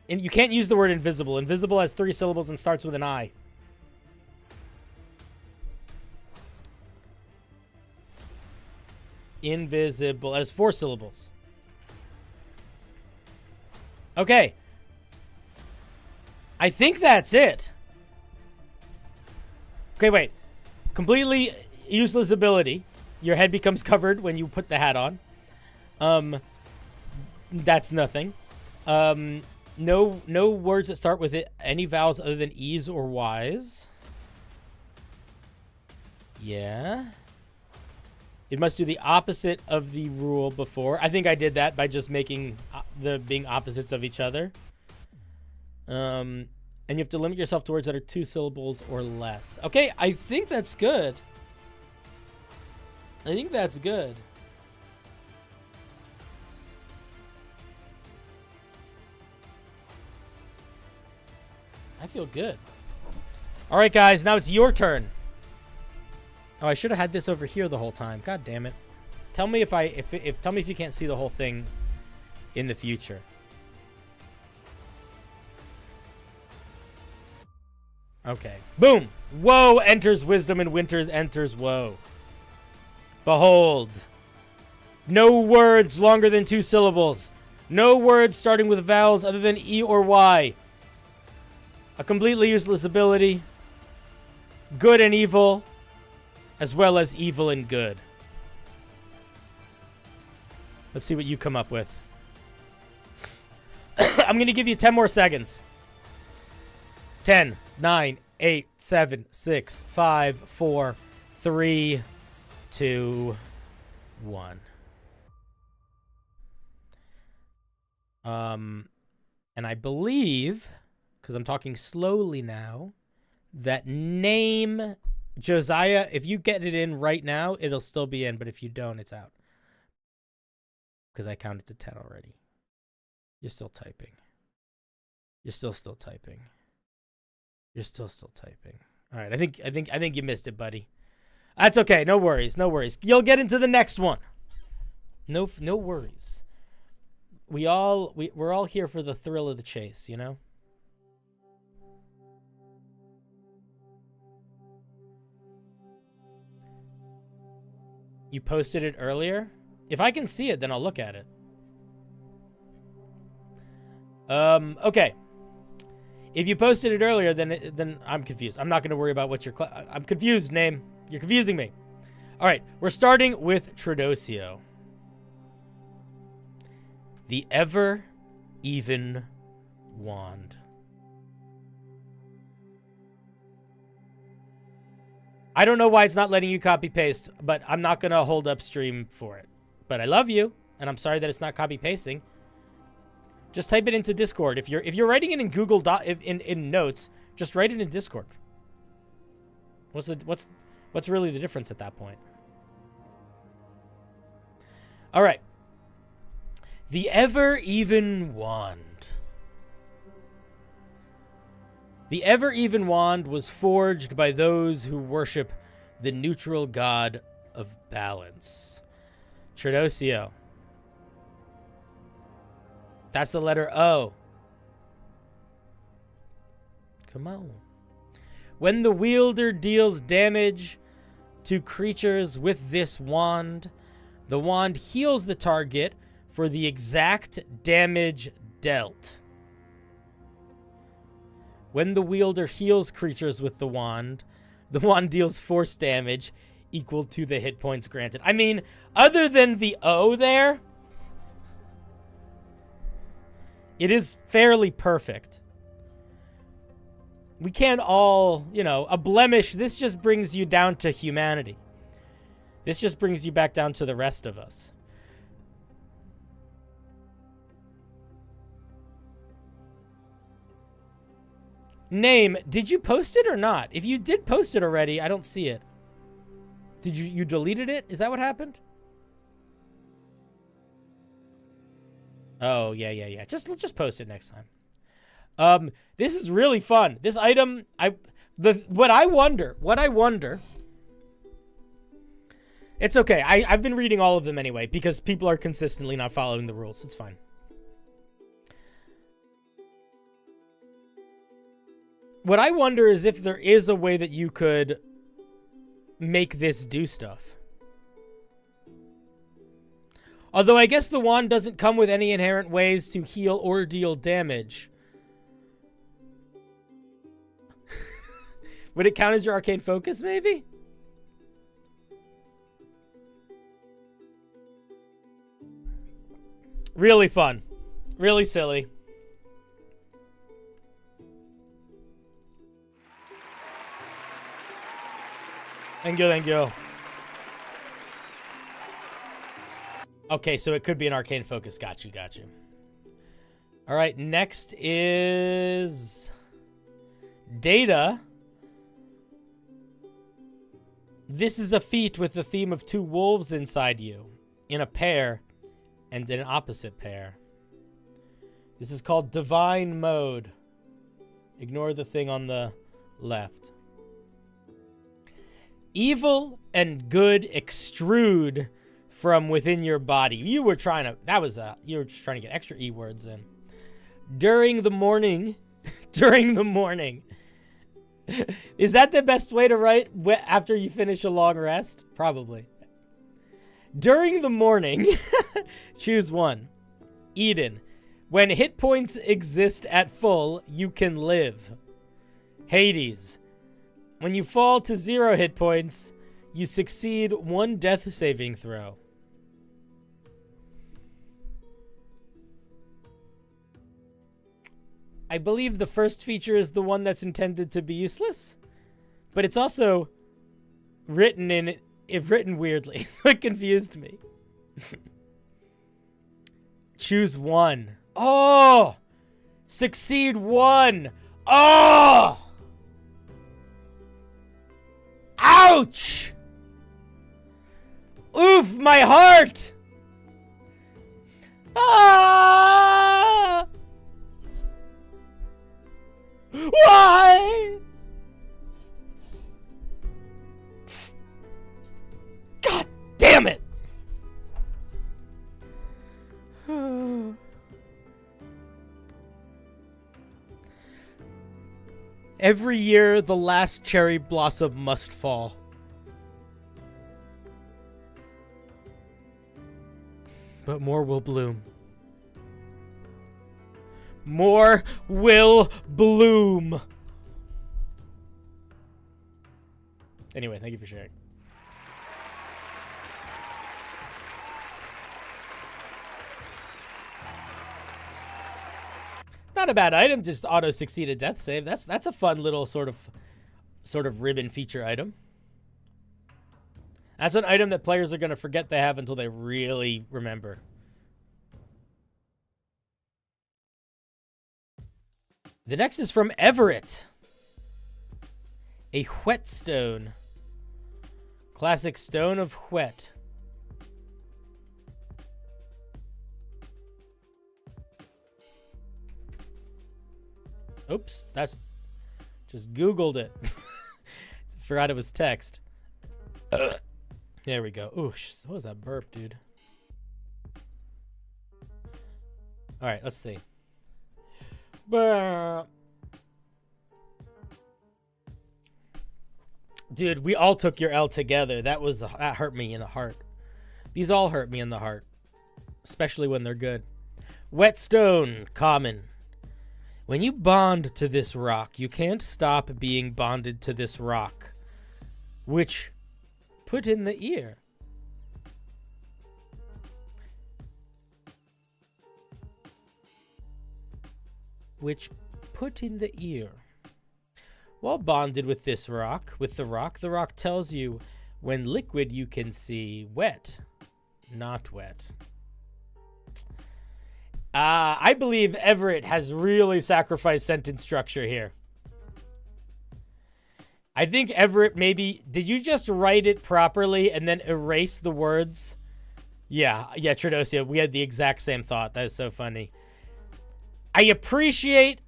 And you can't use the word invisible. Invisible has 3 syllables and starts with an I. Invisible has 4 syllables. Okay. I think that's it. Okay, wait. Completely useless ability. Your head becomes covered when you put the hat on. That's nothing. No words that start with it. Any vowels other than E's or Y's. Yeah. It must do the opposite of the rule before. I think I did that by just making the being opposites of each other. And you have to limit yourself to words that are 2 syllables or less. Okay, I think that's good. I think that's good. I feel good. All right, guys, now it's your turn. Oh, I should have had this over here the whole time. God damn it. Tell me tell me if you can't see the whole thing in the future. Okay. Boom. Woe enters wisdom and winter enters woe. Behold. No words longer than 2 syllables. No words starting with vowels other than E or Y. A completely useless ability. Good and evil. As well as evil and good. Let's see what you come up with. I'm going to give you 10 more seconds. 10, 9, 8, 7, 6, 5, 4, 3, 2, 1. And I believe, because I'm talking slowly now, that name Josiah, if you get it in right now, it'll still be in, but if you don't, it's out. Because I counted to 10 already. You're still typing. You're still typing. You're still typing. All right, I think you missed it, buddy. That's okay. No worries. No worries. You'll get into the next one. No worries. We're all here for the thrill of the chase, you know? You posted it earlier? If I can see it, then I'll look at it. Okay. If you posted it earlier, then I'm confused. I'm not going to worry about what I'm confused, name. You're confusing me. All right, we're starting with Tradosio. The ever-even wand. I don't know why it's not letting you copy-paste, but I'm not going to hold up stream for it. But I love you, and I'm sorry that it's not copy-pasting. Just type it into Discord. If you're writing it in Google in Notes, just write it in Discord. What's really the difference at that point? All right. The ever-even wand. The ever-even wand was forged by those who worship the neutral god of balance. Tradosio. That's the letter O. Come on. When the wielder deals damage to creatures with this wand, the wand heals the target for the exact damage dealt. When the wielder heals creatures with the wand deals force damage equal to the hit points granted. I mean, other than the O there, it is fairly perfect. We can't all, you know, a blemish. This just brings you down to humanity. This just brings you back down to the rest of us. Name, did you post it or not? If you did post it already, I don't see it. Did you deleted it? Is that what happened? Oh, yeah. Let's just post it next time. This is really fun. This item, what I wonder, it's okay. I've been reading all of them anyway because people are consistently not following the rules. It's fine. What I wonder is if there is a way that you could make this do stuff. Although I guess the wand doesn't come with any inherent ways to heal or deal damage. Would it count as your arcane focus, maybe? Really fun. Really silly. Thank you. Okay, so it could be an arcane focus. Got you. All right, next is Data. This is a feat with the theme of two wolves inside you, in a pair and in an opposite pair. This is called Divine Mode. Ignore the thing on the left. Evil and good extrude from within your body. You were trying to, you were just trying to get extra E words in. During the morning. Is that the best way to write after you finish a long rest? Probably. During the morning, choose one. Eden. When hit points exist at full, you can live. Hades. When you fall to 0 hit points, you succeed 1 death saving throw. I believe the first feature is the one that's intended to be useless, but it's also written weirdly, so it confused me. Choose one. Oh! Succeed one. Oh! Ouch! Oof, my heart! Ah! Why? God damn it! Every year, the last cherry blossom must fall. But more will bloom. More will bloom. Anyway, thank you for sharing. Not a bad item, just auto succeeded death save. That's a fun little sort of ribbon feature item. That's an item that players are going to forget they have until they really remember. The next is from Everett. A whetstone. Classic stone of whet. Oops, that's just Googled it. Forgot it was text. There we go. Ooh, what was that burp, dude? All right, let's see. Dude, we all took your L together. That hurt me in the heart. These all hurt me in the heart, especially when they're good. Whetstone, common. When you bond to this rock, you can't stop being bonded to this rock, which put in the ear. Which put in the ear. While bonded with this rock, the rock tells you when liquid you can see wet, not wet. I believe Everett has really sacrificed sentence structure here. I think Everett maybe... Did you just write it properly and then erase the words? Yeah, Tridosia, we had the exact same thought. That is so funny. I appreciate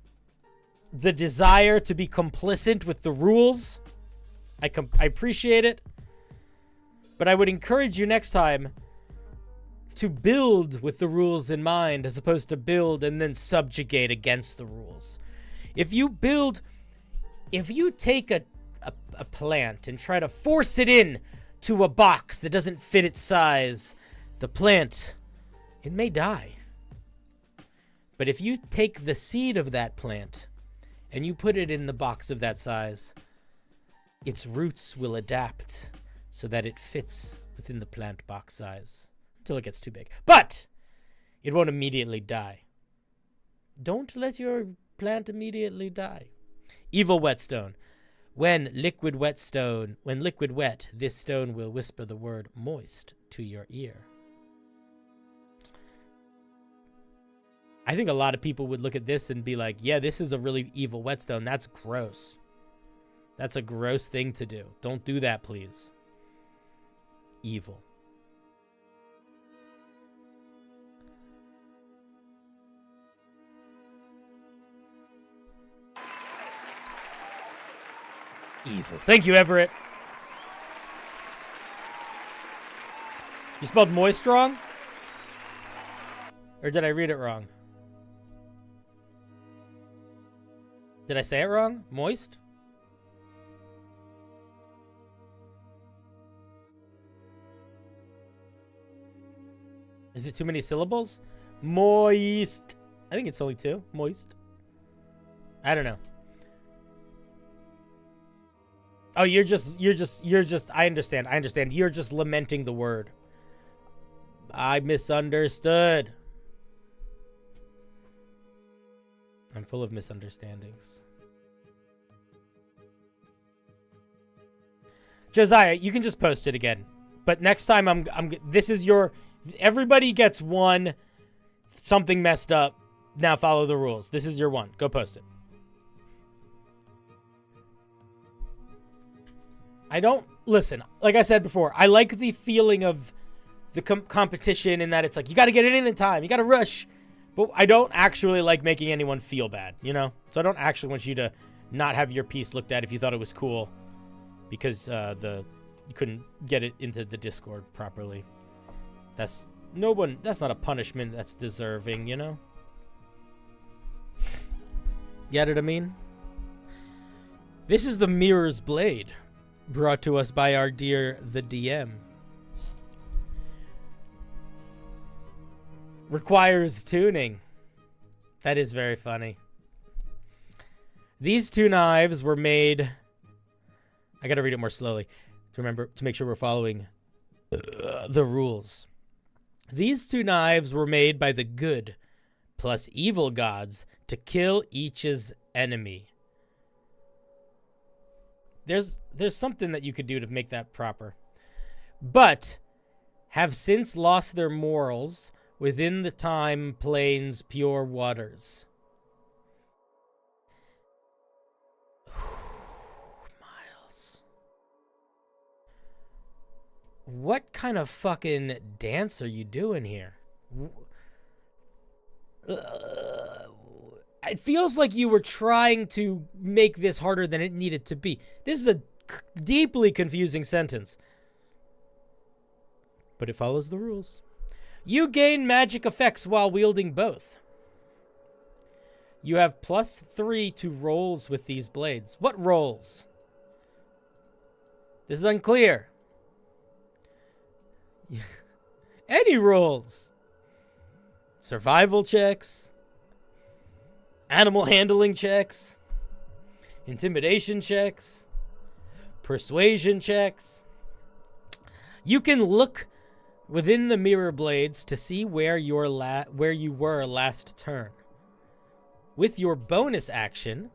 the desire to be complicit with the rules. I appreciate it. But I would encourage you next time to build with the rules in mind as opposed to build and then subjugate against the rules. If you take a plant and try to force it in to a box that doesn't fit its size, the plant, it may die. But if you take the seed of that plant and you put it in the box of that size, its roots will adapt so that it fits within the plant box size until it gets too big. But it won't immediately die. Don't let your plant immediately die. Evil whetstone. When liquid wet, this stone will whisper the word moist to your ear. I think a lot of people would look at this and be like, yeah, this is a really evil whetstone. That's gross. That's a gross thing to do. Don't do that, please. Evil. Evil. Thank you, Everett. You spelled moist wrong? Or did I read it wrong? Did I say it wrong? Moist? Is it too many syllables? Moist. I think it's only two. Moist. I don't know. Oh, you're just, I understand. You're just lamenting the word. I misunderstood. I'm full of misunderstandings. Josiah, you can just post it again. But next time this is your, everybody gets one something messed up. Now follow the rules. This is your one. Go post it. I don't, listen, like I said before, I like the feeling of the competition in that it's like, you got to get it in time. You got to rush. But I don't actually like making anyone feel bad, you know? So I don't actually want you to not have your piece looked at if you thought it was cool because you couldn't get it into the Discord properly. That's not a punishment that's deserving, you know? Get it, I mean? This is the Mirror's Blade, brought to us by our dear the DM. Requires tuning. That is very funny. These two knives were made... I gotta read it more slowly to make sure we're following the rules. These two knives were made by the good plus evil gods to kill each's enemy. There's something that you could do to make that proper. But have since lost their morals within the time plane's pure waters. Miles. What kind of fucking dance are you doing here? It feels like you were trying to make this harder than it needed to be. This is a deeply confusing sentence. But it follows the rules. You gain magic effects while wielding both. You have +3 to rolls with these blades. What rolls? This is unclear. Any rolls. Survival checks. Animal handling checks. Intimidation checks. Persuasion checks. You can look within the mirror blades to see where you were last turn. With your bonus action,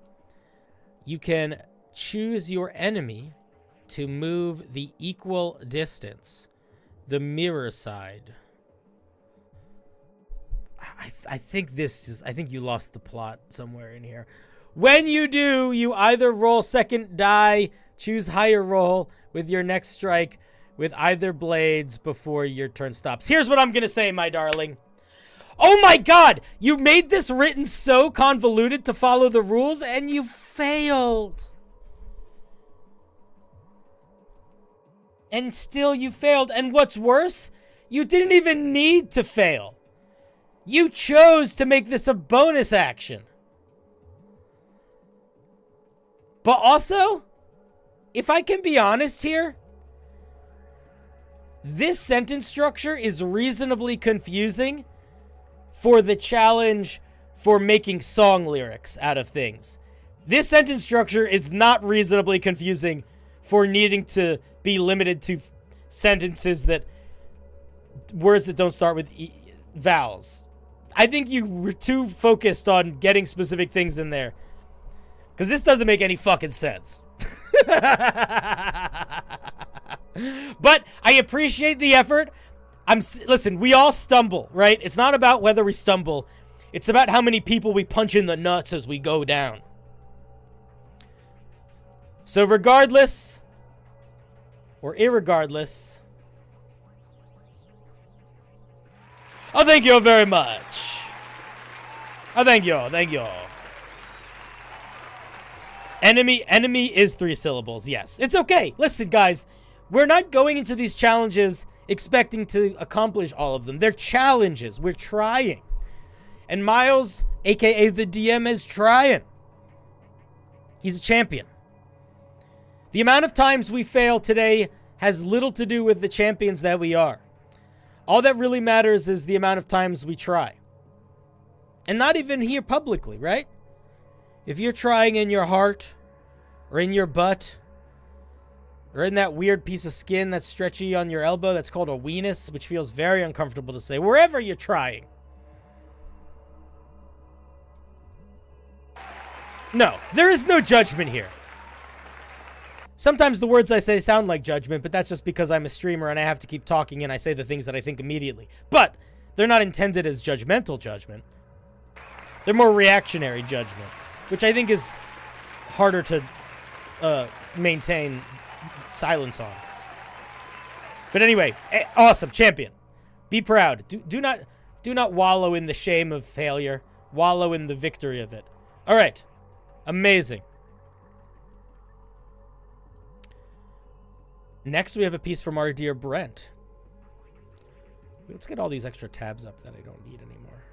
you can choose your enemy to move the equal distance, the mirror side. I think you lost the plot somewhere in here. When you do, you either roll second die, choose higher roll with your next strike with either blades before your turn stops. Here's what I'm going to say, my darling. Oh my god! You made this written so convoluted to follow the rules, and you failed. And still you failed. And what's worse, you didn't even need to fail. You chose to make this a bonus action. But also, if I can be honest here, this sentence structure is reasonably confusing for the challenge for making song lyrics out of things. This sentence structure is not reasonably confusing for needing to be limited to sentences that words that don't start with vowels. I think you were too focused on getting specific things in there, because this doesn't make any fucking sense. But I appreciate the effort. Listen, we all stumble, right? It's not about whether we stumble. It's about how many people we punch in the nuts as we go down. So regardless, or irregardless, oh, thank you very much. Oh, thank you. Thank you. Enemy is 3 syllables. Yes, it's okay. Listen, guys, we're not going into these challenges expecting to accomplish all of them. They're challenges. We're trying. And Miles, aka the DM, is trying. He's a champion. The amount of times we fail today has little to do with the champions that we are. All that really matters is the amount of times we try. And not even here publicly, right? If you're trying in your heart, or in your butt, or in that weird piece of skin that's stretchy on your elbow that's called a weenus, which feels very uncomfortable to say, wherever you're trying, No, there is no judgment here. Sometimes the words I say sound like judgment, but that's just because I'm a streamer and I have to keep talking and I say the things that I think immediately. But they're not intended as judgmental judgment. They're more reactionary judgment, which I think is harder to maintain silence on. But anyway, awesome, champion. Be proud. Do not wallow in the shame of failure. Wallow in the victory of it. All right, amazing. Next, we have a piece from our dear Brent. Let's get all these extra tabs up that I don't need anymore.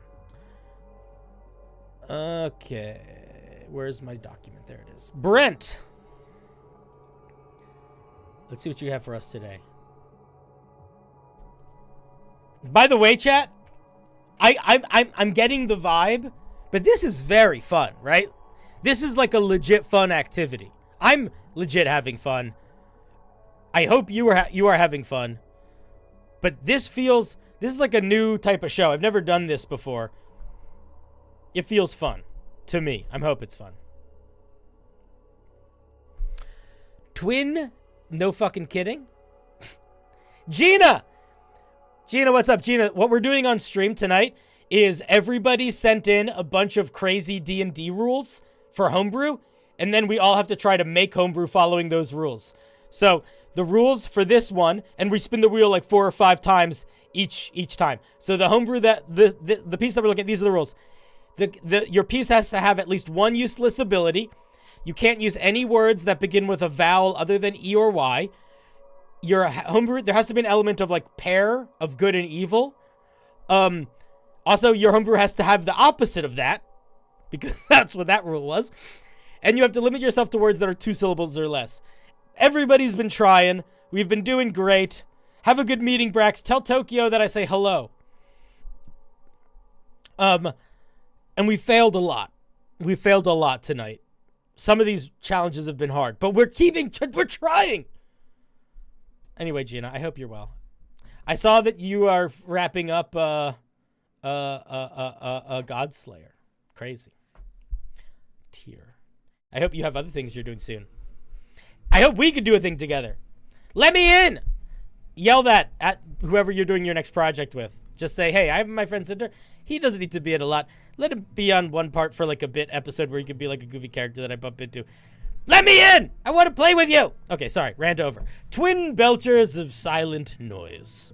Okay. Where's my document? There it is. Brent. Let's see what you have for us today. By the way, chat, I'm getting the vibe, but this is very fun, right? This is like a legit fun activity. I'm legit having fun. I hope you are having fun. But this is like a new type of show. I've never done this before. It feels fun to me. I hope it's fun. Twin, no fucking kidding. Gina, what's up? Gina, what we're doing on stream tonight is everybody sent in a bunch of crazy D&D rules for homebrew, and then we all have to try to make homebrew following those rules. So the rules for this one, and we spin the wheel like 4 or 5 times each time. So the homebrew that the piece that we're looking at, these are the rules. Your piece has to have at least one useless ability. You can't use any words that begin with a vowel other than E or Y. Your homebrew, there has to be an element of like pair of good and evil. Also, your homebrew has to have the opposite of that, because that's what that rule was. And you have to limit yourself to words that are 2 syllables or less. Everybody's been trying. We've been doing great. Have a good meeting, Brax. Tell Tokyo that I say hello. And we failed a lot. We failed a lot tonight. Some of these challenges have been hard, but we're trying. Anyway, Gina, I hope you're well. I saw that you are wrapping up a Godslayer. Crazy. Tier. I hope you have other things you're doing soon. I hope we could do a thing together. Let me in. Yell that at whoever you're doing your next project with. Just say, hey, I have my friend Cinder. He doesn't need to be in a lot. Let him be on one part for like a bit episode where he could be like a goofy character that I bump into. Let me in. I want to play with you. Okay, sorry. Rant over. Twin belchers of silent noise.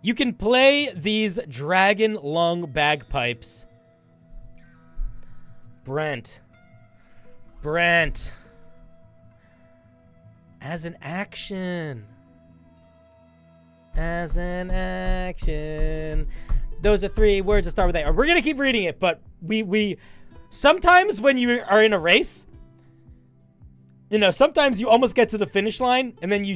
You can play these dragon lung bagpipes. Brent. As an action. Those are 3 words that start with A. We're going to keep reading it, but we sometimes when you are in a race, you know, sometimes you almost get to the finish line and then you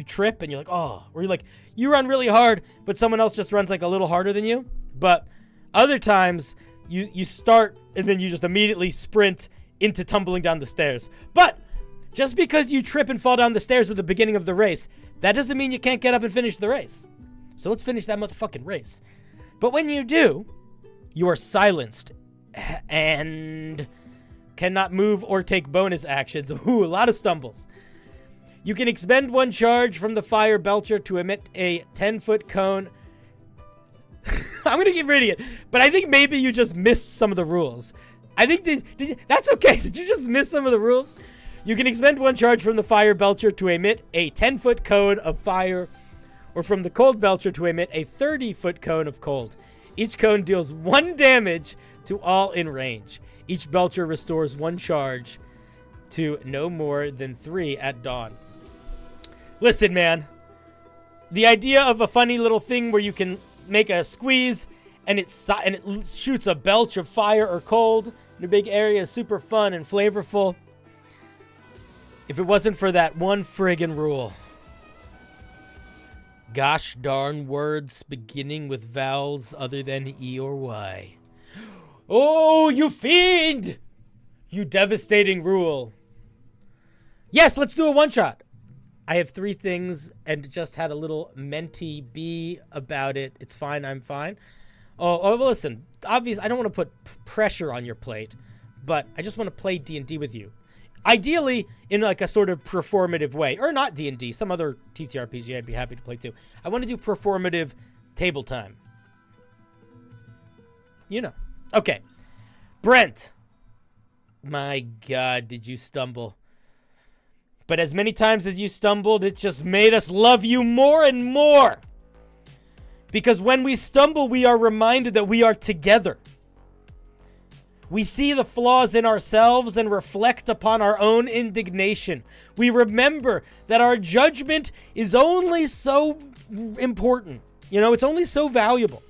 trip and you're like, oh, or you're like, you run really hard, but someone else just runs like a little harder than you. But other times you start and then you just immediately sprint into tumbling down the stairs. But just because you trip and fall down the stairs at the beginning of the race, that doesn't mean you can't get up and finish the race. So let's finish that motherfucking race. But when you do, you are silenced and cannot move or take bonus actions. Ooh, a lot of stumbles. You can expend 1 charge from the fire belcher to emit a 10-foot cone. I'm going to keep reading it, but I think maybe you just missed some of the rules. I think that's okay. Did you just miss some of the rules? You can expend 1 charge from the fire belcher to emit a 10-foot cone of fire, or from the cold belcher to emit a 30-foot cone of cold. Each cone deals 1 damage to all in range. Each belcher restores 1 charge to no more than 3 at dawn. Listen, man. The idea of a funny little thing where you can make a squeeze and it shoots a belch of fire or cold in a big area is super fun and flavorful. If it wasn't for that one friggin' rule. Gosh darn words beginning with vowels other than E or Y. Oh, you fiend! You devastating rule. Yes, let's do a one-shot. I have 3 things and just had a little mentee bee about it. It's fine, I'm fine. Oh, well, listen. Obviously, I don't want to put pressure on your plate, but I just want to play D&D with you. Ideally, in like a sort of performative way. Or not D&D, some other TTRPG I'd be happy to play too. I want to do performative table time. You know. Okay. Brent. My God, did you stumble. But as many times as you stumbled, it just made us love you more and more. Because when we stumble, we are reminded that we are together. We see the flaws in ourselves and reflect upon our own indignation. We remember that our judgment is only so important. You know, it's only so valuable.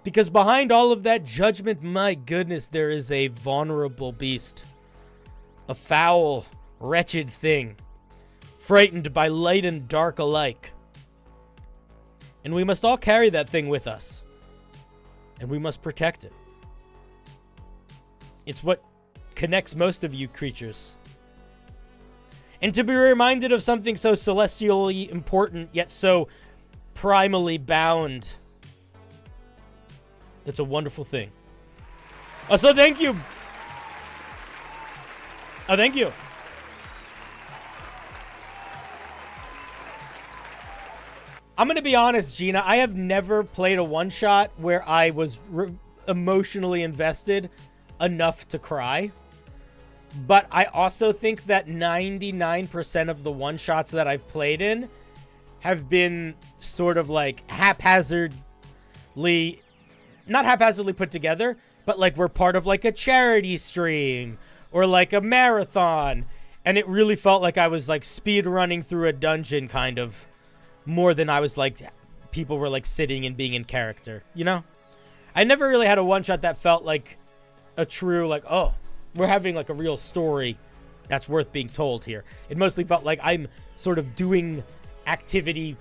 Because behind all of that judgment, my goodness, there is a vulnerable beast. A foul, wretched thing. Frightened by light and dark alike. And we must all carry that thing with us. And we must protect it. It's what connects most of you creatures. And to be reminded of something so celestially important, yet so primally bound. That's a wonderful thing. So thank you. Thank you. I'm going to be honest, Gina. I have never played a one-shot where I was emotionally invested enough to cry. But I also think that 99% of the one-shots that I've played in have been sort of like haphazardly, not haphazardly put together, but like we're part of like a charity stream or like a marathon. And it really felt like I was like speed running through a dungeon kind of. More than I was like, people were like sitting and being in character, you know? I never really had a one-shot that felt like a true, like, oh, we're having like a real story that's worth being told here. It mostly felt like I'm sort of doing activity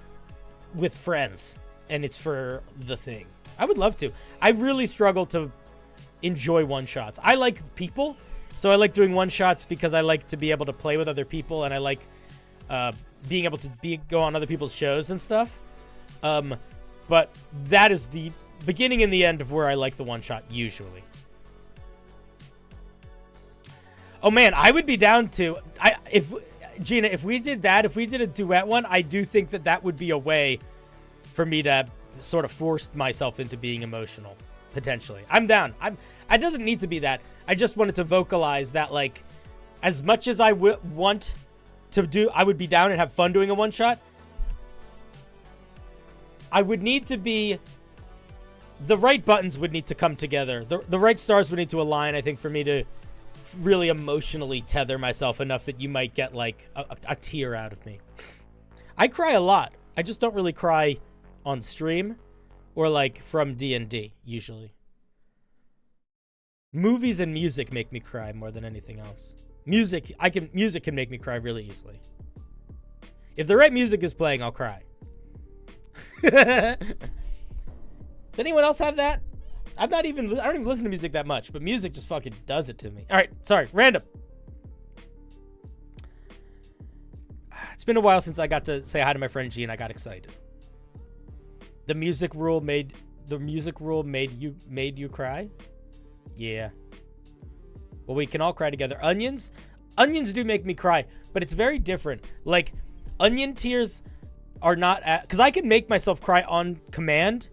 with friends, and it's for the thing. I would love to. I really struggle to enjoy one-shots. I like people, so I like doing one-shots because I like to be able to play with other people, and I like being able to go on other people's shows and stuff. But that is the beginning and the end of where I like the one-shot usually. Oh man, I would be down to, Gina, if we did that, if we did a duet one, I do think that that would be a way for me to sort of force myself into being emotional, potentially. I'm down. It doesn't need to be that. I just wanted to vocalize that, like, as much as I want to do, I would be down and have fun doing a one-shot. I would need to be, the right buttons would need to come together. The right stars would need to align, I think, for me to really emotionally tether myself enough that you might get, like, a tear out of me. I cry a lot. I just don't really cry on stream or, like, from D&D, usually. Movies and music make me cry more than anything else. Music can make me cry really easily. If the right music is playing, I'll cry. Does anyone else have that? I don't even listen to music that much, but music just fucking does it to me. All right, sorry, random. It's been a while since I got to say hi to my friend G, and I got excited. The music rule made you cry? Yeah. Well, we can all cry together. Onions do make me cry, but it's very different. Like, onion tears are not, because I can make myself cry on command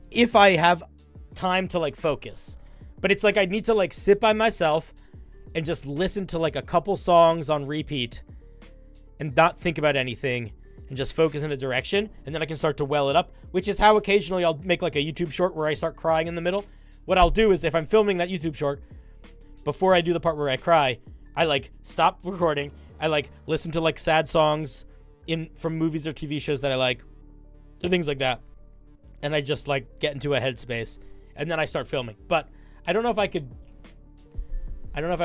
if I have time to, like, focus. But it's like I need to, like, sit by myself and just listen to, like, a couple songs on repeat and not think about anything and just focus in a direction, and then I can start to well it up, which is how occasionally I'll make, like, a YouTube short where I start crying in the middle. What I'll do is, if I'm filming that YouTube short, before I do the part where I cry, I, like, stop recording. I, like, listen to, like, sad songs from movies or TV shows that I like, or things like that. And I just, like, get into a headspace, and then I start filming. But I don't know if I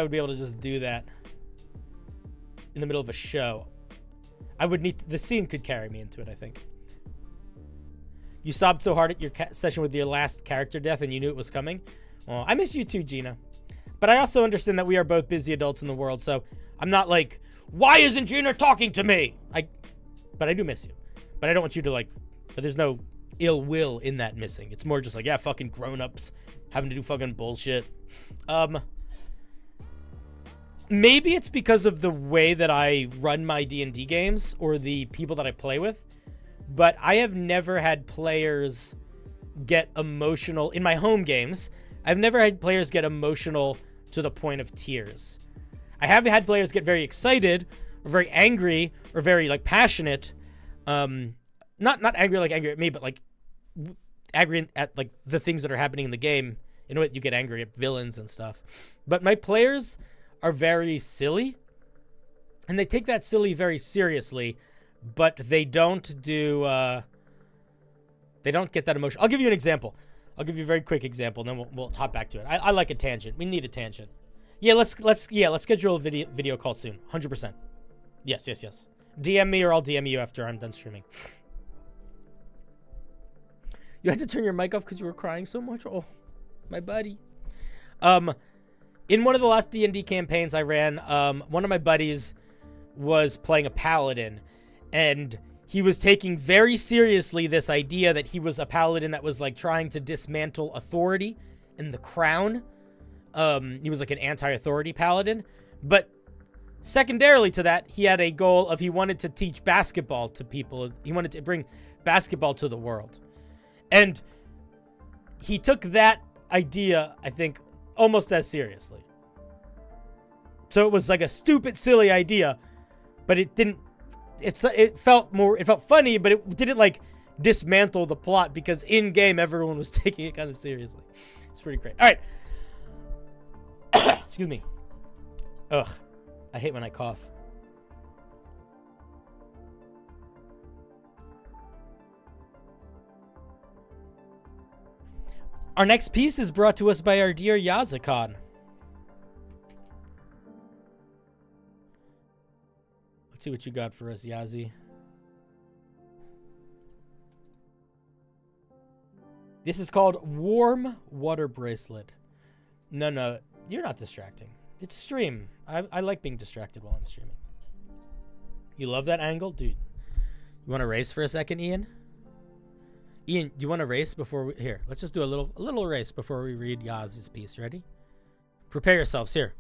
would be able to just do that in the middle of a show. I would need the scene could carry me into it, I think. You sobbed so hard at your session with your last character death, and you knew it was coming. Well, I miss you too, Gina. But I also understand that we are both busy adults in the world, so I'm not like, why isn't Gina talking to me? But I do miss you. But I don't want you to, like, but there's no ill will in that missing. It's more just like, yeah, fucking grown-ups having to do fucking bullshit. Maybe it's because of the way that I run my D&D games or the people that I play with, but I have never had players get emotional in my home games. I've never had players get emotional to the point of tears. I have had players get very excited or very angry or very like passionate. Not angry like angry at me, but like angry at like the things that are happening in the game. You know what? You get angry at villains and stuff. But my players are very silly, and they take that silly very seriously, but they don't do they don't get that emotion. I'll give you an example. I'll give you a very quick example, and then we'll hop back to it. I like a tangent. We need a tangent. Yeah, let's schedule a video call soon. 100%. Yes. DM me or I'll DM you after I'm done streaming. You had to turn your mic off because you were crying so much. Oh, my buddy. In one of the last D&D campaigns I ran, one of my buddies was playing a paladin, and he was taking very seriously this idea that he was a paladin that was like trying to dismantle authority and the crown. He was like an anti-authority paladin, but secondarily to that, he had a goal of he wanted to teach basketball to people. He wanted to bring basketball to the world. And he took that idea, I think, almost as seriously. So it was like a stupid, silly idea, but it didn't, it felt funny, but it didn't like dismantle the plot because in game, everyone was taking it kind of seriously. It's pretty great. All right. Excuse me. Ugh. I hate when I cough. Our next piece is brought to us by our dear Yazakon. Let's see what you got for us, Yazi. This is called Warm Water Bracelet. No, you're not distracting. It's stream. I like being distracted while I'm streaming. You love that angle? Dude. You want to race for a second, Ian? Ian, you want to race before we... Here, let's just do a little race before we read Yaz's piece. Ready? Prepare yourselves. Here.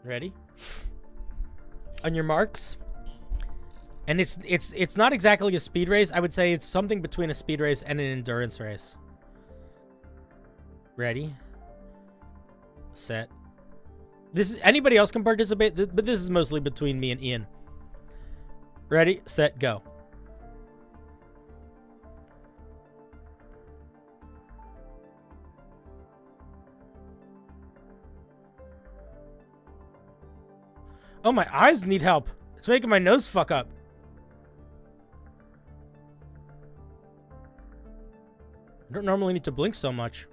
Ready? On your marks. And it's not exactly a speed race. I would say it's something between a speed race and an endurance race. Ready? Set. This is anybody else can participate, but this is mostly between me and Ian. Ready, set, go. Oh, my eyes need help. It's making my nose fuck up. I don't normally need to blink so much.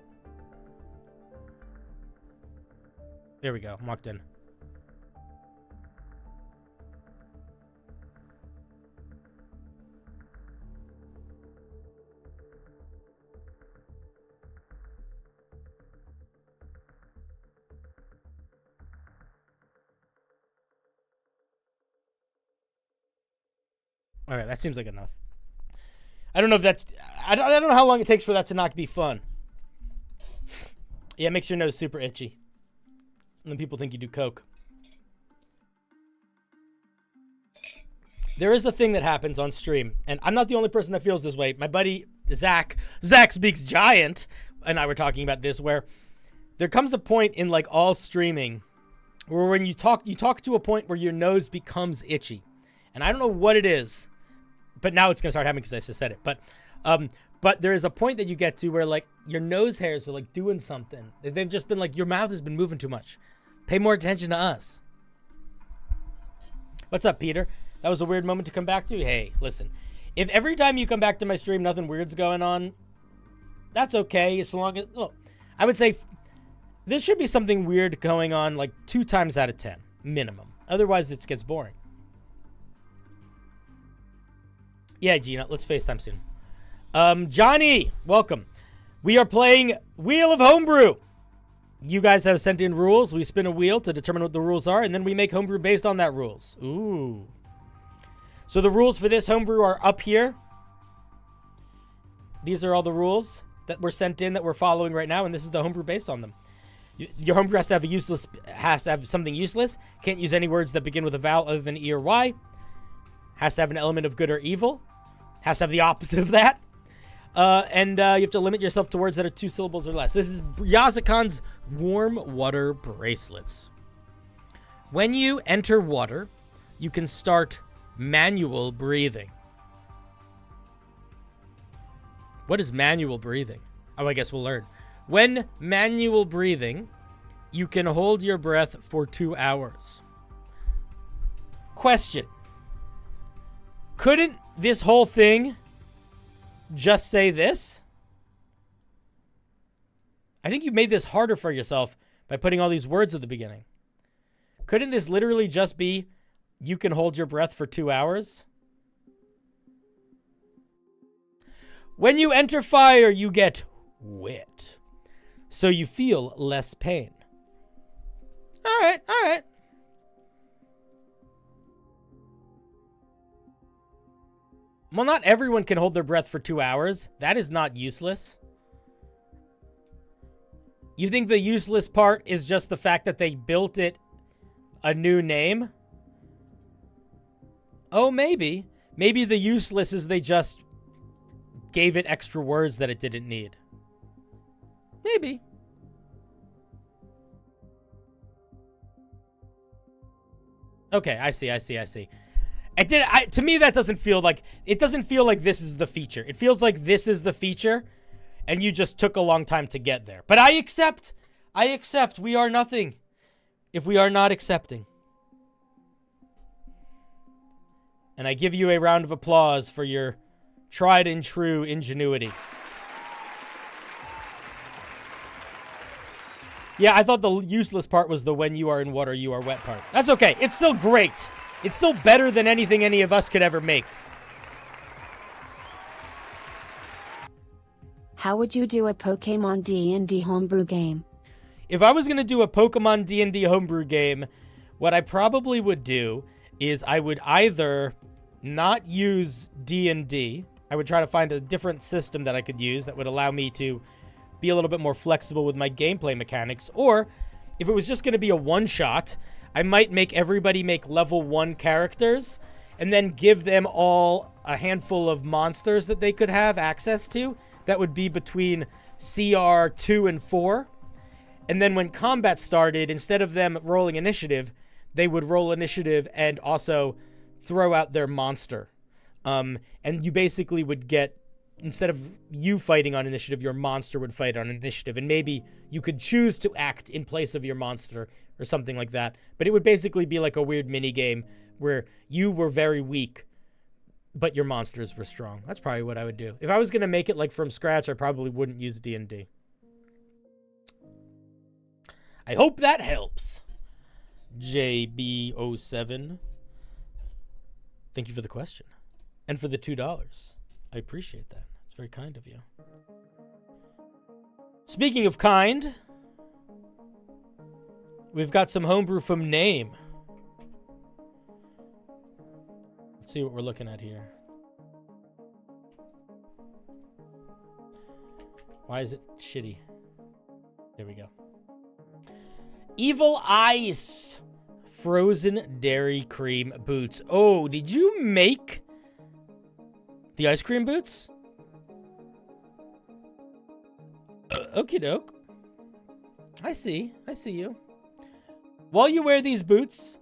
There we go. I'm locked in. All right, that seems like enough. I don't know if that's... I don't know how long it takes for that to not be fun. Yeah, it makes your nose super itchy. And then people think you do coke. There is a thing that happens on stream, and I'm not the only person that feels this way. My buddy, Zach Speaks Giant, and I were talking about this, where there comes a point in, like, all streaming where when you talk to a point where your nose becomes itchy. And I don't know what it is, but now it's going to start happening because I just said it. But there is a point that you get to where, like, your nose hairs are, like, doing something. They've just been, like, your mouth has been moving too much. Pay more attention to us. What's up, Peter? That was a weird moment to come back to. Hey, listen. If every time you come back to my stream, nothing weird's going on, that's okay. As long as... Look, I would say this should be something weird going on, like, 2 times out of 10. Minimum. Otherwise, it gets boring. Yeah, Gina, let's FaceTime soon. Johnny, welcome. We are playing Wheel of Homebrew. You guys have sent in rules. We spin a wheel to determine what the rules are, and then we make homebrew based on that rules. Ooh. So the rules for this homebrew are up here. These are all the rules that were sent in that we're following right now, and this is the homebrew based on them. Your homebrew has to have something useless. Can't use any words that begin with a vowel other than E or Y. Has to have an element of good or evil. Has to have the opposite of that. And you have to limit yourself to words that are 2 syllables or less. This is Yazakan's warm water bracelets. When you enter water, you can start manual breathing. What is manual breathing? Oh, I guess we'll learn. When manual breathing, you can hold your breath for 2 hours. Question. Couldn't this whole thing just say this? I think you made this harder for yourself by putting all these words at the beginning. Couldn't this literally just be, you can hold your breath for 2 hours? When you enter fire, you get wet, so you feel less pain. All right, all right. Well, not everyone can hold their breath for 2 hours. That is not useless. You think the useless part is just the fact that they built it a new name? Oh, maybe. Maybe the useless is they just gave it extra words that it didn't need. Maybe. Okay, I see. To me, that doesn't feel like, it doesn't feel like this is the feature. It feels like this is the feature, and you just took a long time to get there. But I accept. We are nothing if we are not accepting. And I give you a round of applause for your tried and true ingenuity. Yeah, I thought the useless part was the when you are in water, you are wet part. That's okay. It's still great. It's still better than anything any of us could ever make. How would you do a Pokemon D&D homebrew game? If I was going to do a Pokemon D&D homebrew game, what I probably would do is I would either not use D&D. I would try to find a different system that I could use that would allow me to be a little bit more flexible with my gameplay mechanics. Or if it was just going to be a one-shot, I might make everybody make level 1 characters and then give them all a handful of monsters that they could have access to. That would be between CR 2 and 4. And then when combat started, instead of them rolling initiative, they would roll initiative and also throw out their monster. And you basically would get, instead of you fighting on initiative, your monster would fight on initiative. And maybe you could choose to act in place of your monster or something like that. But it would basically be like a weird mini game where you were very weak, but your monsters were strong. That's probably what I would do. If I was going to make it like from scratch, I probably wouldn't use D&D. I hope that helps. JB07. Thank you for the question. And for the $2. I appreciate that. It's very kind of you. Speaking of kind, we've got some homebrew from Name. Let's see what we're looking at here. Why is it shitty? There we go. Evil Ice frozen dairy cream boots. Oh, did you make the ice cream boots? Okie doke. I see you. While you wear these boots,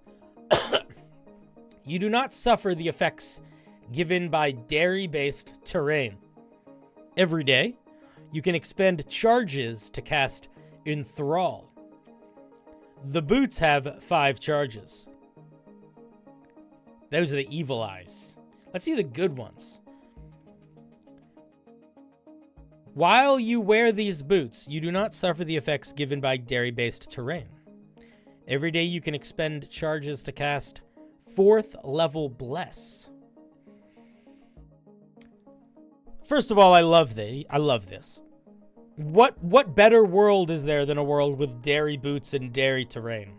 you do not suffer the effects given by dairy-based terrain. Every day, you can expend charges to cast Enthrall. The boots have 5 charges. Those are the evil eyes. Let's see the good ones. While you wear these boots, you do not suffer the effects given by dairy-based terrain. Every day you can expend charges to cast 4th level Bless. First of all, I love this. What better world is there than a world with dairy boots and dairy terrain?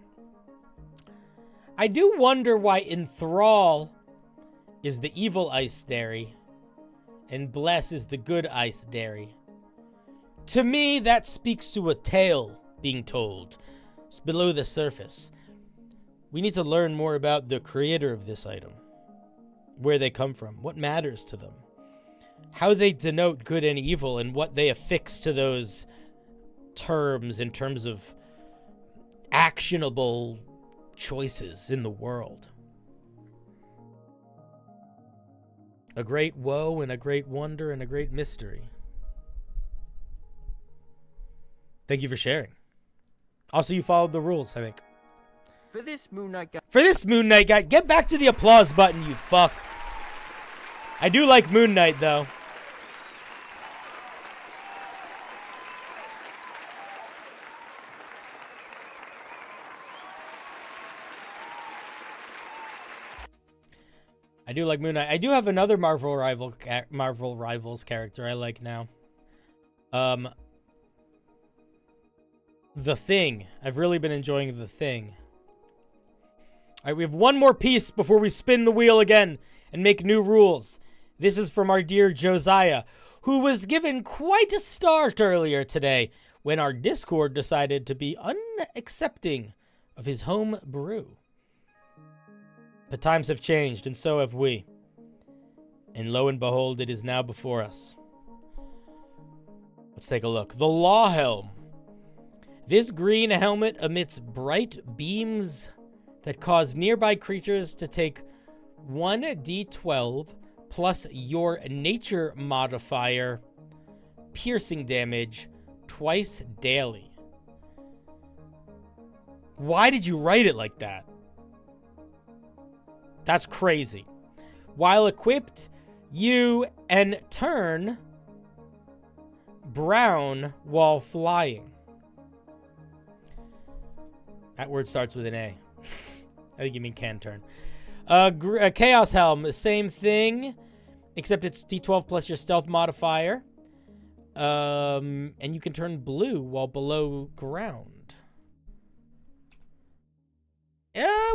I do wonder why Enthrall is the evil ice dairy and Bless is the good ice dairy. To me, that speaks to a tale being told. It's below the surface. We need to learn more about the creator of this item. Where they come from, what matters to them. How they denote good and evil, and what they affix to those terms in terms of actionable choices in the world. A great woe and a great wonder and a great mystery. Thank you for sharing. Also, you followed the rules, I think. For this Moon Knight guy, get back to the applause button, you fuck. I do like Moon Knight, though. I do like Moon Knight. I do have another Marvel Rivals character I like now. The Thing. I've really been enjoying The Thing. All right, we have one more piece before we spin the wheel again and make new rules. This is from our dear Josiah, who was given quite a start earlier today when our Discord decided to be unaccepting of his home brew. The times have changed, and so have we. And lo and behold, it is now before us. Let's take a look. The Law Helm. This green helmet emits bright beams that cause nearby creatures to take 1d12 plus your nature modifier piercing damage twice daily. Why did you write it like that? That's crazy. While equipped, you and turn brown while flying. That word starts with an A. I think you mean can turn. Chaos Helm, same thing, except it's D12 plus your stealth modifier. And you can turn blue while below ground.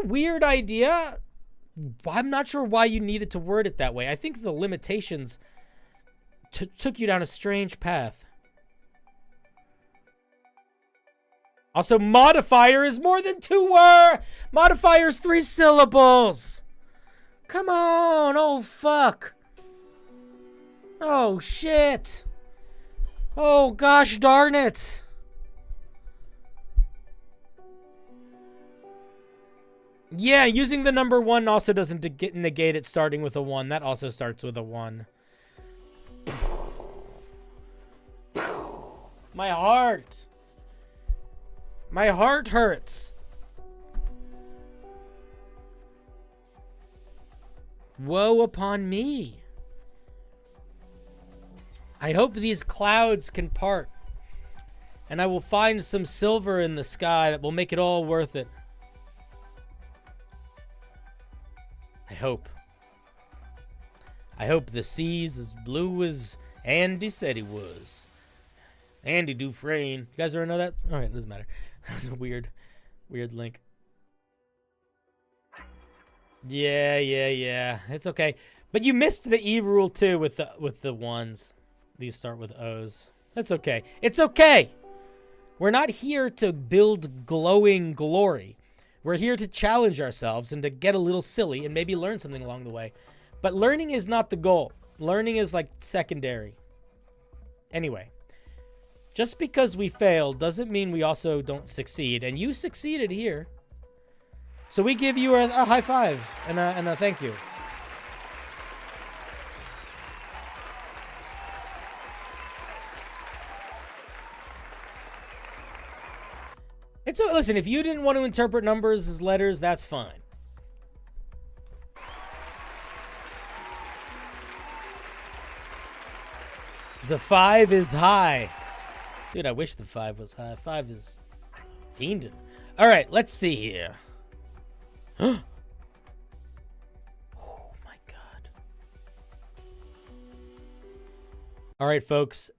Weird idea. I'm not sure why you needed to word it that way. I think the limitations took you down a strange path. Also, modifier is more than 2 words. Modifier is 3 syllables. Come on. Oh, fuck. Oh, shit. Oh, gosh darn it. Yeah, using the number 1 also doesn't negate it starting with a 1. That also starts with a 1. My heart. My heart hurts. Woe upon me. I hope these clouds can part, and I will find some silver in the sky that will make it all worth it. I hope. I hope the sea's as blue as Andy said he was. Andy Dufresne. You guys ever know that? All right, it doesn't matter. That was a weird link. Yeah. It's okay. But you missed the E rule too with the ones. These start with O's. That's okay. It's okay. We're not here to build glowing glory. We're here to challenge ourselves and to get a little silly and maybe learn something along the way. But learning is not the goal. Learning is like secondary. Anyway. Just because we failed doesn't mean we also don't succeed. And you succeeded here. So we give you a high five and a thank you. Listen, if you didn't want to interpret numbers as letters, that's fine. The 5 is high. Dude, I wish the 5 was high. 5 is fiending. All right, let's see here. Oh, my God. All right, folks.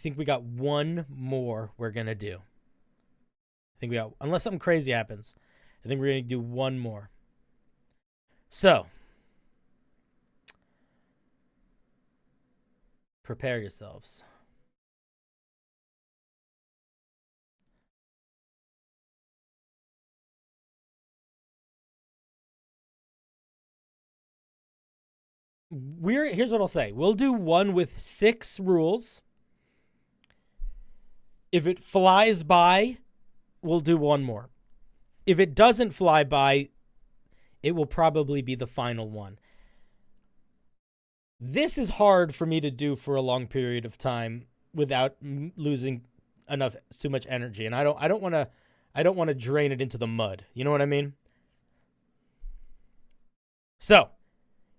think we got one more we're going to do. I think we got, unless something crazy happens, I think we're going to do one more. So, prepare yourselves. Here's what I'll say. We'll do one with 6 rules. If it flies by, we'll do one more. If it doesn't fly by, it will probably be the final one. This is hard for me to do for a long period of time without losing too much energy, and I don't want to drain it into the mud. You know what I mean? So,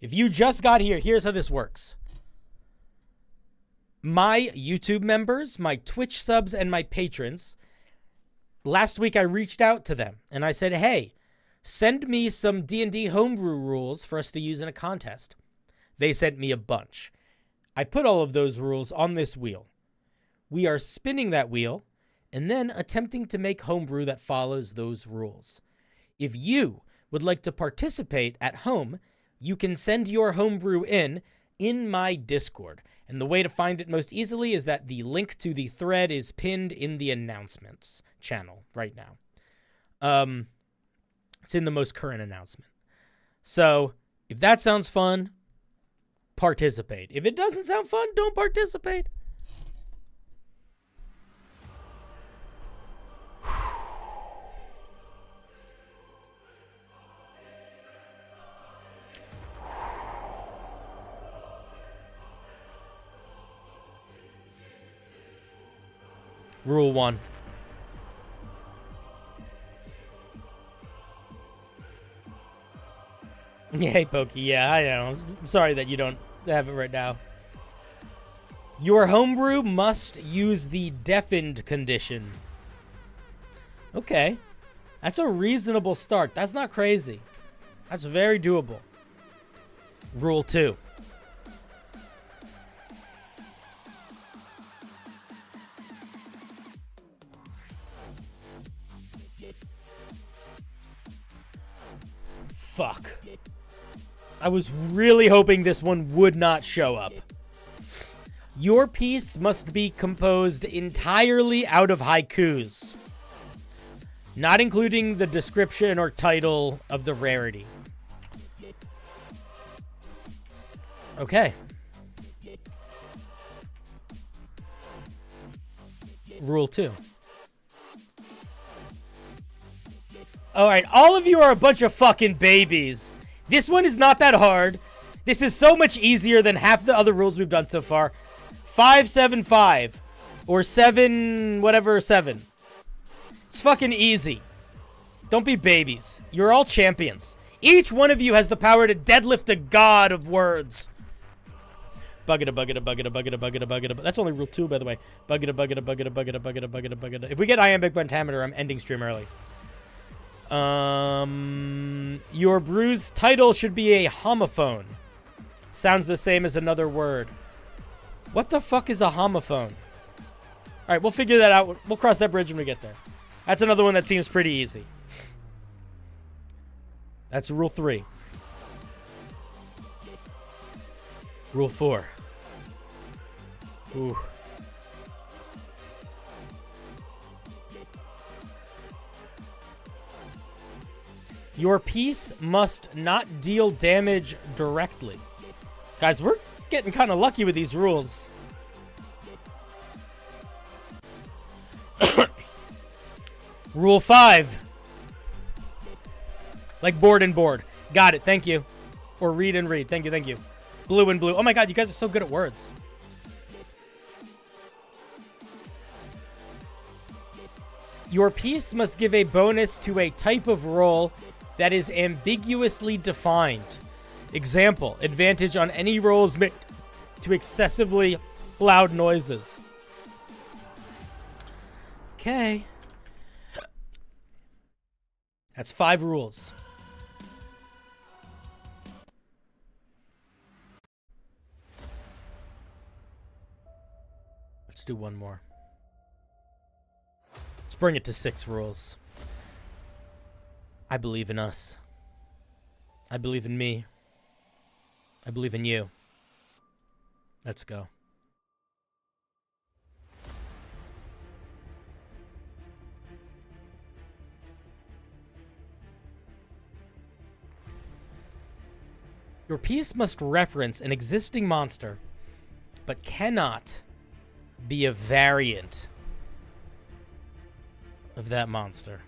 if you just got here, here's how this works. My YouTube members, my Twitch subs, and my patrons, last week I reached out to them and I said, hey, send me some D&D Homebrew rules for us to use in a contest. They sent me a bunch. I put all of those rules on this wheel. We are spinning that wheel and then attempting to make homebrew that follows those rules. If you would like to participate at home, you can send your homebrew in my Discord. And the way to find it most easily is that the link to the thread is pinned in the announcements channel right now. It's in the most current announcement. So if that sounds fun, participate. If it doesn't sound fun, don't participate. Rule 1. Yeah, hey, Pokey. Yeah, I know. I'm sorry that you don't have it right now. Your homebrew must use the deafened condition. Okay. That's a reasonable start. That's not crazy. That's very doable. Rule 2. Fuck. I was really hoping this one would not show up. Your piece must be composed entirely out of haikus, not including the description or title of the rarity. Okay. Rule 2. All right, all of you are a bunch of fucking babies. This one is not that hard. This is so much easier than half the other rules we've done so far. 575 or 7 whatever 7. It's fucking easy. Don't be babies. You're all champions. Each one of you has the power to deadlift a god of words. Buggita, buggita, buggita, buggita, buggita, buggita. That's only rule 2, by the way. Buggita, buggita, buggita, buggita, buggita, buggita, buggita. If we get iambic pentameter, I'm ending stream early. Your brew's title should be a homophone. Sounds the same as another word. What the fuck is a homophone? All right, we'll figure that out. We'll cross that bridge when we get there. That's another one that seems pretty easy. That's rule 3. Rule 4. Ooh. Your piece must not deal damage directly. Guys, we're getting kind of lucky with these rules. Rule 5. Like board and board. Got it, thank you. Or read and read. Thank you, thank you. Blue and blue. Oh my god, you guys are so good at words. Your piece must give a bonus to a type of roll that is ambiguously defined. Example, advantage on any rolls made to excessively loud noises. Okay. That's 5 rules. Let's Let's do one more. Let's bring it to 6 rules. I believe in us. I believe in me. I believe in you. Let's go. Your piece must reference an existing monster, but cannot be a variant of that monster.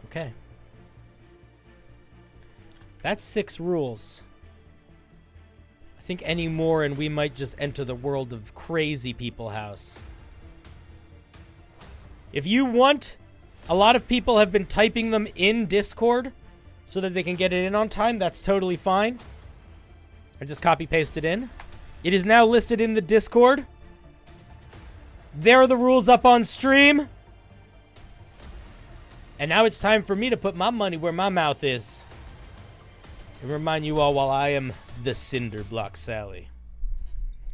Okay. That's 6 rules. I think any more and we might just enter the world of crazy people house. If you want, a lot of people have been typing them in Discord so that they can get it in on time. That's totally fine. I just copy paste it in. It is now listed in the Discord. There are the rules up on stream. And now it's time for me to put my money where my mouth is. And remind you all while I am the CinderBlocksally.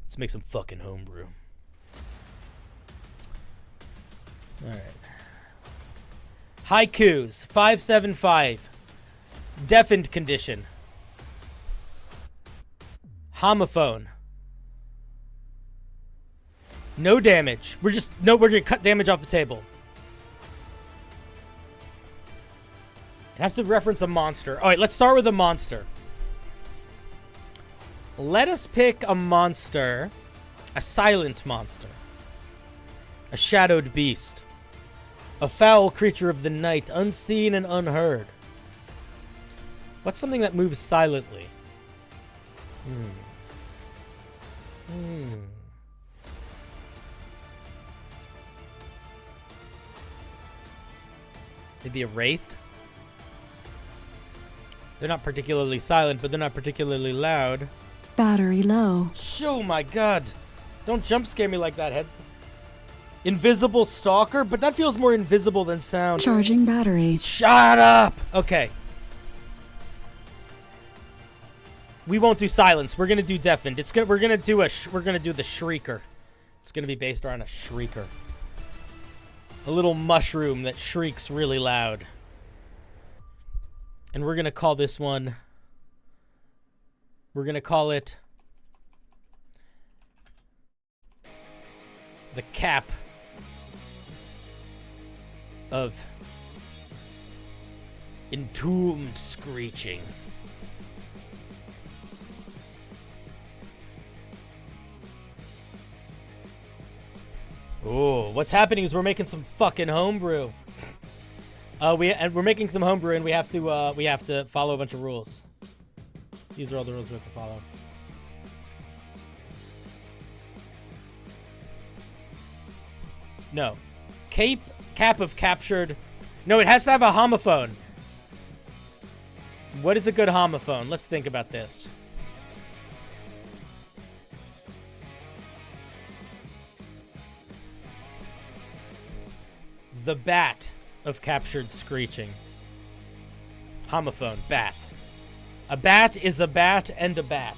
Let's make some fucking homebrew. Alright. Haikus. 575. Deafened condition. Homophone. No damage. We're gonna cut damage off the table. It has to reference a monster. All right, let's start with a monster. Let us pick a monster. A silent monster. A shadowed beast. A foul creature of the night, unseen and unheard. What's something that moves silently? Maybe a wraith? They're not particularly silent, but they're not particularly loud. Battery low. Oh my god. Don't jump scare me like that, head. Invisible stalker? But that feels more invisible than sound. Charging battery. Shut up! Okay. We won't do silence. We're gonna do deafened. We're gonna do the shrieker. It's gonna be based around a shrieker. A little mushroom that shrieks really loud. And we're gonna call this one. We're gonna call it the cap of entombed screeching. Oh, what's happening is we're making some fucking homebrew. We're making some homebrew, and we have to follow a bunch of rules. These are all the rules we have to follow. No, cap of captured. No, it has to have a homophone. What is a good homophone? Let's think about this. The bat of captured screeching. Homophone, bat. A bat is a bat and a bat.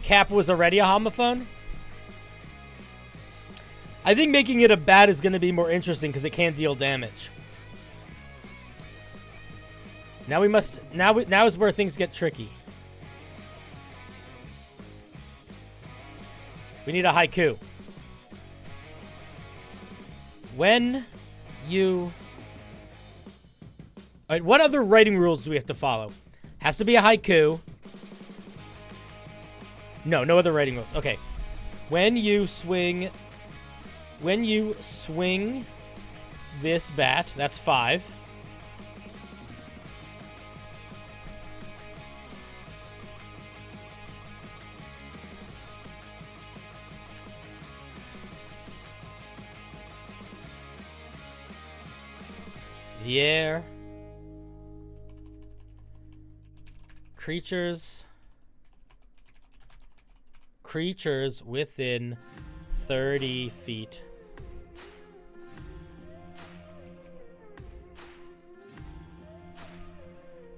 Cap was already a homophone? I think making it a bat is going to be more interesting because it can't deal damage. Now is where things get tricky. We need a haiku. When you... All right, what other writing rules do we have to follow? Has to be a haiku. No other writing rules. Okay. When you swing this bat, that's 5. The air. Creatures within 30 feet.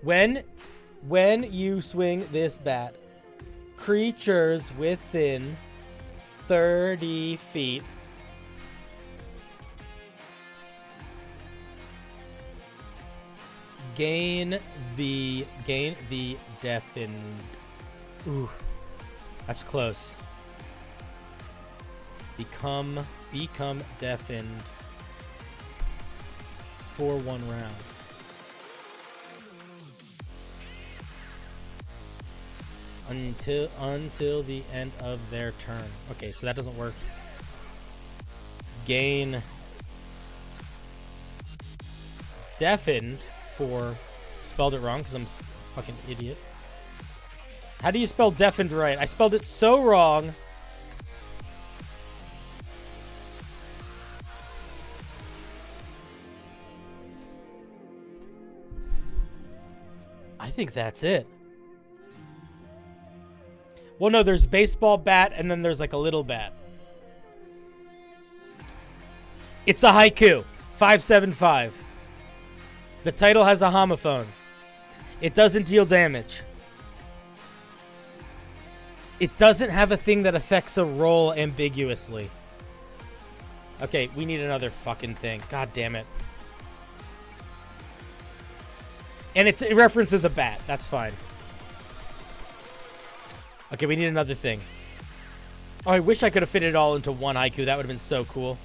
When When you swing this bat, creatures within 30 feet gain the deafened. Ooh, that's close. Become deafened for 1 round. Until the end of their turn. Okay, so that doesn't work. Gain deafened for, spelled it wrong because I'm a fucking idiot. How do you spell deafened right? I spelled it so wrong. I think that's it. Well, no, there's baseball bat, and then there's like a little bat. It's a haiku. 575. The title has a homophone. It doesn't deal damage. It doesn't have a thing that affects a roll ambiguously. Okay, we need another fucking thing. God damn it. And it references a bat. That's fine. Okay, we need another thing. Oh, I wish I could have fit it all into one haiku. That would have been so cool.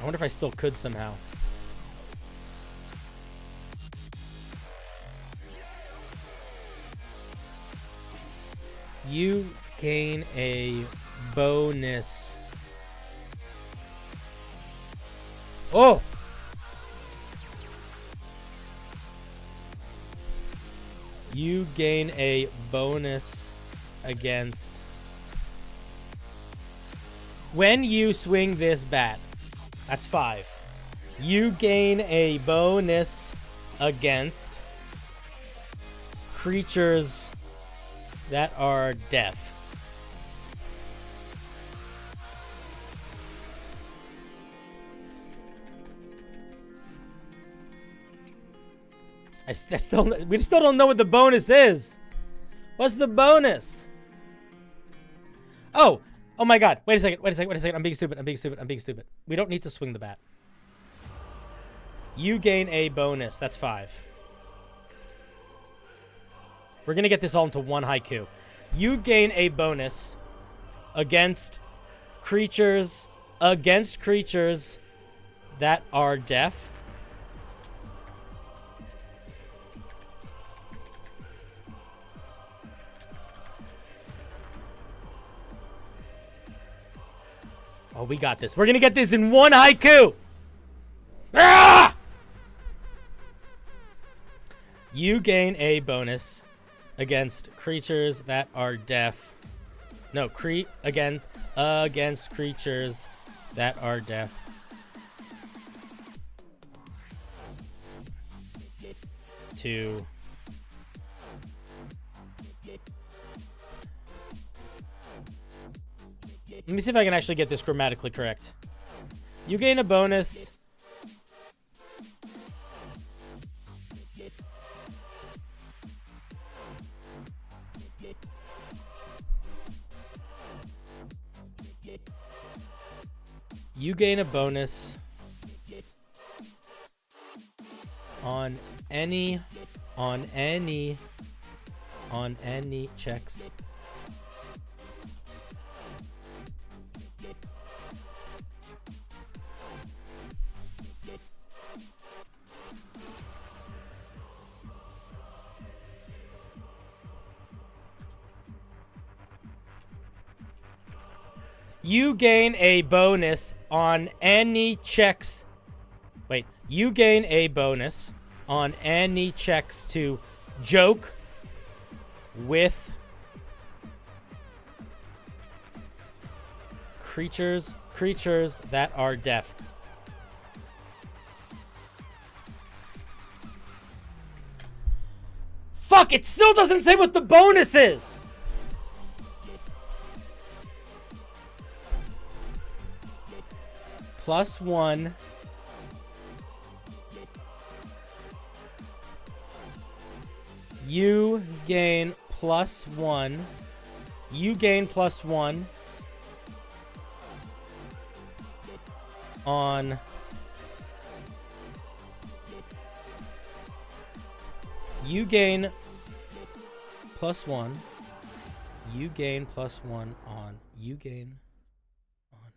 I wonder if I still could somehow. You gain a bonus. Oh! You gain a bonus against... When you swing this bat, that's 5. You gain a bonus against creatures that are deaf. We still don't know what the bonus is. What's the bonus? Oh my god. Wait a second. I'm being stupid. We don't need to swing the bat. You gain a bonus. That's 5. We're going to get this all into one haiku. You gain a bonus against creatures that are deaf. Oh, we got this. We're going to get this in one haiku. Ah! You gain a bonus against creatures that are deaf. No, against creatures that are deaf. To let me see if I can actually get this grammatically correct. You gain a bonus. You gain a bonus on any checks. You gain a bonus on any checks. Wait, you gain a bonus on any checks to joke with creatures that are deaf. Fuck, it still doesn't say what the bonus is. +1 You gain +1. You gain +1 on you gain +1. You gain +1 on you gain on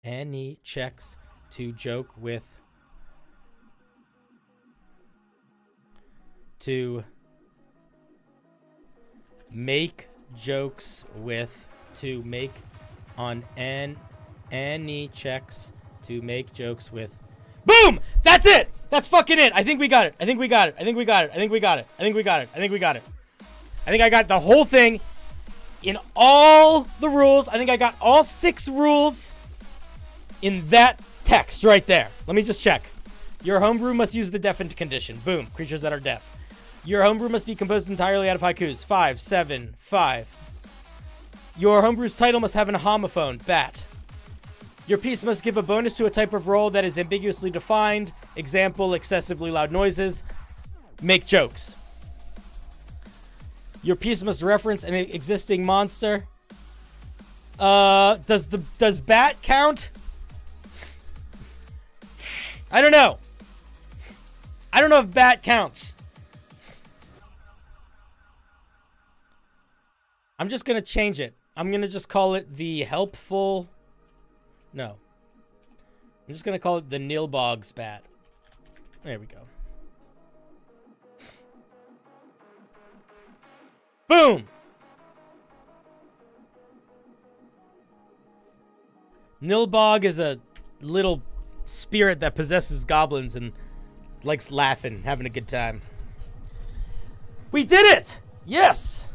any checks to joke with to make jokes with to make on any checks to make jokes with. Boom! That's it! That's fucking it! I think we got it. I think we got it. I think we got it. I think we got it. I think we got it. I think we got it. I think I got the whole thing in all the rules. I think I got all 6 rules in that text right there. Let me just check. Your homebrew must use the deafened condition. Boom. Creatures that are deaf. Your homebrew must be composed entirely out of haikus. 5, 7, 5. Your homebrew's title must have an homophone. Bat. Your piece must give a bonus to a type of roll that is ambiguously defined. Example, excessively loud noises. Make jokes. Your piece must reference an existing monster. Does bat count? I don't know. I don't know if bat counts. I'm just going to change it. I'm going to just call it the helpful... No. I'm just going to call it the Nilbog's bat. There we go. Boom! Nilbog is a little spirit that possesses goblins and likes laughing, having a good time. We did it! Yes!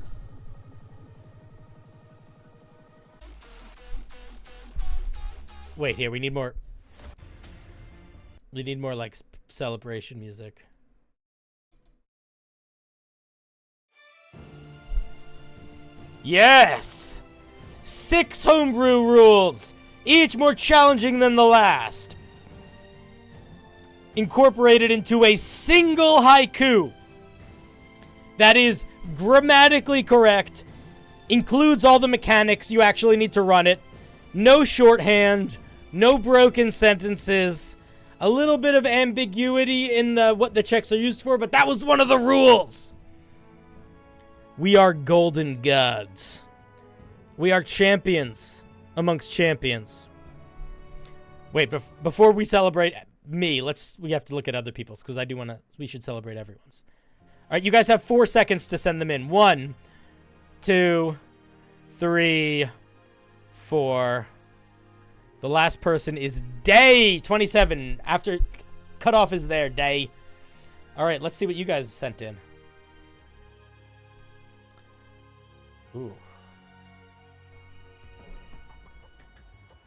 Wait, here, we need more. We need more, like, celebration music. Yes! 6 homebrew rules, each more challenging than the last. Incorporated into a single haiku that is grammatically correct, includes all the mechanics you actually need to run it, no shorthand, no broken sentences, a little bit of ambiguity in what the checks are used for, but that was one of the rules. We are golden gods. We are champions amongst champions. Wait, before we celebrate me, we have to look at other people's, because we should celebrate everyone's. All right, you guys have 4 seconds to send them in. 1, 2, 3, 4. The last person is Day 27. After cutoff is there, Day. All right, let's see what you guys sent in. Ooh.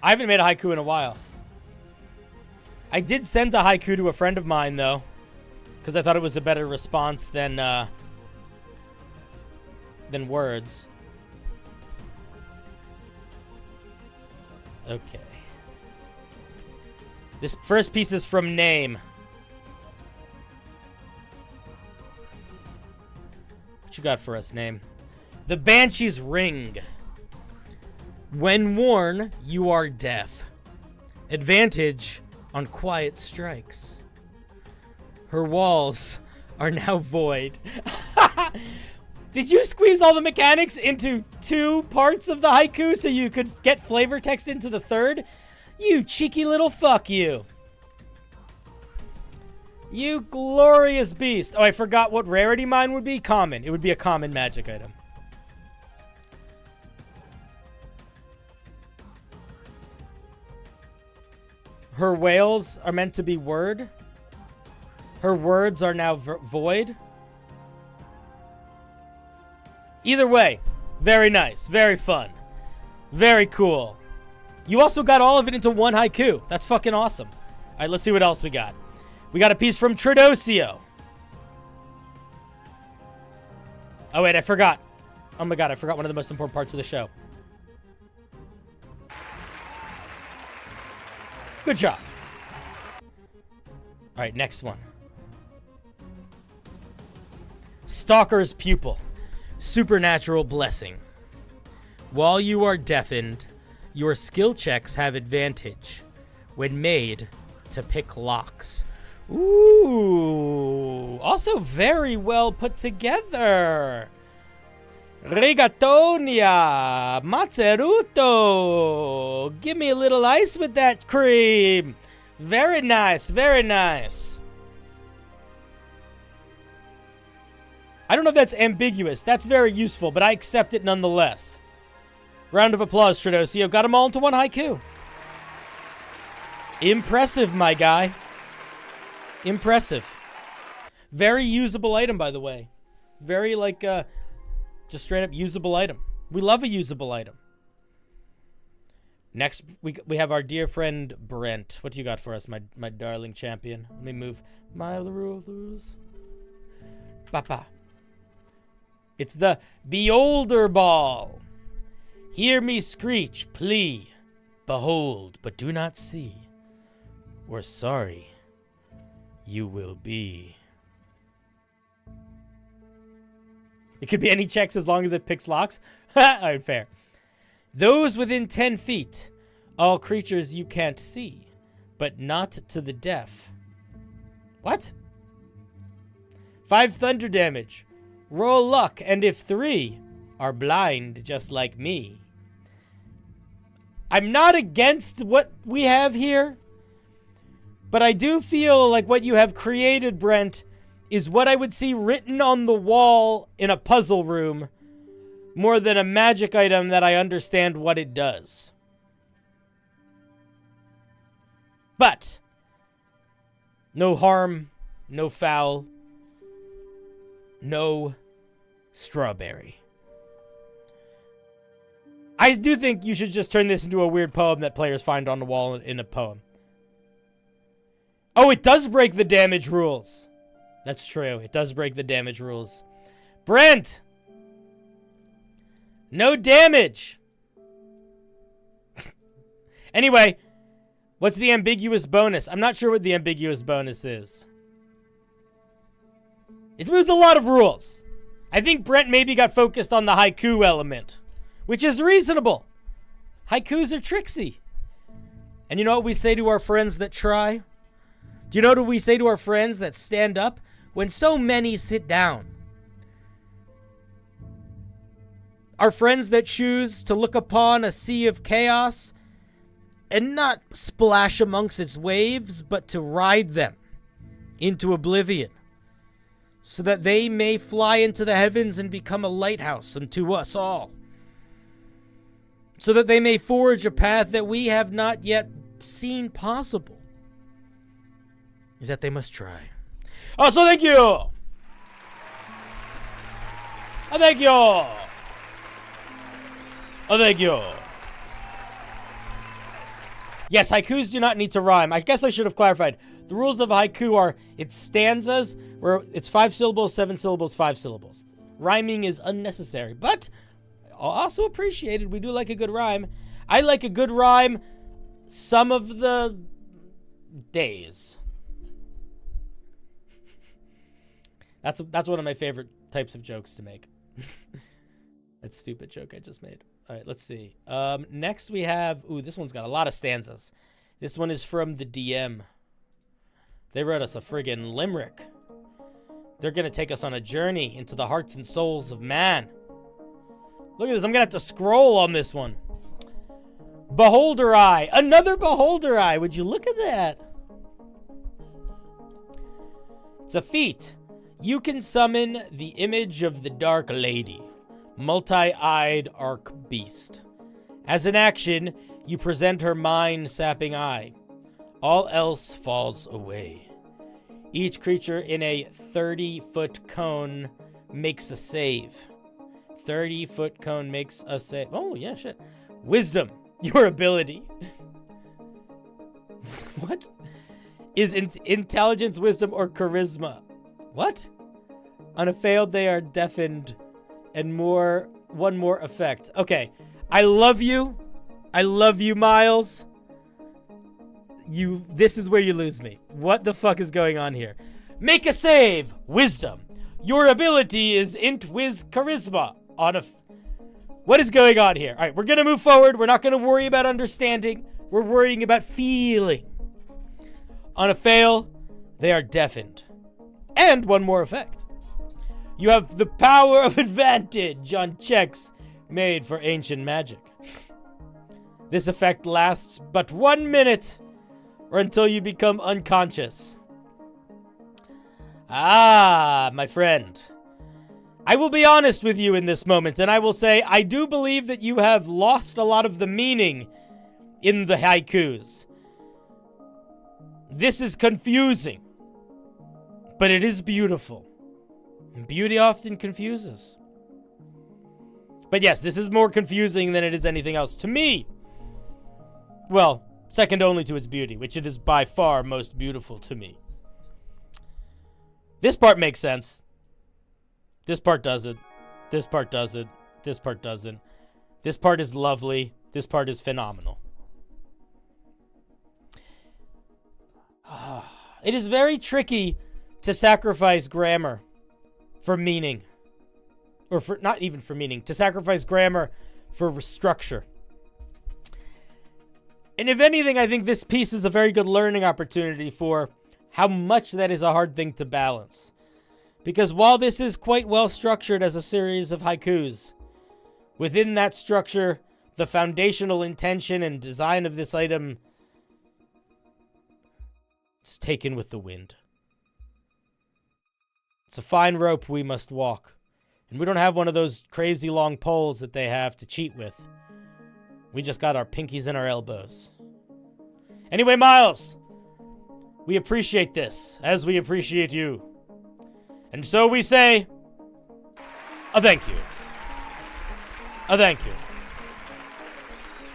I haven't made a haiku in a while. I did send a haiku to a friend of mine, though, because I thought it was a better response than words. Okay. This first piece is from Name. What you got for us, Name? The Banshee's Ring. When worn, you are deaf. Advantage on quiet strikes. Her walls are now void. Did you squeeze all the mechanics into 2 parts of the haiku so you could get flavor text into the 3rd? You cheeky little fuck you. You glorious beast. Oh, I forgot what rarity mine would be. Common. It would be a common magic item. Her wails are meant to be word. Her words are now void. Either way, very nice, very fun, very cool. You also got all of it into 1 haiku. That's fucking awesome. All right, let's see what else we got. We got a piece from Tredosio. Oh, wait, I forgot. Oh, my God, I forgot one of the most important parts of the show. Good job. All right, next one. Stalker's Pupil. Supernatural Blessing. While you are deafened, your skill checks have advantage when made to pick locks. Ooh. Also very well put together. Rigatonia. Mazzeruto. Give me a little ice with that cream. Very nice. Very nice. I don't know if that's ambiguous. That's very useful, but I accept it nonetheless. Round of applause, Tradosio. Got them all into one haiku. Impressive, my guy. Impressive. Very usable item, by the way. Very, like, just straight up usable item. We love a usable item. Next, we have our dear friend, Brent. What do you got for us, my darling champion? Let me move my rules. Papa. It's the Beholder Ball. Hear me screech, plea. Behold, but do not see. Or sorry, you will be. It could be any checks as long as it picks locks. Alright, fair. Those within 10 feet, all creatures you can't see, but not to the deaf. What? 5 thunder damage. Roll luck, and if 3 are blind just like me. I'm not against what we have here, but I do feel like what you have created, Brent, is what I would see written on the wall in a puzzle room more than a magic item that I understand what it does. But no harm, no foul, no strawberry. I do think you should just turn this into a weird poem that players find on the wall in a poem. Oh, it does break the damage rules. That's true. It does break the damage rules. Brent! No damage! Anyway, what's the ambiguous bonus? I'm not sure what the ambiguous bonus is. It moves a lot of rules. I think Brent maybe got focused on the haiku element, which is reasonable. Haikus are tricksy. And you know what we say to our friends that try? Do you know what we say to our friends that stand up when so many sit down? Our friends that choose to look upon a sea of chaos and not splash amongst its waves, but to ride them into oblivion, so that they may fly into the heavens and become a lighthouse unto us all, so that they may forge a path that we have not yet seen possible, is that they must try. Oh, so thank you! Oh, thank you! Oh, thank you! Yes, haikus do not need to rhyme. I guess I should have clarified. The rules of haiku are, it's stanzas, where it's 5 syllables, 7 syllables, 5 syllables. Rhyming is unnecessary, but also appreciated. We do like a good rhyme. I like a good rhyme some of the days. That's one of my favorite types of jokes to make. That stupid joke I just made. All right, let's see. Next we have... Ooh, this one's got a lot of stanzas. This one is from the DM. They wrote us a friggin' limerick. They're going to take us on a journey into the hearts and souls of man. Look at this. I'm going to have to scroll on this one. Beholder Eye. Another Beholder Eye. Would you look at that? It's a feat. You can summon the image of the Dark Lady, multi-eyed arc beast. As an action, you present her mind-sapping eye. All else falls away. Each creature in a 30-foot cone makes a save. 30-foot cone makes a save. Oh, yeah, shit. Wisdom, your ability. What? Is intelligence, wisdom, or charisma? What? On a failed, they are deafened. And one more effect. Okay. I love you. I love you, Miles. This is where you lose me. What the fuck is going on here? Make a save. Wisdom. Your ability is int whiz charisma on a... What is going on here? All right, we're going to move forward. We're not going to worry about understanding. We're worrying about feeling. On a fail, they are deafened. And one more effect. You have the power of advantage on checks made for ancient magic. This effect lasts but 1 minute or until you become unconscious. Ah, my friend. I will be honest with you in this moment, and I will say I do believe that you have lost a lot of the meaning in the haikus. This is confusing, but it is beautiful. And beauty often confuses. But yes, this is more confusing than it is anything else to me. Well, second only to its beauty, which it is by far most beautiful to me. This part makes sense. This part doesn't. This part doesn't. This part doesn't. This part is lovely. This part is phenomenal. It is very tricky to sacrifice grammar for meaning. Or for not even for meaning. To sacrifice grammar for structure. And if anything, I think this piece is a very good learning opportunity for how much that is a hard thing to balance. Because while this is quite well structured as a series of haikus, within that structure, the foundational intention and design of this item is taken with the wind. It's a fine rope we must walk. And we don't have one of those crazy long poles that they have to cheat with. We just got our pinkies and our elbows. Anyway, Miles, we appreciate this, as we appreciate you. And so we say, a thank you. A thank you.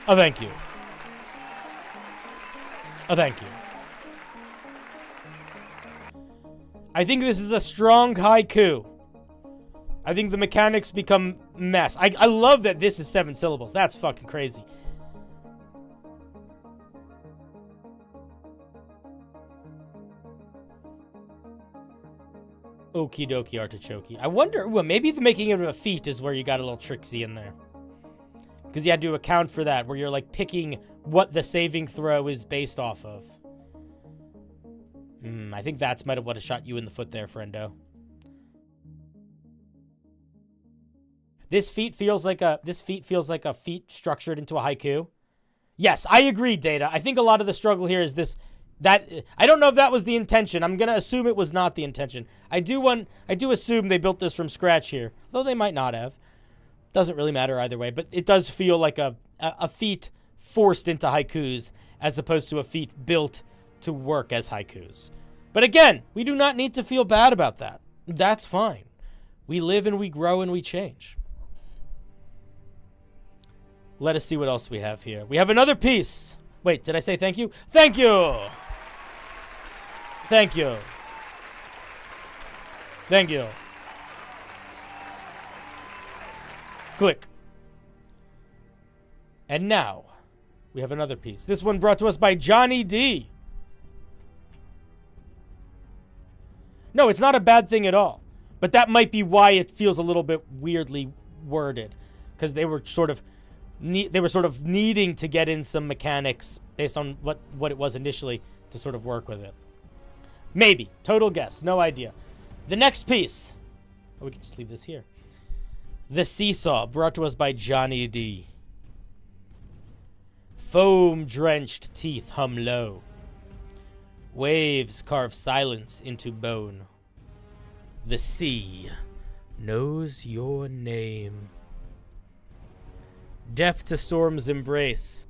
A thank you. A thank you. I think this is a strong haiku. I think the mechanics become mess. I love that this is 7 syllables. That's fucking crazy. Okie dokie artichoke. I wonder, well, maybe the making it a feat is where you got a little tricksy in there. Because you had to account for that, where you're like picking what the saving throw is based off of. I think that's might have what have shot you in the foot there, friendo. This feat feels like a feat structured into a haiku. Yes, I agree, Data. I think a lot of the struggle here is this. I don't know if that was the intention. I'm gonna assume it was not the intention. I do assume they built this from scratch here, though they might not have. Doesn't really matter either way, but it does feel like a feat forced into haikus as opposed to a feat built to work as haikus. But again, we do not need to feel bad about that. That's fine. We live and we grow and we change. Let us see what else we have here. We have another piece. Wait, did I say thank you? Thank you! Thank you. Thank you. Click. And now, we have another piece. This one brought to us by Johnny D. No, it's not a bad thing at all. But that might be why it feels a little bit weirdly worded. Because they were sort of needing to get in some mechanics based on what it was initially to sort of work with it. Maybe. Total guess. No idea. The next piece. Oh, we can just leave this here. The Seesaw, brought to us by Johnny D. Foam-drenched teeth hum low. Waves carve silence into bone. The sea knows your name. Deaf to storm's embrace,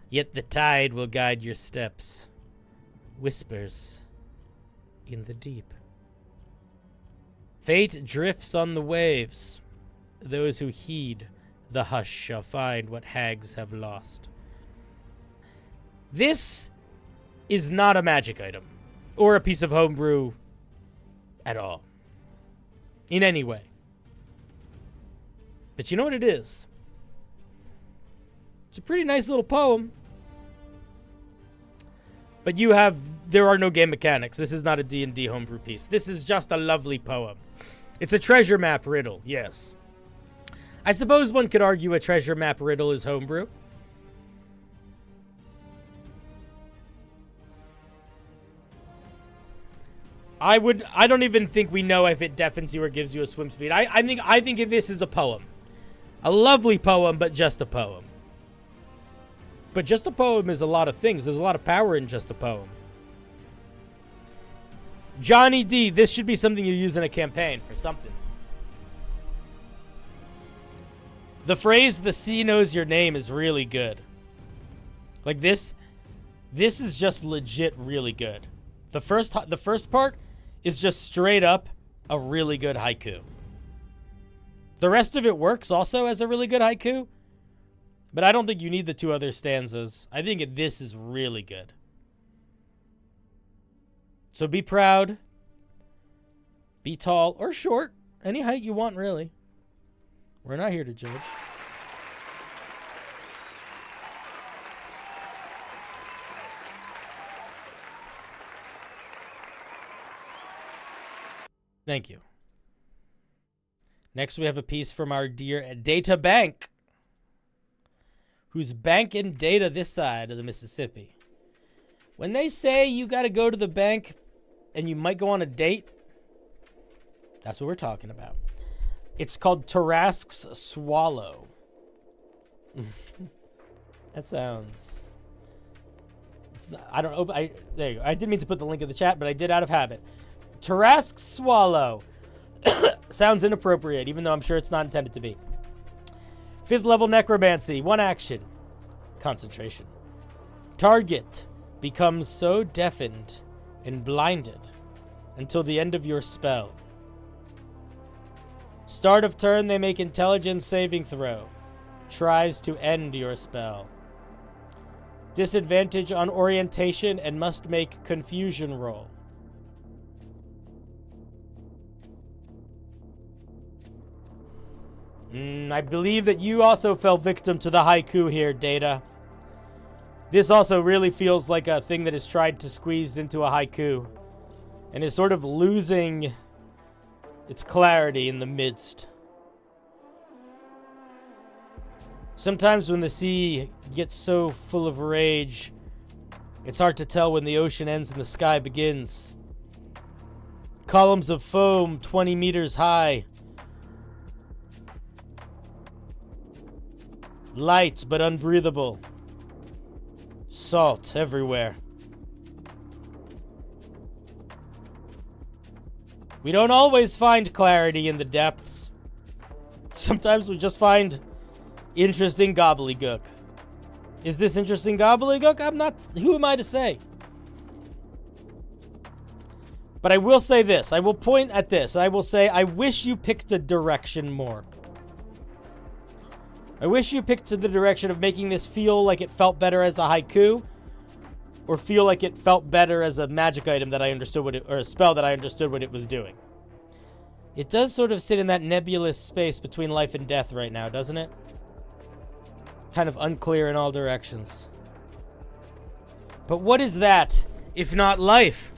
yet the tide will guide your steps. Whispers in the deep. Fate drifts on the waves. Those who heed the hush shall find what hags have lost. This is not a magic item or a piece of homebrew at all. In any way. But you know what it is? It's a pretty nice little poem. But there are no game mechanics. This is not a D&D homebrew piece. This is just a lovely poem. It's a treasure map riddle, yes. I suppose one could argue a treasure map riddle is homebrew. I don't even think we know if it deafens you or gives you a swim speed. I think if this is a poem. A lovely poem, but just a poem. But just a poem is a lot of things. There's a lot of power in just a poem. Johnny D, this should be something you use in a campaign for something. The phrase, the sea knows your name, is really good. Like this is just legit really good. The first part is just straight up a really good haiku. The rest of it works also as a really good haiku, but I don't think you need the two other stanzas. I think this is really good. So be proud, be tall or short, any height you want, really. We're not here to judge. Thank you. Next, we have a piece from our dear Data Bank, who's banking data this side of the Mississippi. When they say you got to go to the bank and you might go on a date, that's what we're talking about. It's called Tarrasque's Swallow. That sounds... It's not, I don't know. There you go. I didn't mean to put the link in the chat, but I did out of habit. Tarrasque's Swallow. Sounds inappropriate, even though I'm sure it's not intended to be. 5th level necromancy. 1 action. Concentration. Target becomes so deafened and blinded until the end of your spell. Start of turn, they make intelligence saving throw. Tries to end your spell. Disadvantage on orientation and must make confusion roll. I believe that you also fell victim to the haiku here, Data. This also really feels like a thing that is tried to squeeze into a haiku and is sort of losing its clarity in the midst. Sometimes when the sea gets so full of rage, it's hard to tell when the ocean ends and the sky begins. Columns of foam 20 meters high. Light but unbreathable. Salt everywhere. We don't always find clarity in the depths. Sometimes we just find interesting gobbledygook. Is this interesting gobbledygook? I'm not... Who am I to say? But I will say this. I will point at this. I will say, I wish you picked a direction more. I wish you picked to the direction of making this feel like it felt better as a haiku, or feel like it felt better as a magic item that I understood what it, or a spell that I understood what it was doing. It does sort of sit in that nebulous space between life and death right now, doesn't it? Kind of unclear in all directions. But what is that if not life?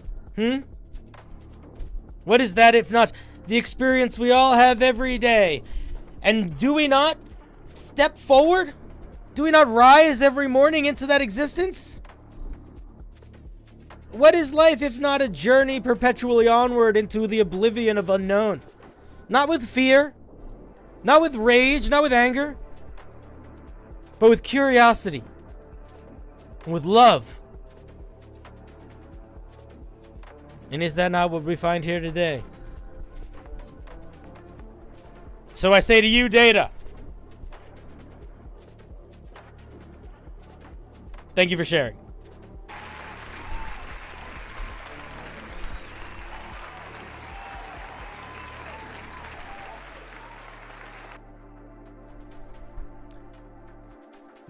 What is that if not the experience we all have every day? And do we not step forward? Do we not rise every morning into that existence? What is life if not a journey perpetually onward into the oblivion of unknown? Not with fear, not with rage, not with anger, but with curiosity and with love. And is that not what we find here today? So I say to you, Data, thank you for sharing.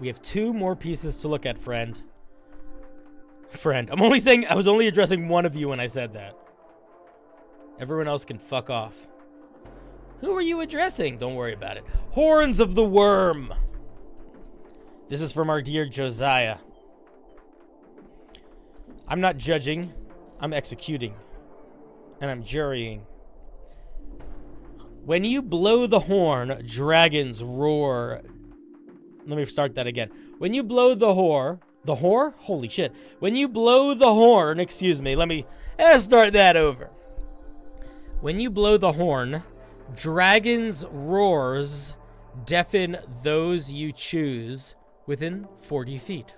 We have 2 more pieces to look at, friend. I'm only saying, I was only addressing one of you when I said that. Everyone else can fuck off. Who are you addressing? Don't worry about it. Horns of the Worm. This is from our dear Josiah. I'm not judging. I'm executing. And I'm jurying. When you blow the horn, dragons roar. Let me start that again. When you blow the whore? Holy shit. When you blow the horn, excuse me, let's start that over. When you blow the horn, dragons' roars deafen those you choose within 40 feet.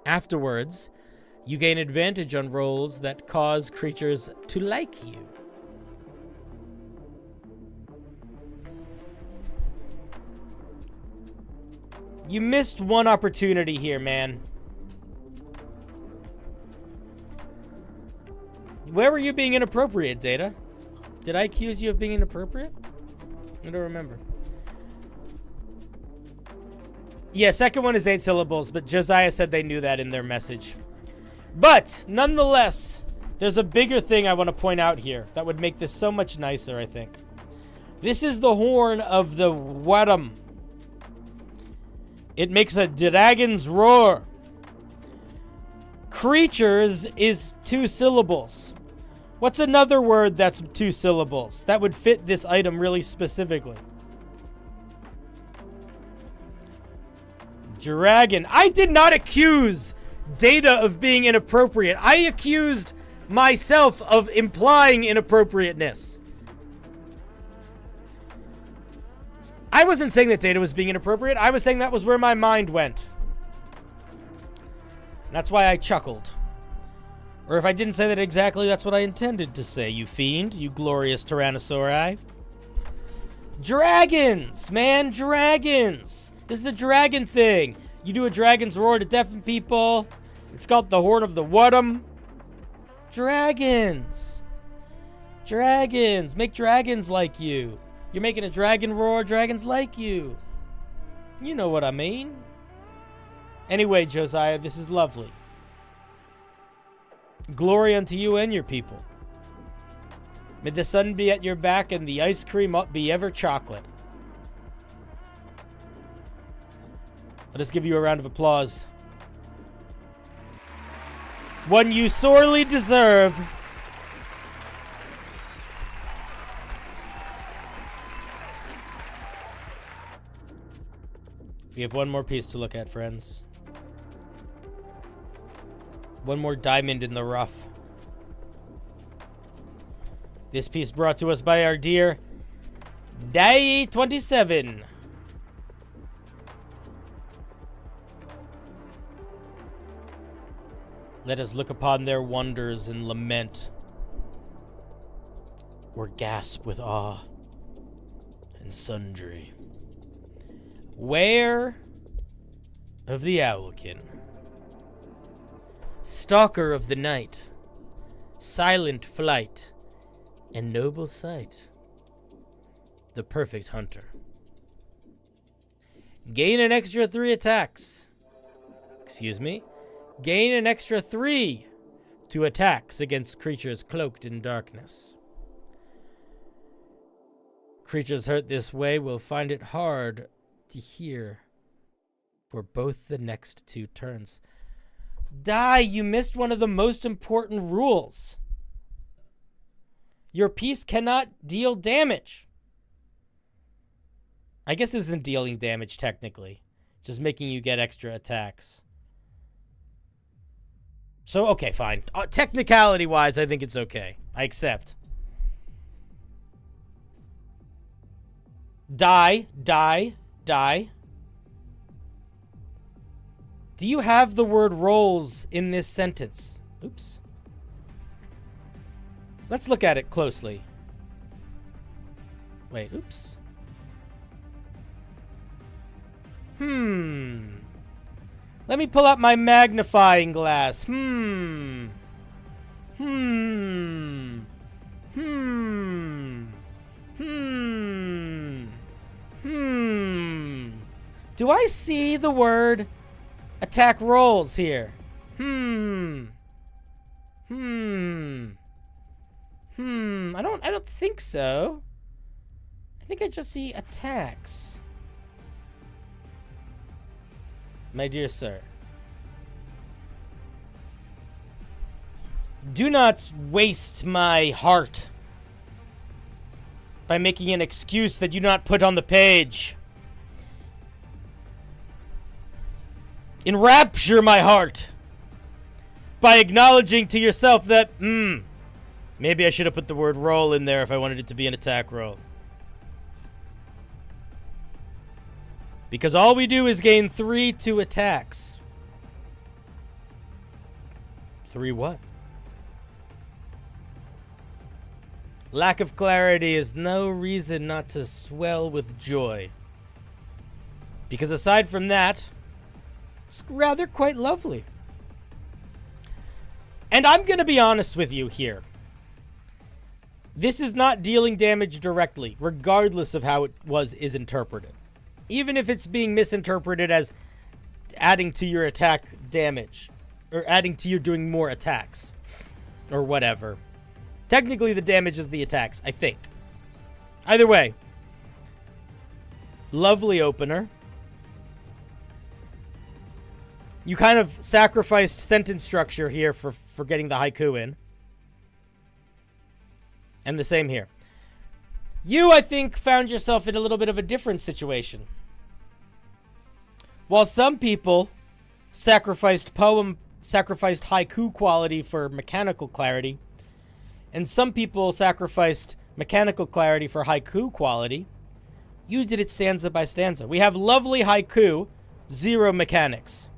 Afterwards, you gain advantage on rolls that cause creatures to like you. You missed one opportunity here, man. Where were you being inappropriate, Data? Did I accuse you of being inappropriate? I don't remember. Yeah, second one is 8 syllables, but Josiah said they knew that in their message. But, nonetheless, there's a bigger thing I want to point out here that would make this so much nicer, I think. This is the horn of the Wadum. It makes a dragon's roar. Creatures is 2 syllables. What's another word that's 2 syllables? That would fit this item really specifically. Dragon. I did not accuse Data of being inappropriate. I accused myself of implying inappropriateness. I wasn't saying that Data was being inappropriate. I was saying that was where my mind went. That's why I chuckled. Or if I didn't say that exactly, that's what I intended to say, you fiend, you glorious Tyrannosauri. Dragons, man, dragons. This is a dragon thing. You do a dragon's roar to deafen people. It's called the Horn of the Wadum. Dragons. Dragons. Make dragons like you. You're making a dragon roar, dragons like you. You know what I mean. Anyway, Josiah, this is lovely. Glory unto you and your people. May the sun be at your back and the ice cream be ever chocolate. Let us give you a round of applause. One you sorely deserve. We have one more piece to look at, friends. One more diamond in the rough. This piece brought to us by our dear Day 27. Let us look upon their wonders and lament, or gasp with awe and sundry. Ware of the Owlkin, stalker of the night, silent flight, and noble sight, the perfect hunter. Gain an extra 3 attacks. Excuse me. Gain an extra 3 to attacks against creatures cloaked in darkness. Creatures hurt this way will find it hard to hear for both the next 2 turns. Die, you missed one of the most important rules. Your piece cannot deal damage. I guess this isn't dealing damage technically. It's just making you get extra attacks. So, okay, fine. Technicality-wise, I think it's okay. I accept. Die, die, die. Do you have the word rolls in this sentence? Oops. Let's look at it closely. Wait, oops. Let me pull out my magnifying glass. Do I see the word attack rolls here? I don't think so. I think I just see attacks. My dear sir, do not waste my heart by making an excuse that you not put on the page. Enrapture my heart by acknowledging to yourself that, maybe I should have put the word roll in there if I wanted it to be an attack roll. Because all we do is gain 3 to attacks. 3 what? Lack of clarity is no reason not to swell with joy. Because aside from that, it's rather quite lovely. And I'm going to be honest with you here. This is not dealing damage directly, regardless of how it is interpreted. Even if it's being misinterpreted as adding to your attack damage, or adding to your doing more attacks, or whatever. Technically, the damage is the attacks, I think. Either way, lovely opener. You kind of sacrificed sentence structure here for getting the haiku in. And the same here. You, I think, found yourself in a little bit of a different situation. While some people sacrificed haiku quality for mechanical clarity, and some people sacrificed mechanical clarity for haiku quality, you did it stanza by stanza. We have lovely haiku, 0 mechanics.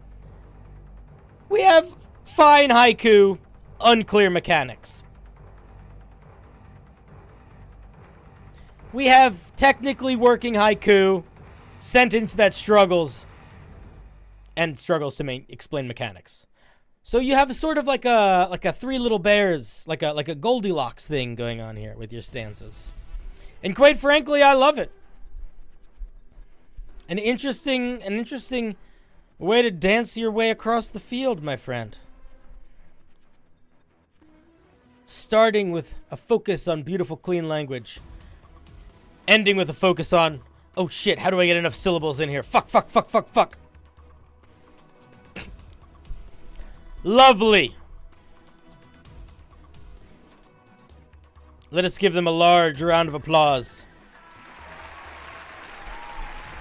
We have fine haiku, unclear mechanics. We have technically working haiku, sentence that struggles, and struggles to explain mechanics. So you have sort of like a 3 little bears, like a Goldilocks thing going on here with your stanzas. And quite frankly, I love it. An interesting way to dance your way across the field, my friend. Starting with a focus on beautiful, clean language. Ending with a focus on, oh shit, how do I get enough syllables in here? Fuck. Lovely. Let us give them a large round of applause.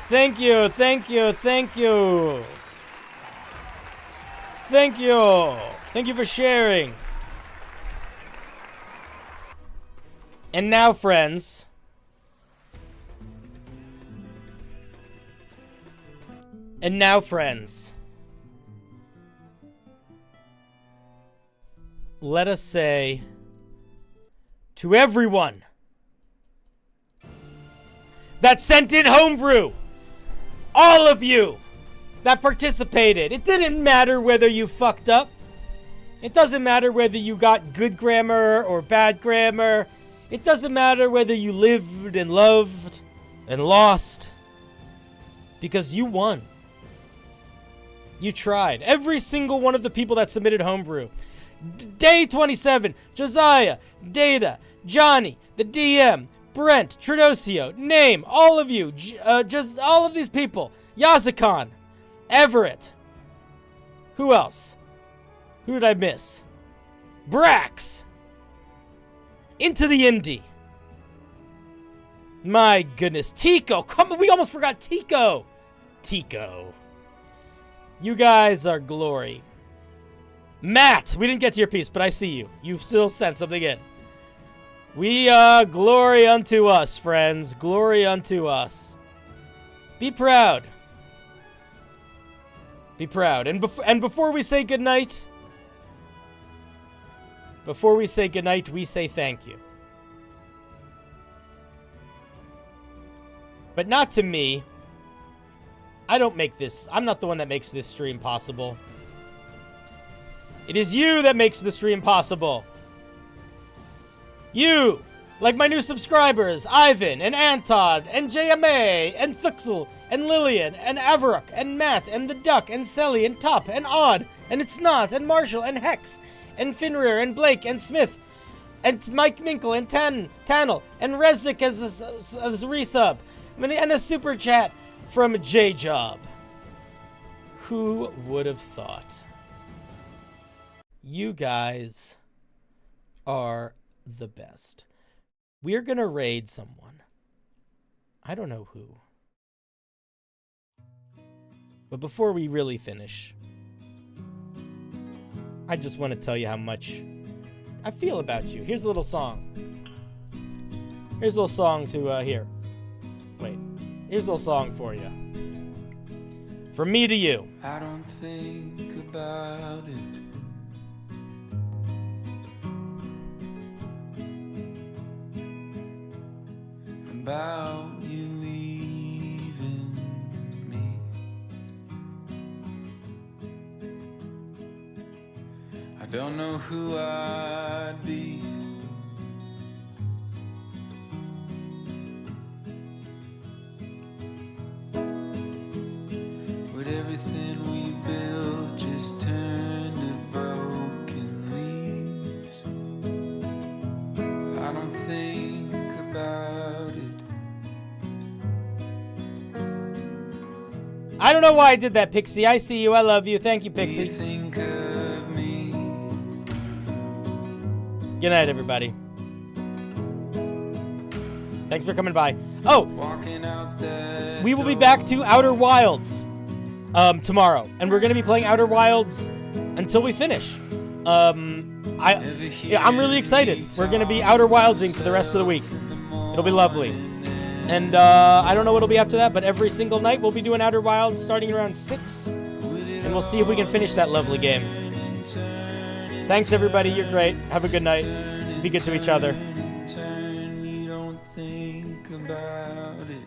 Thank you. Thank you for sharing. And now, friends, let us say to everyone that sent in Homebrew, all of you that participated, it didn't matter whether you fucked up. It doesn't matter whether you got good grammar or bad grammar. It doesn't matter whether you lived and loved and lost. Because you won. You tried. Every single one of the people that submitted Homebrew. Day 27, Josiah, Data, Johnny, the DM, Brent, Tradosio, Name, all of you, just all of these people. Yazakon, Everett. Who else? Who did I miss? Brax. Into the Indie. My goodness. Tico. Come on, we almost forgot Tico. Tico. You guys are glory. Matt, we didn't get to your piece, but I see you. You still sent something in. We are glory unto us, friends. Glory unto us. Be proud. Be proud. And before we say goodnight, we say thank you. But not to me. I don't make this. I'm not the one that makes this stream possible. It is you that makes the stream possible. You, like my new subscribers, Ivan, and Anton, and JMA, and Thuxel, and Lillian, and Avarok, and Matt, and the Duck, and Selly, and Top, and Odd, and It's Not, and Marshall, and Hex, and Finrear, and Blake, and Smith, and Mike Minkle, and Tannel, and Rezik as a resub, and a super chat from J-Job. Who would have thought? You guys are the best. We're going to raid someone. I don't know who. But before we really finish, I just want to tell you how much I feel about you. Here's a little song. Here's a little song to here. Wait. Here's a little song for you. From me to you. I don't think about it. About you leaving me. I don't know who I'd be. Would everything we built just turn to broken leaves? I don't think about it. I don't know why I did that, Pixie. I see you. I love you. Thank you, Pixie. You think of me. Good night, everybody. Thanks for coming by. Oh, Walking out that we will be back to Outer Wilds tomorrow, and we're going to be playing Outer Wilds until we finish. I'm really excited. We're going to be Outer Wildsing for the rest of the week. It'll be lovely. And I don't know what'll be after that, but every single night we'll be doing Outer Wilds starting around 6, and we'll see if we can finish that lovely game. Thanks, everybody. You're great. Have a good night. Be good to each other. You don't think about it.